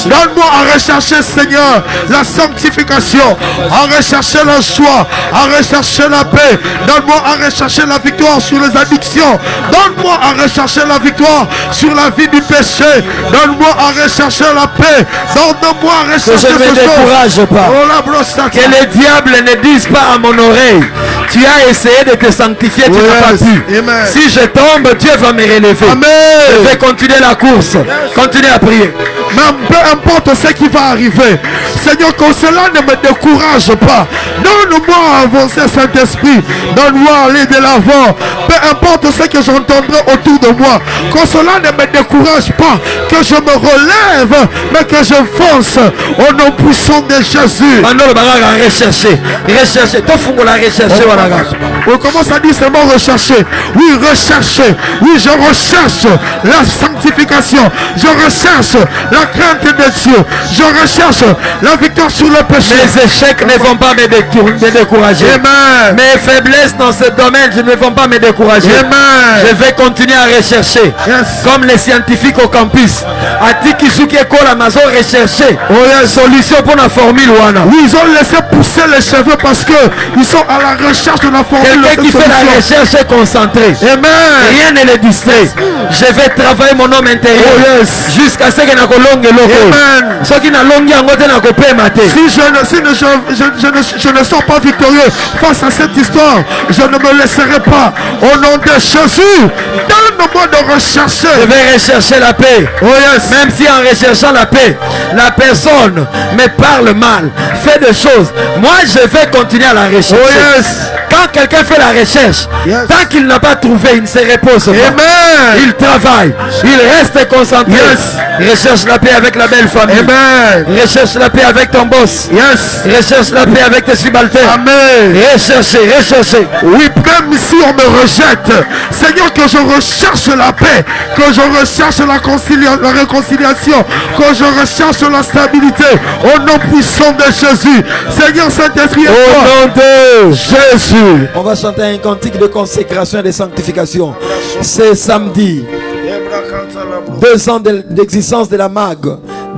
Speaker 3: Donne-moi à rechercher, Seigneur, la sanctification. À rechercher la joie. À rechercher la paix. Donne-moi à rechercher la victoire sur les addictions. Donne-moi à rechercher la victoire sur la vie du péché. Donne-moi à rechercher la paix. Donne-moi à rechercher
Speaker 5: que je ne me décourage pas.
Speaker 3: Que
Speaker 5: les diables ne disent pas à mon oreille: tu as essayé de te sanctifier, tu n'as pas pu.
Speaker 3: Amen.
Speaker 5: Si je tombe, Dieu va me relever.
Speaker 3: Amen.
Speaker 5: Je vais continuer la course. Continuer à prier.
Speaker 3: Même peu importe ce qui va arriver, Seigneur, que cela ne me décourage pas. Donne-moi à avancer, Saint-Esprit. Donne-moi à aller de l'avant. Peu importe ce que j'entendrai autour de moi, que cela ne me décourage pas. Que je me relève, mais que je fonce au nom puissant de Jésus.
Speaker 5: Rechercher. Rechercher.
Speaker 3: On commence à dire seulement rechercher. Oui, rechercher. Oui, je recherche la sanctification. Je recherche la crainte de Dieu. Je recherche la victoire sur le péché.
Speaker 5: Mes échecs ne vont pas me décourager.
Speaker 3: Amen.
Speaker 5: Mes faiblesses dans ce domaine ne vont pas me décourager.
Speaker 3: Amen.
Speaker 5: Je vais continuer à rechercher.
Speaker 3: Yes.
Speaker 5: Comme les scientifiques au campus. Atiki Kola Mazo rechercher. Solution pour la formule Wana.
Speaker 3: Oui, ils ont laissé pousser les cheveux parce que ils sont à la recherche de la formule.
Speaker 5: Quelqu'un qui fait la recherche est concentré.
Speaker 3: Amen.
Speaker 5: Rien ne le distrait. Je vais travailler mon homme intérieur.
Speaker 3: Oh, yes.
Speaker 5: Jusqu'à ce que na kolonge loko.
Speaker 3: Amen.
Speaker 5: Ce qui na longue angote na kopema te.
Speaker 3: Si je ne sors pas victorieux face à cette histoire, je ne me laisserai pas. Au nom de Jésus, donne-moi de rechercher.
Speaker 5: Je vais rechercher la paix.
Speaker 3: Oh yes.
Speaker 5: Même si en recherchant la paix, la personne me parle mal, fait des choses, moi je vais continuer à la rechercher.
Speaker 3: Oh yes.
Speaker 5: Quand quelqu'un fait la recherche,
Speaker 3: Yes.
Speaker 5: tant qu'il n'a pas trouvé, il ne se repose pas.
Speaker 3: Amen.
Speaker 5: Il travaille, il reste concentré.
Speaker 3: Yes.
Speaker 5: Recherche la paix avec la belle famille.
Speaker 3: Amen.
Speaker 5: Recherche la paix avec ton boss.
Speaker 3: Yes.
Speaker 5: Recherche la paix avec tes subalternes.
Speaker 3: Amen.
Speaker 5: Recherchez.
Speaker 3: Oui, même si on me rejette, Seigneur, que je recherche la paix, que je recherche la réconciliation, que je recherche la stabilité, au nom puissant de Jésus. Seigneur Saint-Esprit,
Speaker 5: Au nom de
Speaker 3: Jésus.
Speaker 5: On va chanter un cantique de consécration et de sanctification. C'est samedi. 2 ans d'existence de la MAG,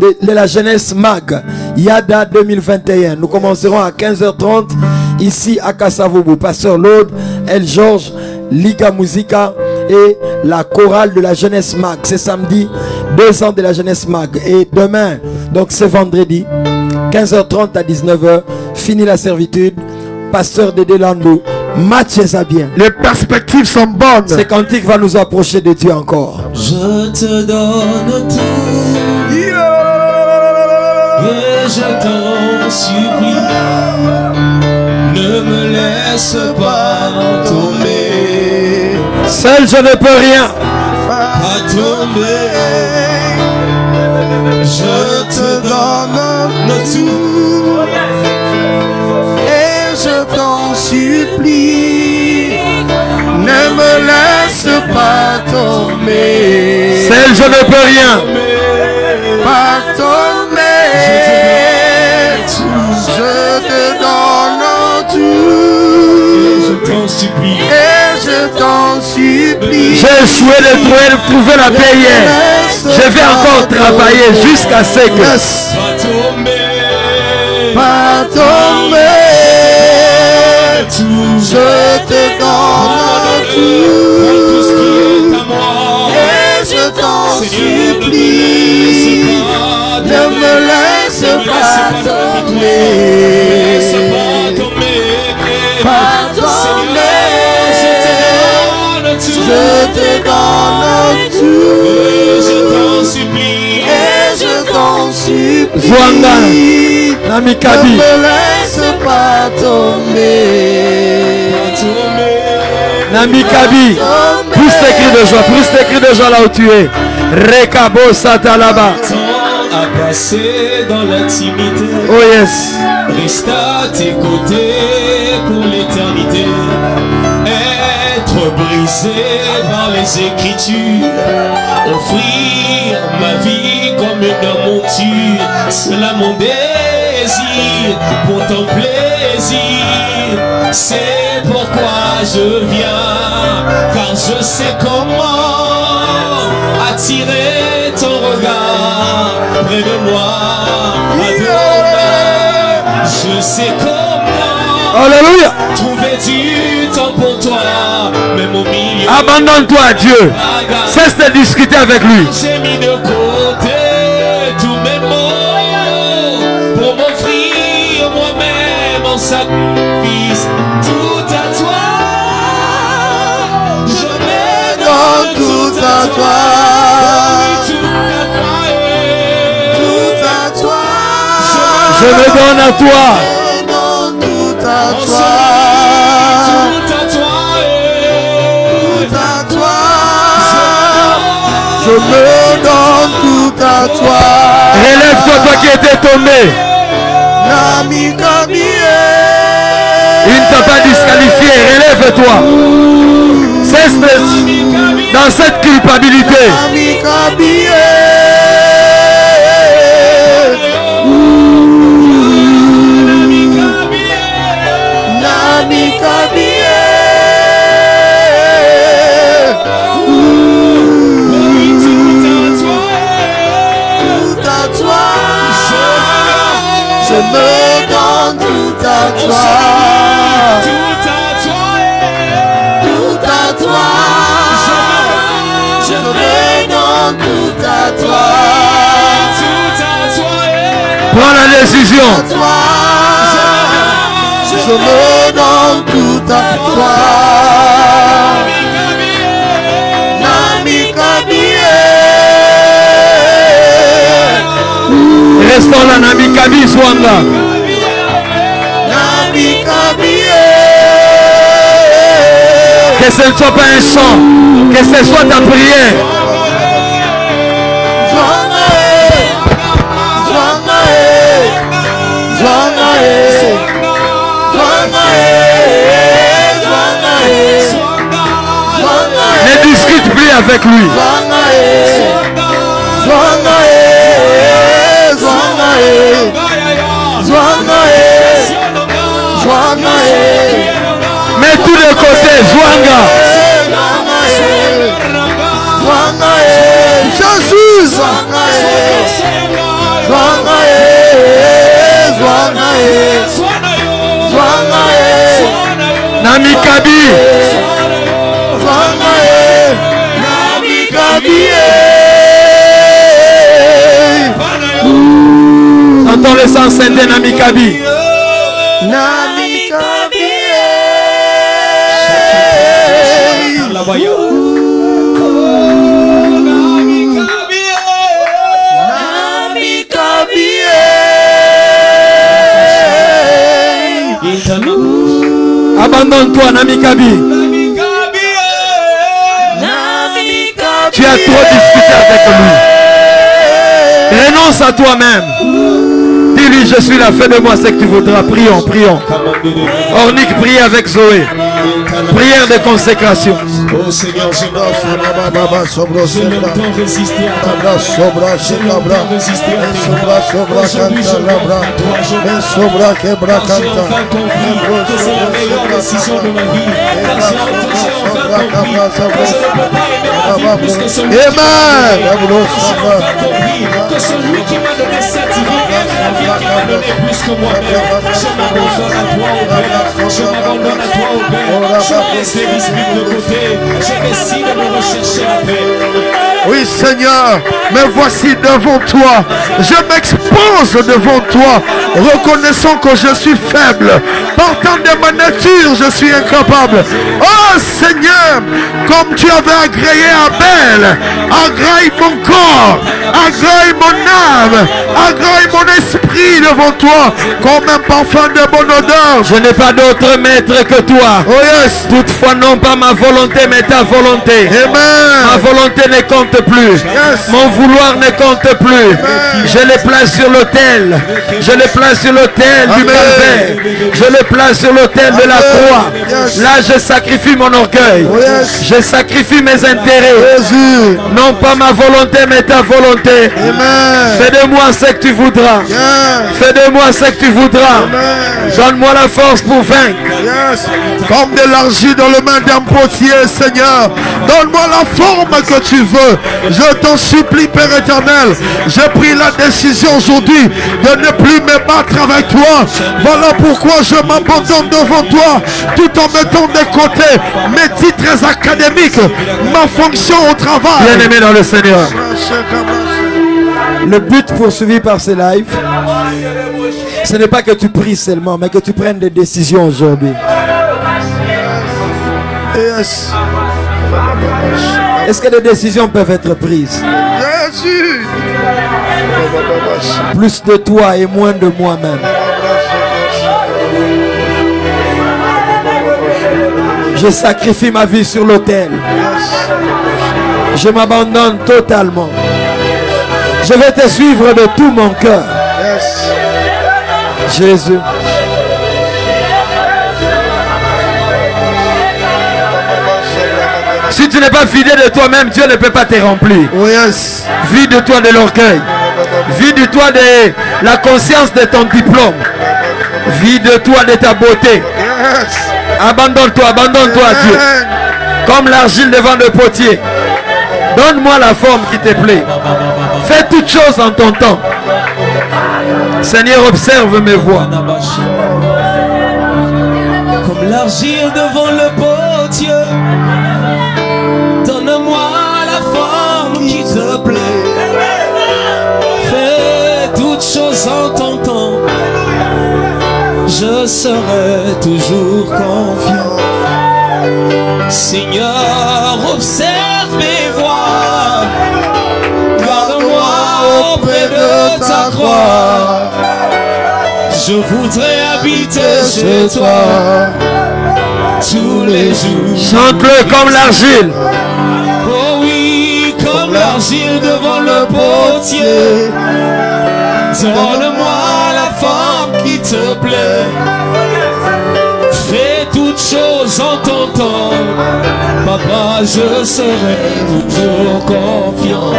Speaker 5: de la jeunesse MAG, Yada 2021. Nous commencerons à 15h30 ici à Kasavubu. Pasteur Lode, El Georges, Liga Musica et la chorale de la jeunesse MAG. C'est samedi, 2 ans de la jeunesse MAG. Et demain, donc c'est vendredi, 15h30 à 19h, fini la servitude. Pasteur Dédé Landou, Mathieu Zabien.
Speaker 3: Les perspectives sont bonnes.
Speaker 5: Ce cantique va nous approcher de Dieu encore.
Speaker 2: Je te donne tout. Et je t'en supplie, ne me laisse pas tomber.
Speaker 5: Seul je ne peux rien.
Speaker 1: Pas tomber. Je te donne tout.
Speaker 3: Et je t'en supplie, ne me laisse pas tomber.
Speaker 5: Seul je ne peux rien.
Speaker 3: Pas tomber. Je te donne tout.
Speaker 1: Je t'en supplie.
Speaker 3: Et je t'en supplie.
Speaker 5: J'ai échoué de trouver la paix hier. Je vais encore travailler jusqu'à ce que.
Speaker 1: Pas tomber.
Speaker 3: Pas tomber. Je te donne
Speaker 1: Tout ce qui
Speaker 3: tout.
Speaker 1: est à moi.
Speaker 3: Et je t'en supplie, ne me laisse pas tomber. Pas tomber. Je te donne tout.
Speaker 1: Je t'en supplie.
Speaker 3: Et je t'en supplie,
Speaker 5: Zwanga,
Speaker 3: ne
Speaker 5: Namikabi.
Speaker 3: me laisse pas tomber.
Speaker 5: Namikabi. Plus tes cris de joie, plus tes cris de joie là où tu es. Rekabo Satalaba.
Speaker 1: Temps à passer dans l'intimité.
Speaker 5: Oh yes.
Speaker 1: Reste à tes côtés pour l'éternité. Être brisé par les écritures. Offrir ma vie comme une monture. Cela mon désir pour ton plaisir. C'est pourquoi je viens, car je sais comment attirer ton regard près de moi. Adonai, je sais comment
Speaker 5: Alléluia.
Speaker 1: trouver du temps pour toi, même au milieu.
Speaker 5: Abandonne-toi à Dieu. Cesse de discuter avec lui.
Speaker 1: J'ai mis de côté tous mes mots pour m'offrir moi-même en sacrifice. Tout à toi, je me donne
Speaker 3: Tout à toi,
Speaker 1: tout à toi,
Speaker 3: tout à toi.
Speaker 5: Je me donne à toi.
Speaker 3: Non, tout à
Speaker 1: tout
Speaker 3: toi,
Speaker 1: à toi,
Speaker 3: tout à toi. Je me donne tout à toi.
Speaker 5: Relève-toi, toi qui étais tombé.
Speaker 3: Nami Kabie.
Speaker 5: Il ne t'a pas disqualifié. Relève-toi. Cesse dans cette culpabilité.
Speaker 3: Nami Kabie. Nami Kabie. Tout à toi. Je me donne tout à toi. Tout à toi. Je me donne tout à toi.
Speaker 5: Prends la décision.
Speaker 3: Toi. Je me donne tout à toi. Nami Kabie.
Speaker 5: Restons là, Namikabi Zwanga.
Speaker 3: Nami Kabie.
Speaker 5: Que ce ne soit pas un chant. Que ce soit ta prière. Ne discute plus avec lui. Mets tout de côté, Zwanga.
Speaker 3: Jésus.
Speaker 5: Namikabi. Entends le sang scindé, Namikabi.
Speaker 1: Internal.
Speaker 5: Abandonne-toi, Namikabi. Tu as trop discuté avec lui. Renonce à toi-même. Dis-lui, je suis là, fais de moi ce que tu voudras. Prions, prions. Ornick, prie avec Zoé. Prière de consécration.
Speaker 1: Oh Seigneur, je longtemps résister à toi. J'ai longtemps résisté à toi. Aujourd'hui, je m'offre à toi. Je enfin compris que c'est la meilleure décision de ma vie. Car j'ai enfin compris que je ne peux pas aimer la vie plus que celui qui m'a donné. J'ai enfin compris que celui qui m'a donné cette vie aime la vie qui m'a donné plus que moi-même. Je m'abandonne à toi, au Père. Je m'abandonne à toi, au Père. Je laisse les disputes de côté. Je décide de me rechercher la paix.
Speaker 3: Oui Seigneur, me voici devant toi. Je m'expose devant toi, reconnaissant que je suis faible. Partant de ma nature, je suis incapable. Oh Seigneur, comme tu avais agréé Abel, agrée mon corps, agrée mon âme, agrée mon esprit devant toi, comme un parfum de bonne odeur.
Speaker 5: Je n'ai pas d'autre maître que toi.
Speaker 3: Oh yes.
Speaker 5: Toutefois, non pas ma volonté, mais ta volonté.
Speaker 3: Amen.
Speaker 5: Ma volonté ne compte plus.
Speaker 3: Yes.
Speaker 5: Mon vouloir ne compte plus. Je les place sur l'autel. Je les place sur l'autel du calvaire. Je les place sur l'autel de la croix. Là, je sacrifie mon orgueil. Je sacrifie mes intérêts.
Speaker 3: Jésus.
Speaker 5: Non pas ma volonté, mais ta volonté.
Speaker 3: Amen.
Speaker 5: Fais de moi ce que tu voudras. Fais de moi ce que tu voudras. Donne-moi la force pour vaincre.
Speaker 3: Yes. Comme de l'argile dans le main d'un potier, Seigneur. Donne-moi la forme que tu veux. Je t'en supplie, Père éternel. J'ai pris la décision aujourd'hui de ne plus me battre avec toi. Voilà pourquoi je m'abandonne devant toi, tout en mettant de côté mes titres académiques, ma fonction au travail.
Speaker 5: Bien-aimé dans le Seigneur, le but poursuivi par ces lives, ce n'est pas que tu pries seulement, mais que tu prennes des décisions aujourd'hui.
Speaker 3: Yes.
Speaker 5: Est-ce que des décisions peuvent être prises?
Speaker 3: Jésus.
Speaker 5: Plus de toi et moins de moi-même. Je sacrifie ma vie sur l'autel. Je m'abandonne totalement. Je vais te suivre de tout mon cœur. Jésus. Si tu n'es pas fidèle de toi-même, Dieu ne peut pas te remplir.
Speaker 3: Oh yes.
Speaker 5: Vide-toi de l'orgueil. Vide-toi de la conscience de ton diplôme. Vide-toi de ta beauté. Abandonne-toi, abandonne-toi à Dieu. Comme l'argile devant le potier. Donne-moi la forme qui te plaît. Fais toutes choses en ton temps. Seigneur, observe mes voies.
Speaker 1: Comme l'argile devant le potier. Donne-moi la forme qui te plaît. Fais toutes choses en ton temps. Je serai toujours confiant. Seigneur, observe mes voies. Garde-moi auprès de ta croix. Je voudrais habiter chez toi tous les jours.
Speaker 5: Chante-le comme l'argile.
Speaker 1: Oh oui, comme l'argile devant le potier. Donne-moi la forme qui te plaît. Fais toutes choses en ton temps. Papa, je serai toujours confiant.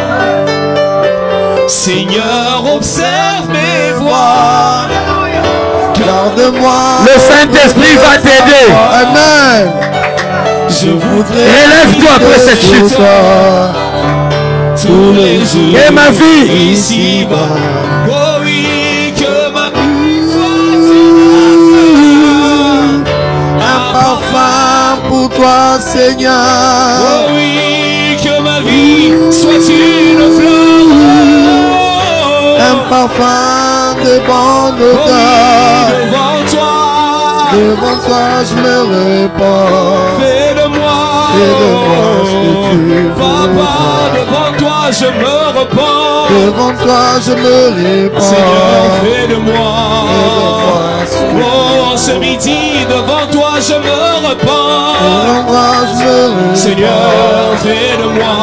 Speaker 1: Seigneur, observe mes voies. Garde-moi.
Speaker 5: Le Saint-Esprit va t'aider.
Speaker 3: Amen.
Speaker 1: Je voudrais.
Speaker 5: Relève-toi après cette chute.
Speaker 1: Tous les jours.
Speaker 5: Et ma vie.
Speaker 1: Ici-bas. Oh oui, que ma vie soit un parfum
Speaker 3: pour toi, Seigneur.
Speaker 1: Oh oui, que ma vie soit une fleur.
Speaker 3: Un parfum de bonne odeur.
Speaker 1: Oh oui, devant toi
Speaker 3: je me répands.
Speaker 1: Fais de moi
Speaker 3: ce que tu veux.
Speaker 1: Papa, devant toi
Speaker 2: je me repens.
Speaker 1: Devant toi je me répands.
Speaker 2: Seigneur, fais de moi. Oh, ce midi, devant toi je me repens.
Speaker 1: Devant toi je me répands.
Speaker 2: Seigneur, fais de moi.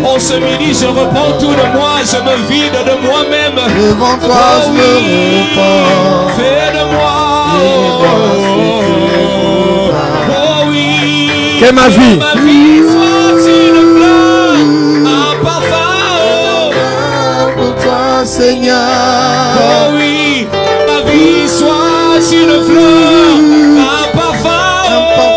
Speaker 2: Oh, ce midi, je repens tout de moi. Je me vide de moi-même.
Speaker 1: Devant toi je me répands.
Speaker 2: Fais de moi. Oh oui.
Speaker 4: Que ma vie
Speaker 2: soit une fleur, un parfum.
Speaker 1: Pour toi Seigneur.
Speaker 2: Oh oui, ma vie soit une fleur, un parfum.
Speaker 1: Pour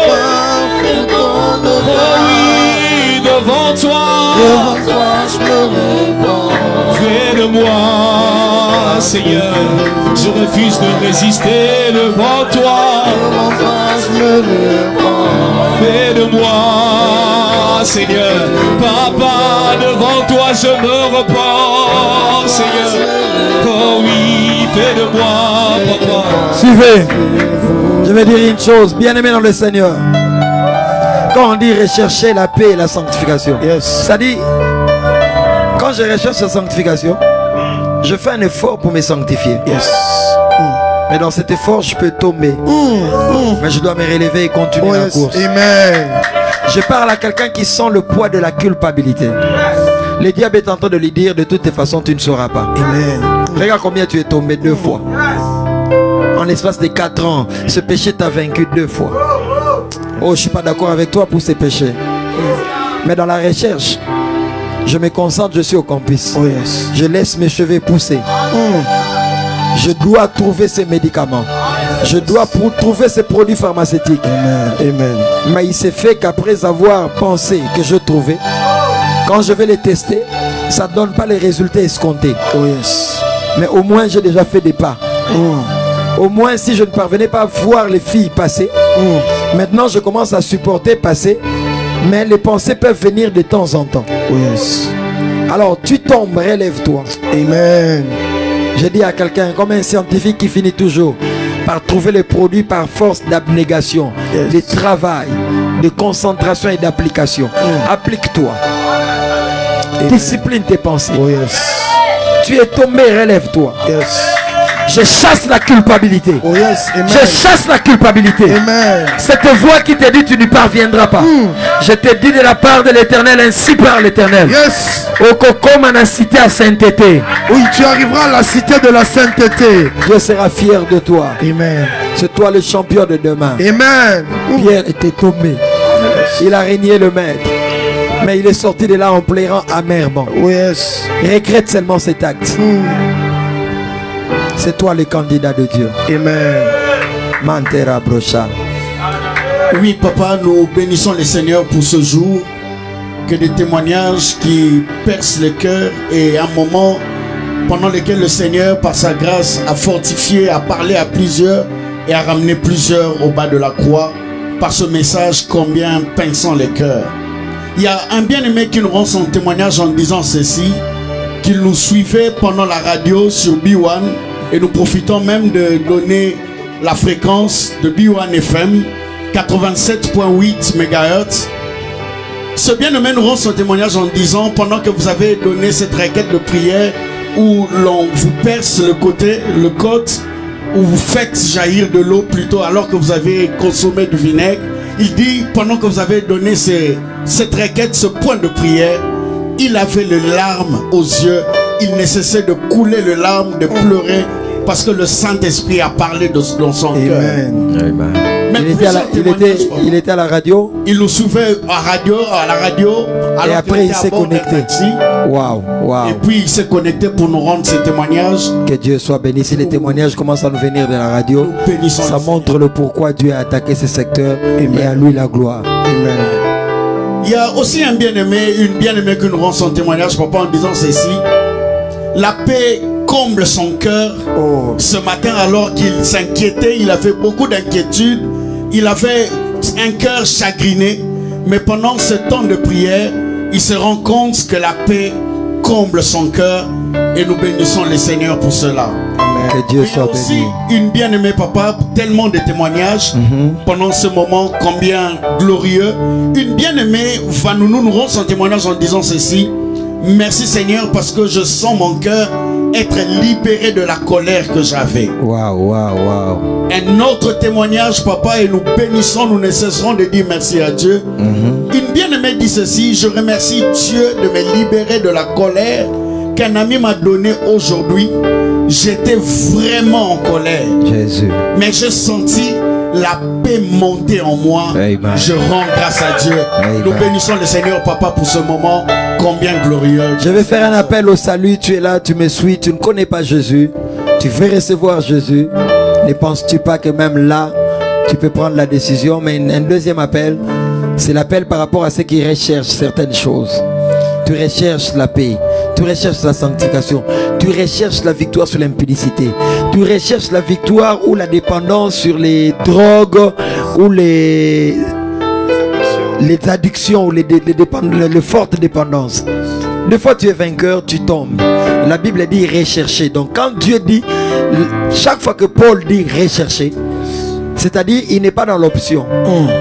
Speaker 1: ton
Speaker 2: Oh oui, devant toi.
Speaker 1: Devant toi je me répands.
Speaker 2: Fais de moi, Seigneur. Je refuse de résister devant toi.
Speaker 1: Devant toi je me répands.
Speaker 2: Fais de moi, Seigneur. Papa, devant toi je me repens, Seigneur. Oh oui, fais de moi, papa.
Speaker 5: Suivez. Je vais dire une chose, bien-aimé dans le Seigneur. Quand on dit rechercher la paix et la sanctification, ça dit, quand je recherche la sanctification, je fais un effort pour me sanctifier. Mais dans cet effort, je peux tomber. Mais je dois me relever et continuer la course.
Speaker 1: Amen.
Speaker 5: Je parle à quelqu'un qui sent le poids de la culpabilité. Le diable est en train de lui dire, de toutes les façons, tu ne sauras pas.
Speaker 1: Amen.
Speaker 5: Regarde combien tu es tombé 2 fois. En l'espace de 4 ans, ce péché t'a vaincu 2 fois. Oh, je ne suis pas d'accord avec toi pour ces péchés. Mais dans la recherche, je me concentre, je suis au campus. Je laisse mes cheveux pousser. Je dois trouver ces médicaments. Je dois trouver ces produits pharmaceutiques.
Speaker 1: Amen.
Speaker 5: Mais il s'est fait qu'après avoir pensé que je trouvais, quand je vais les tester, ça ne donne pas les résultats escomptés. Mais au moins j'ai déjà fait des pas. Au moins si je ne parvenais pas à voir les filles passer, maintenant je commence à supporter passer. Mais les pensées peuvent venir de temps en temps. Alors tu tombes, relève-toi.
Speaker 1: Amen.
Speaker 5: J'ai dit à quelqu'un, comme un scientifique qui finit toujours par trouver les produits par force d'abnégation, de travail, de concentration et d'application. Applique-toi. Discipline tes pensées. Tu es tombé, relève-toi. Je chasse la culpabilité. Je chasse la culpabilité. Cette voix qui te dit tu n'y parviendras pas. Je te dis de la part de l'Éternel, ainsi par l'Éternel. Au Coco à cité à sainteté.
Speaker 1: Oui, tu arriveras à la cité de la sainteté.
Speaker 5: Dieu sera fier de toi.
Speaker 1: Amen.
Speaker 5: C'est toi le champion de demain.
Speaker 1: Amen.
Speaker 5: Pierre était tombé. Il a régné le maître. Mais il est sorti de là en pleurant amèrement. Regrette seulement cet acte. C'est toi le candidat de Dieu.
Speaker 1: Amen.
Speaker 5: Mantera brocha.
Speaker 6: Oui, papa, nous bénissons le Seigneur pour ce jour. Que des témoignages qui percent le cœur et un moment pendant lequel le Seigneur, par sa grâce, a fortifié, a parlé à plusieurs et a ramené plusieurs au bas de la croix par ce message combien pinçant les cœurs. Il y a un bien-aimé qui nous rend son témoignage en disant ceci, qu'il nous suivait pendant la radio sur B1 et nous profitons même de donner la fréquence de B1 FM 87.8 MHz. Ce bien-aimé nous rend son témoignage en disant, pendant que vous avez donné cette requête de prière où l'on vous perce le côte, où vous faites jaillir de l'eau plutôt alors que vous avez consommé du vinaigre, il dit, pendant que vous avez donné cette requête, ce point de prière, il avait les larmes aux yeux, il ne cessait de couler les larmes, de pleurer, parce que le Saint-Esprit a parlé dans son cœur.
Speaker 5: Amen. Il était à la radio.
Speaker 6: Il nous suivait à la radio.
Speaker 5: Et après il s'est connecté. Waouh.
Speaker 6: Et puis il s'est connecté pour nous rendre ces témoignages.
Speaker 5: Que Dieu soit béni. Si les témoignages commencent à nous venir de la radio, ça montre le pourquoi Dieu a attaqué ce secteur. Et à lui la gloire.
Speaker 6: Amen. Il y a aussi un bien-aimé, une bien-aimée qui nous rend son témoignage, papa, en disant ceci. La paix comble son cœur. Ce matin, alors qu'il s'inquiétait, il avait beaucoup d'inquiétudes, il avait un cœur chagriné, mais pendant ce temps de prière, il se rend compte que la paix comble son cœur et nous bénissons le Seigneur pour cela.
Speaker 5: Que Dieu soit
Speaker 6: aussi
Speaker 5: béni.
Speaker 6: une bien-aimée papa, tellement de témoignages pendant ce moment, combien glorieux. Une bien-aimée va nous rendre son témoignage en disant ceci: merci Seigneur, parce que je sens mon cœur être libéré de la colère que j'avais.
Speaker 5: Waouh, waouh, waouh.
Speaker 6: Un autre témoignage, papa, et nous bénissons, nous ne cesserons de dire merci à Dieu. Une bien-aimée dit ceci: je remercie Dieu de me libérer de la colère qu'un ami m'a donné aujourd'hui. J'étais vraiment en colère.
Speaker 5: Jésus.
Speaker 6: Mais j'ai senti la paix monter en moi.
Speaker 5: Amen.
Speaker 6: Je rends grâce à Dieu.
Speaker 5: Amen.
Speaker 6: Nous bénissons le Seigneur, papa, pour ce moment combien glorieux.
Speaker 5: Je vais faire un appel au salut. Tu es là, tu me suis, tu ne connais pas Jésus. Tu veux recevoir Jésus. Ne penses-tu pas que même là, tu peux prendre la décision? Mais un deuxième appel, c'est l'appel par rapport à ceux qui recherchent certaines choses. Tu recherches la paix, tu recherches la sanctification, tu recherches la victoire sur l'impudicité, tu recherches la victoire ou la dépendance sur les drogues ou les addictions ou les fortes dépendances. Des fois tu es vainqueur, tu tombes. La Bible dit rechercher. Donc quand Dieu dit, chaque fois que Paul dit rechercher, c'est-à-dire il n'est pas dans l'option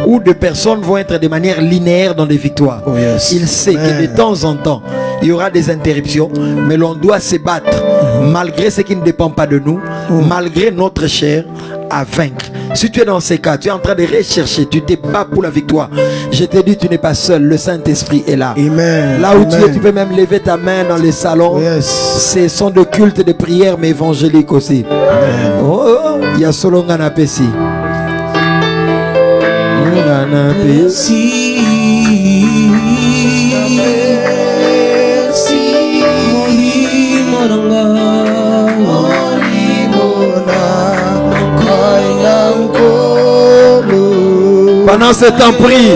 Speaker 5: où des personnes vont être de manière linéaire dans des victoires.
Speaker 1: Oh yes.
Speaker 5: Il sait que de temps en temps il y aura des interruptions, mais l'on doit se battre malgré ce qui ne dépend pas de nous, malgré notre chair, à vaincre. Si tu es dans ces cas, tu es en train de rechercher, tu te bats pour la victoire. Je te dis, tu n'es pas seul, le Saint-Esprit est là.
Speaker 1: Amen.
Speaker 5: Là où tu es, tu peux même lever ta main dans les salons.
Speaker 1: Oh yes.
Speaker 5: Ce sont de cultes, de prières, mais évangéliques aussi. Oh, il y a solo Nganapesi. Pendant ce temps, prie.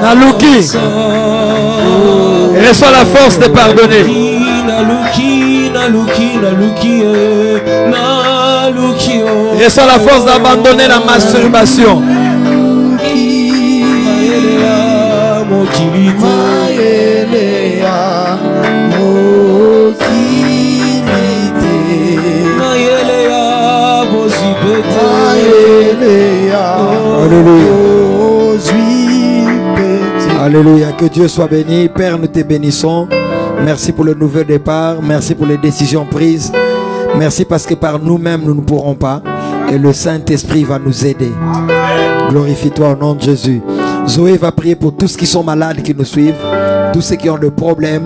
Speaker 5: Naluki, reçois la force de pardonner. Reçois la force d'abandonner la masturbation. Alléluia, que Dieu soit béni. Père, nous te bénissons. Merci pour le nouveau départ. Merci pour les décisions prises. Merci parce que par nous-mêmes, nous ne pourrons pas. Et le Saint-Esprit va nous aider. Glorifie-toi au nom de Jésus. Zoé va prier pour tous qui sont malades, qui nous suivent. Tous ceux qui ont des problèmes.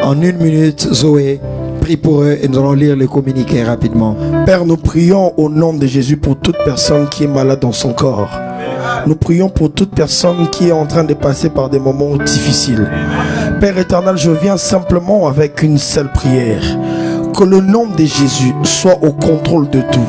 Speaker 5: En 1 minute, Zoé, prie pour eux et nous allons lire le communiqué rapidement.
Speaker 1: Père, nous prions au nom de Jésus pour toute personne qui est malade dans son corps. Nous prions pour toute personne qui est en train de passer par des moments difficiles. Père éternel, je viens simplement avec une seule prière. Que le nom de Jésus soit au contrôle de tout.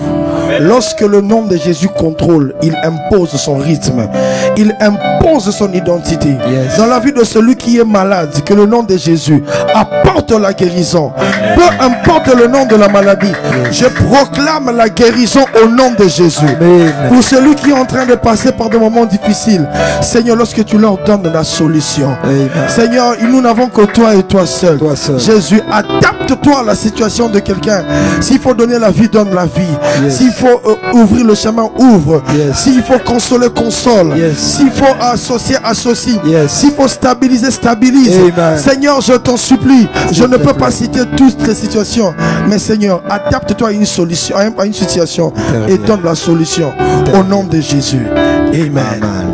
Speaker 1: Lorsque le nom de Jésus contrôle, il impose son rythme, il impose son identité.
Speaker 5: Yes.
Speaker 1: Dans la vie de celui qui est malade, que le nom de Jésus apporte la guérison. Peu importe le nom de la maladie, je proclame la guérison au nom de Jésus.
Speaker 5: Amen.
Speaker 1: Pour celui qui est en train de passer par des moments difficiles, Seigneur, lorsque tu leur donnes la solution,
Speaker 5: Amen.
Speaker 1: Seigneur, nous n'avons que toi et toi seul.
Speaker 5: Toi seul.
Speaker 1: Jésus, adapte-toi à la situation de quelqu'un. S'il faut donner la vie, donne la vie.
Speaker 5: Yes.
Speaker 1: S'il faut ouvrir le chemin, ouvre.
Speaker 5: Yes.
Speaker 1: S'il faut consoler, console.
Speaker 5: Yes.
Speaker 1: S'il faut associer, associe.
Speaker 5: Yes.
Speaker 1: S'il faut stabiliser, stabilise.
Speaker 5: Amen.
Speaker 1: Seigneur, je t'en supplie. Je ne
Speaker 5: te
Speaker 1: peux
Speaker 5: plaît.
Speaker 1: pas citer toutes les situations. Mais Seigneur, adapte-toi à une solution, à une situation.
Speaker 5: Très
Speaker 1: Et
Speaker 5: bien.
Speaker 1: donne la solution. Au nom de Jésus. Amen.
Speaker 5: Amen.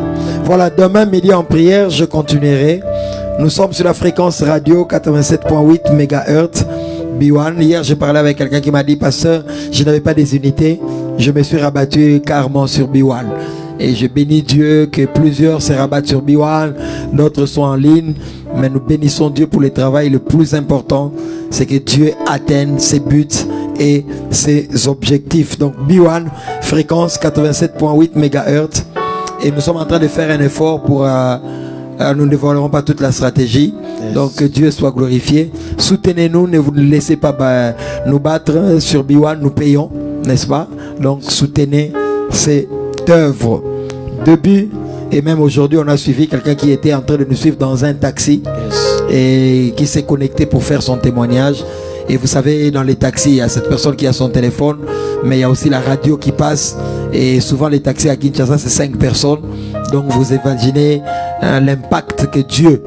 Speaker 5: Voilà, demain midi en prière, je continuerai. Nous sommes sur la fréquence radio 87.8 MHz. B1. Hier, j'ai parlé avec quelqu'un qui m'a dit, pasteur, je n'avais pas des unités. Je me suis rabattu carrément sur B1. Et je bénis Dieu que plusieurs se rabattent sur B1, d'autres sont en ligne. Mais nous bénissons Dieu pour le travail. Le plus important, c'est que Dieu atteigne ses buts et ses objectifs. Donc B1, fréquence 87.8 MHz. Et nous sommes en train de faire un effort pour... nous ne dévoilerons pas toute la stratégie. Yes. Donc que Dieu soit glorifié. Soutenez-nous, ne vous laissez pas nous battre sur B1, nous payons, n'est-ce pas? Donc soutenez cette œuvre. début. Et même aujourd'hui, on a suivi quelqu'un qui était en train de nous suivre dans un taxi et qui s'est connecté pour faire son témoignage. Et vous savez, dans les taxis, il y a cette personne qui a son téléphone, mais il y a aussi la radio qui passe. Et souvent, les taxis à Kinshasa, c'est 5 personnes. Donc, vous imaginez l'impact que Dieu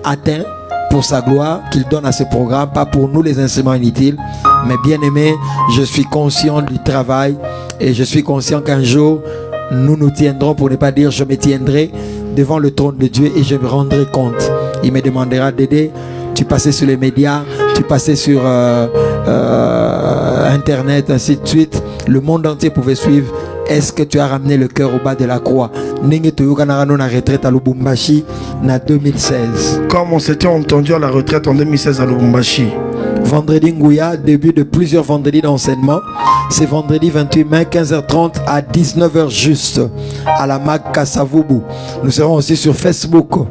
Speaker 5: atteint pour sa gloire, qu'il donne à ce programme, pas pour nous les instruments inutiles. Mais bien aimé, je suis conscient du travail et je suis conscient qu'un jour, nous nous tiendrons, pour ne pas dire je me tiendrai devant le trône de Dieu et je me rendrai compte. Il me demandera d'aider. Tu passais sur les médias, tu passais sur Internet, ainsi de suite. Le monde entier pouvait suivre. Est-ce que tu as ramené le cœur au bas de la croix? Retraite à Lubumbashi en 2016.
Speaker 3: Comme on s'était entendu à la retraite en 2016 à Lubumbashi.
Speaker 5: Vendredi Ngouya, début de plusieurs vendredis d'enseignement. C'est vendredi 28 mai, 15h30 à 19h juste, à la MAG Kasavubu. Nous serons aussi sur Facebook.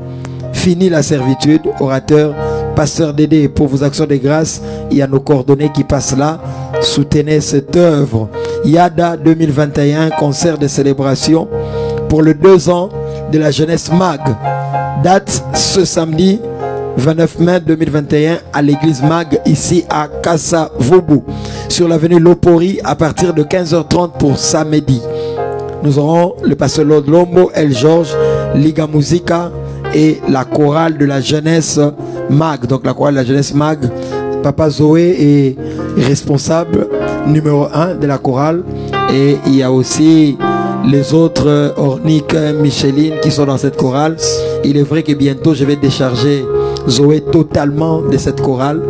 Speaker 5: Fini la servitude, orateur, pasteur Dédé. Pour vos actions de grâce, il y a nos coordonnées qui passent là. Soutenez cette œuvre. Yada 2021, concert de célébration pour le 2 ans de la jeunesse MAG. Date ce samedi 29 mai 2021 à l'église MAG ici à Kasavubu sur l'avenue Lopori à partir de 15h30 pour samedi. Nous aurons le pasteur Lord Lombo, El George, Liga Musica et la chorale de la jeunesse MAG. Donc la chorale de la jeunesse MAG, Papa Zoé est responsable numéro 1 de la chorale. Et il y a aussi les autres, Ornick, Micheline, qui sont dans cette chorale. Il est vrai que bientôt je vais décharger Zoé totalement de cette chorale,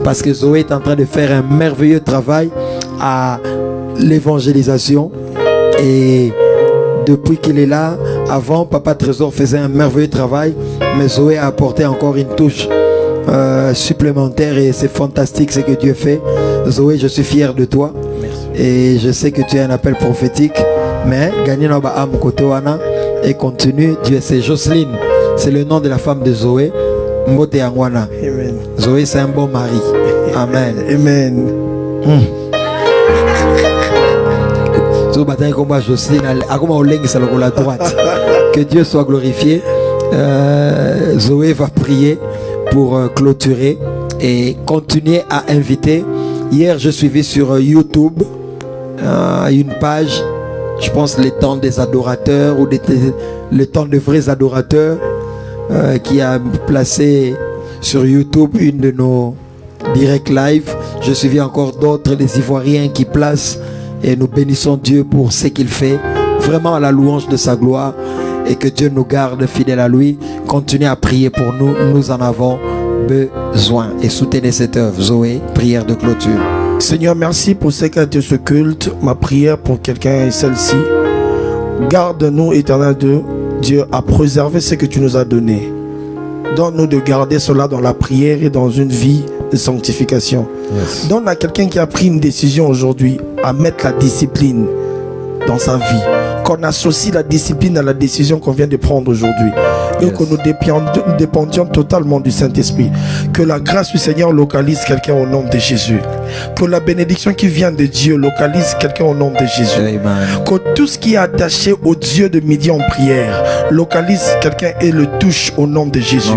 Speaker 5: parce que Zoé est en train de faire un merveilleux travail à l'évangélisation. Et depuis qu'il est là, avant, Papa Trésor faisait un merveilleux travail, mais Zoé a apporté encore une touche supplémentaire et c'est fantastique ce que Dieu fait. Zoé, je suis fier de toi. Merci. Et je sais que tu as un appel prophétique, mais gagnez notre âme côté wana et continue. Dieu, c'est Jocelyne, c'est le nom de la femme de Zoé. Mbote Angwana. Amen. Zoé, c'est un bon mari. Amen.
Speaker 3: Amen.
Speaker 5: Que Dieu soit glorifié. Zoé va prier pour clôturer et continuer à inviter. Hier, je suivis sur YouTube une page, je pense les temps des adorateurs ou le temps de vrais adorateurs, qui a placé sur YouTube une de nos directs live. Je suivis encore d'autres, les Ivoiriens qui placent, et nous bénissons Dieu pour ce qu'il fait, vraiment à la louange de sa gloire, et que Dieu nous garde fidèles à lui. Continuez à prier pour nous, nous en avons besoin, et soutenez cette œuvre. Zoé, prière de clôture.
Speaker 3: Seigneur, merci pour ce qu'a été ce culte. Ma prière pour quelqu'un est celle-ci. Garde-nous, éternel Dieu, à préserver ce que tu nous as donné. Donne-nous de garder cela dans la prière et dans une vie de sanctification. Yes. Donne à quelqu'un qui a pris une décision aujourd'hui à mettre la discipline dans sa vie. Qu'on associe la discipline à la décision qu'on vient de prendre aujourd'hui. Et yes, que nous dépendions totalement du Saint-Esprit. Que la grâce du Seigneur localise quelqu'un au nom de Jésus. Que la bénédiction qui vient de Dieu localise quelqu'un au nom de Jésus. Amen. Que tout ce qui est attaché au Dieu de midi en prière localise quelqu'un et le touche au nom de Jésus.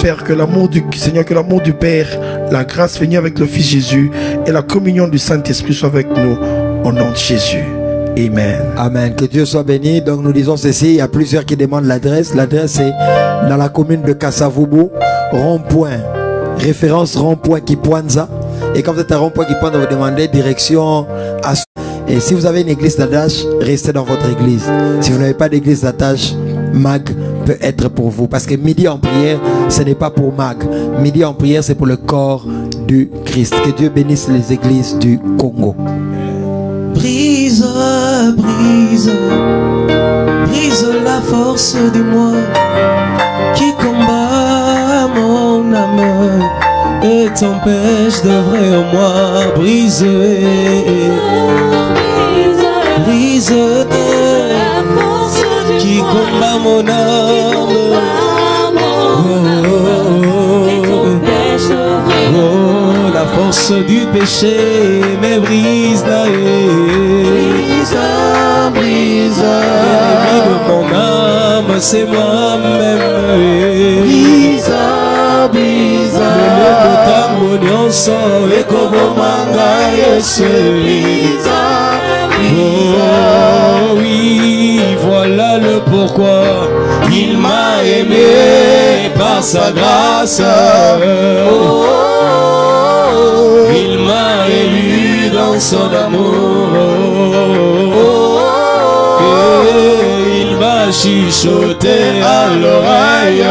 Speaker 3: Père, que l'amour du Seigneur, que l'amour du Père, la grâce venue avec le Fils Jésus et la communion du Saint-Esprit soit avec nous au nom de Jésus. Amen.
Speaker 5: Amen. Que Dieu soit béni. Donc nous disons ceci. Il y a plusieurs qui demandent l'adresse. L'adresse est dans la commune de Kasavubu, rond-point, référence rond-point Kipwanza. Et quand vous êtes à rond-point Kipwanza, vous demandez direction à... Et si vous avez une église d'attache, restez dans votre église. Si vous n'avez pas d'église d'attache, MAG peut être pour vous. Parce que midi en prière, ce n'est pas pour MAG. Midi en prière, c'est pour le corps du Christ. Que Dieu bénisse les églises du Congo.
Speaker 2: Brise, brise, brise la force du moi qui combat mon âme et t'empêche d'œuvrer en moi. Brise, brise la force qui combat mon âme la force du péché me brise, brise, brise, élimine mon c'est moi-même.
Speaker 1: Brisa, brisa.
Speaker 2: Le ensemble et comme manga brisa, oh oui, voilà le pourquoi. Il m'a aimé par sa grâce. Il m'a élu dans son amour. Et il m'a chuchoté à l'oreille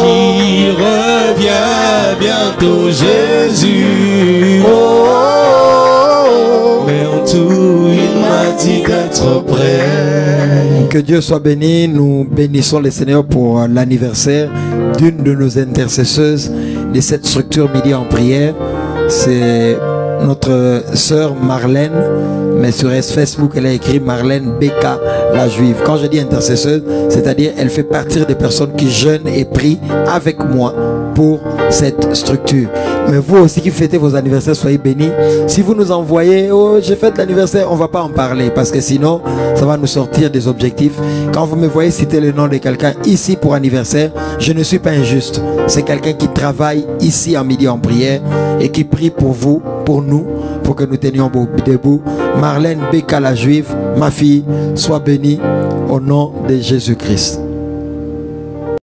Speaker 2: qui revient bientôt Jésus. Mais en tout il m'a dit d'être prêt.
Speaker 5: Que Dieu soit béni. Nous bénissons le Seigneur pour l'anniversaire d'une de nos intercesseuses de cette structure Midi en prière. C'est notre sœur Marlène, mais sur Facebook elle a écrit Marlène Beka la juive. Quand je dis intercesseuse, c'est-à-dire elle fait partie des personnes qui jeûnent et prient avec moi pour cette structure. Mais vous aussi qui fêtez vos anniversaires, soyez bénis. Si vous nous envoyez, oh j'ai fête l'anniversaire, on ne va pas en parler parce que sinon ça va nous sortir des objectifs. Quand vous me voyez citer le nom de quelqu'un ici pour anniversaire, je ne suis pas injuste. C'est quelqu'un qui travaille ici en Midi en prière et qui prie pour vous, pour nous, pour que nous tenions debout. Marlène Beka la juive, ma fille, sois bénie au nom de Jésus-Christ.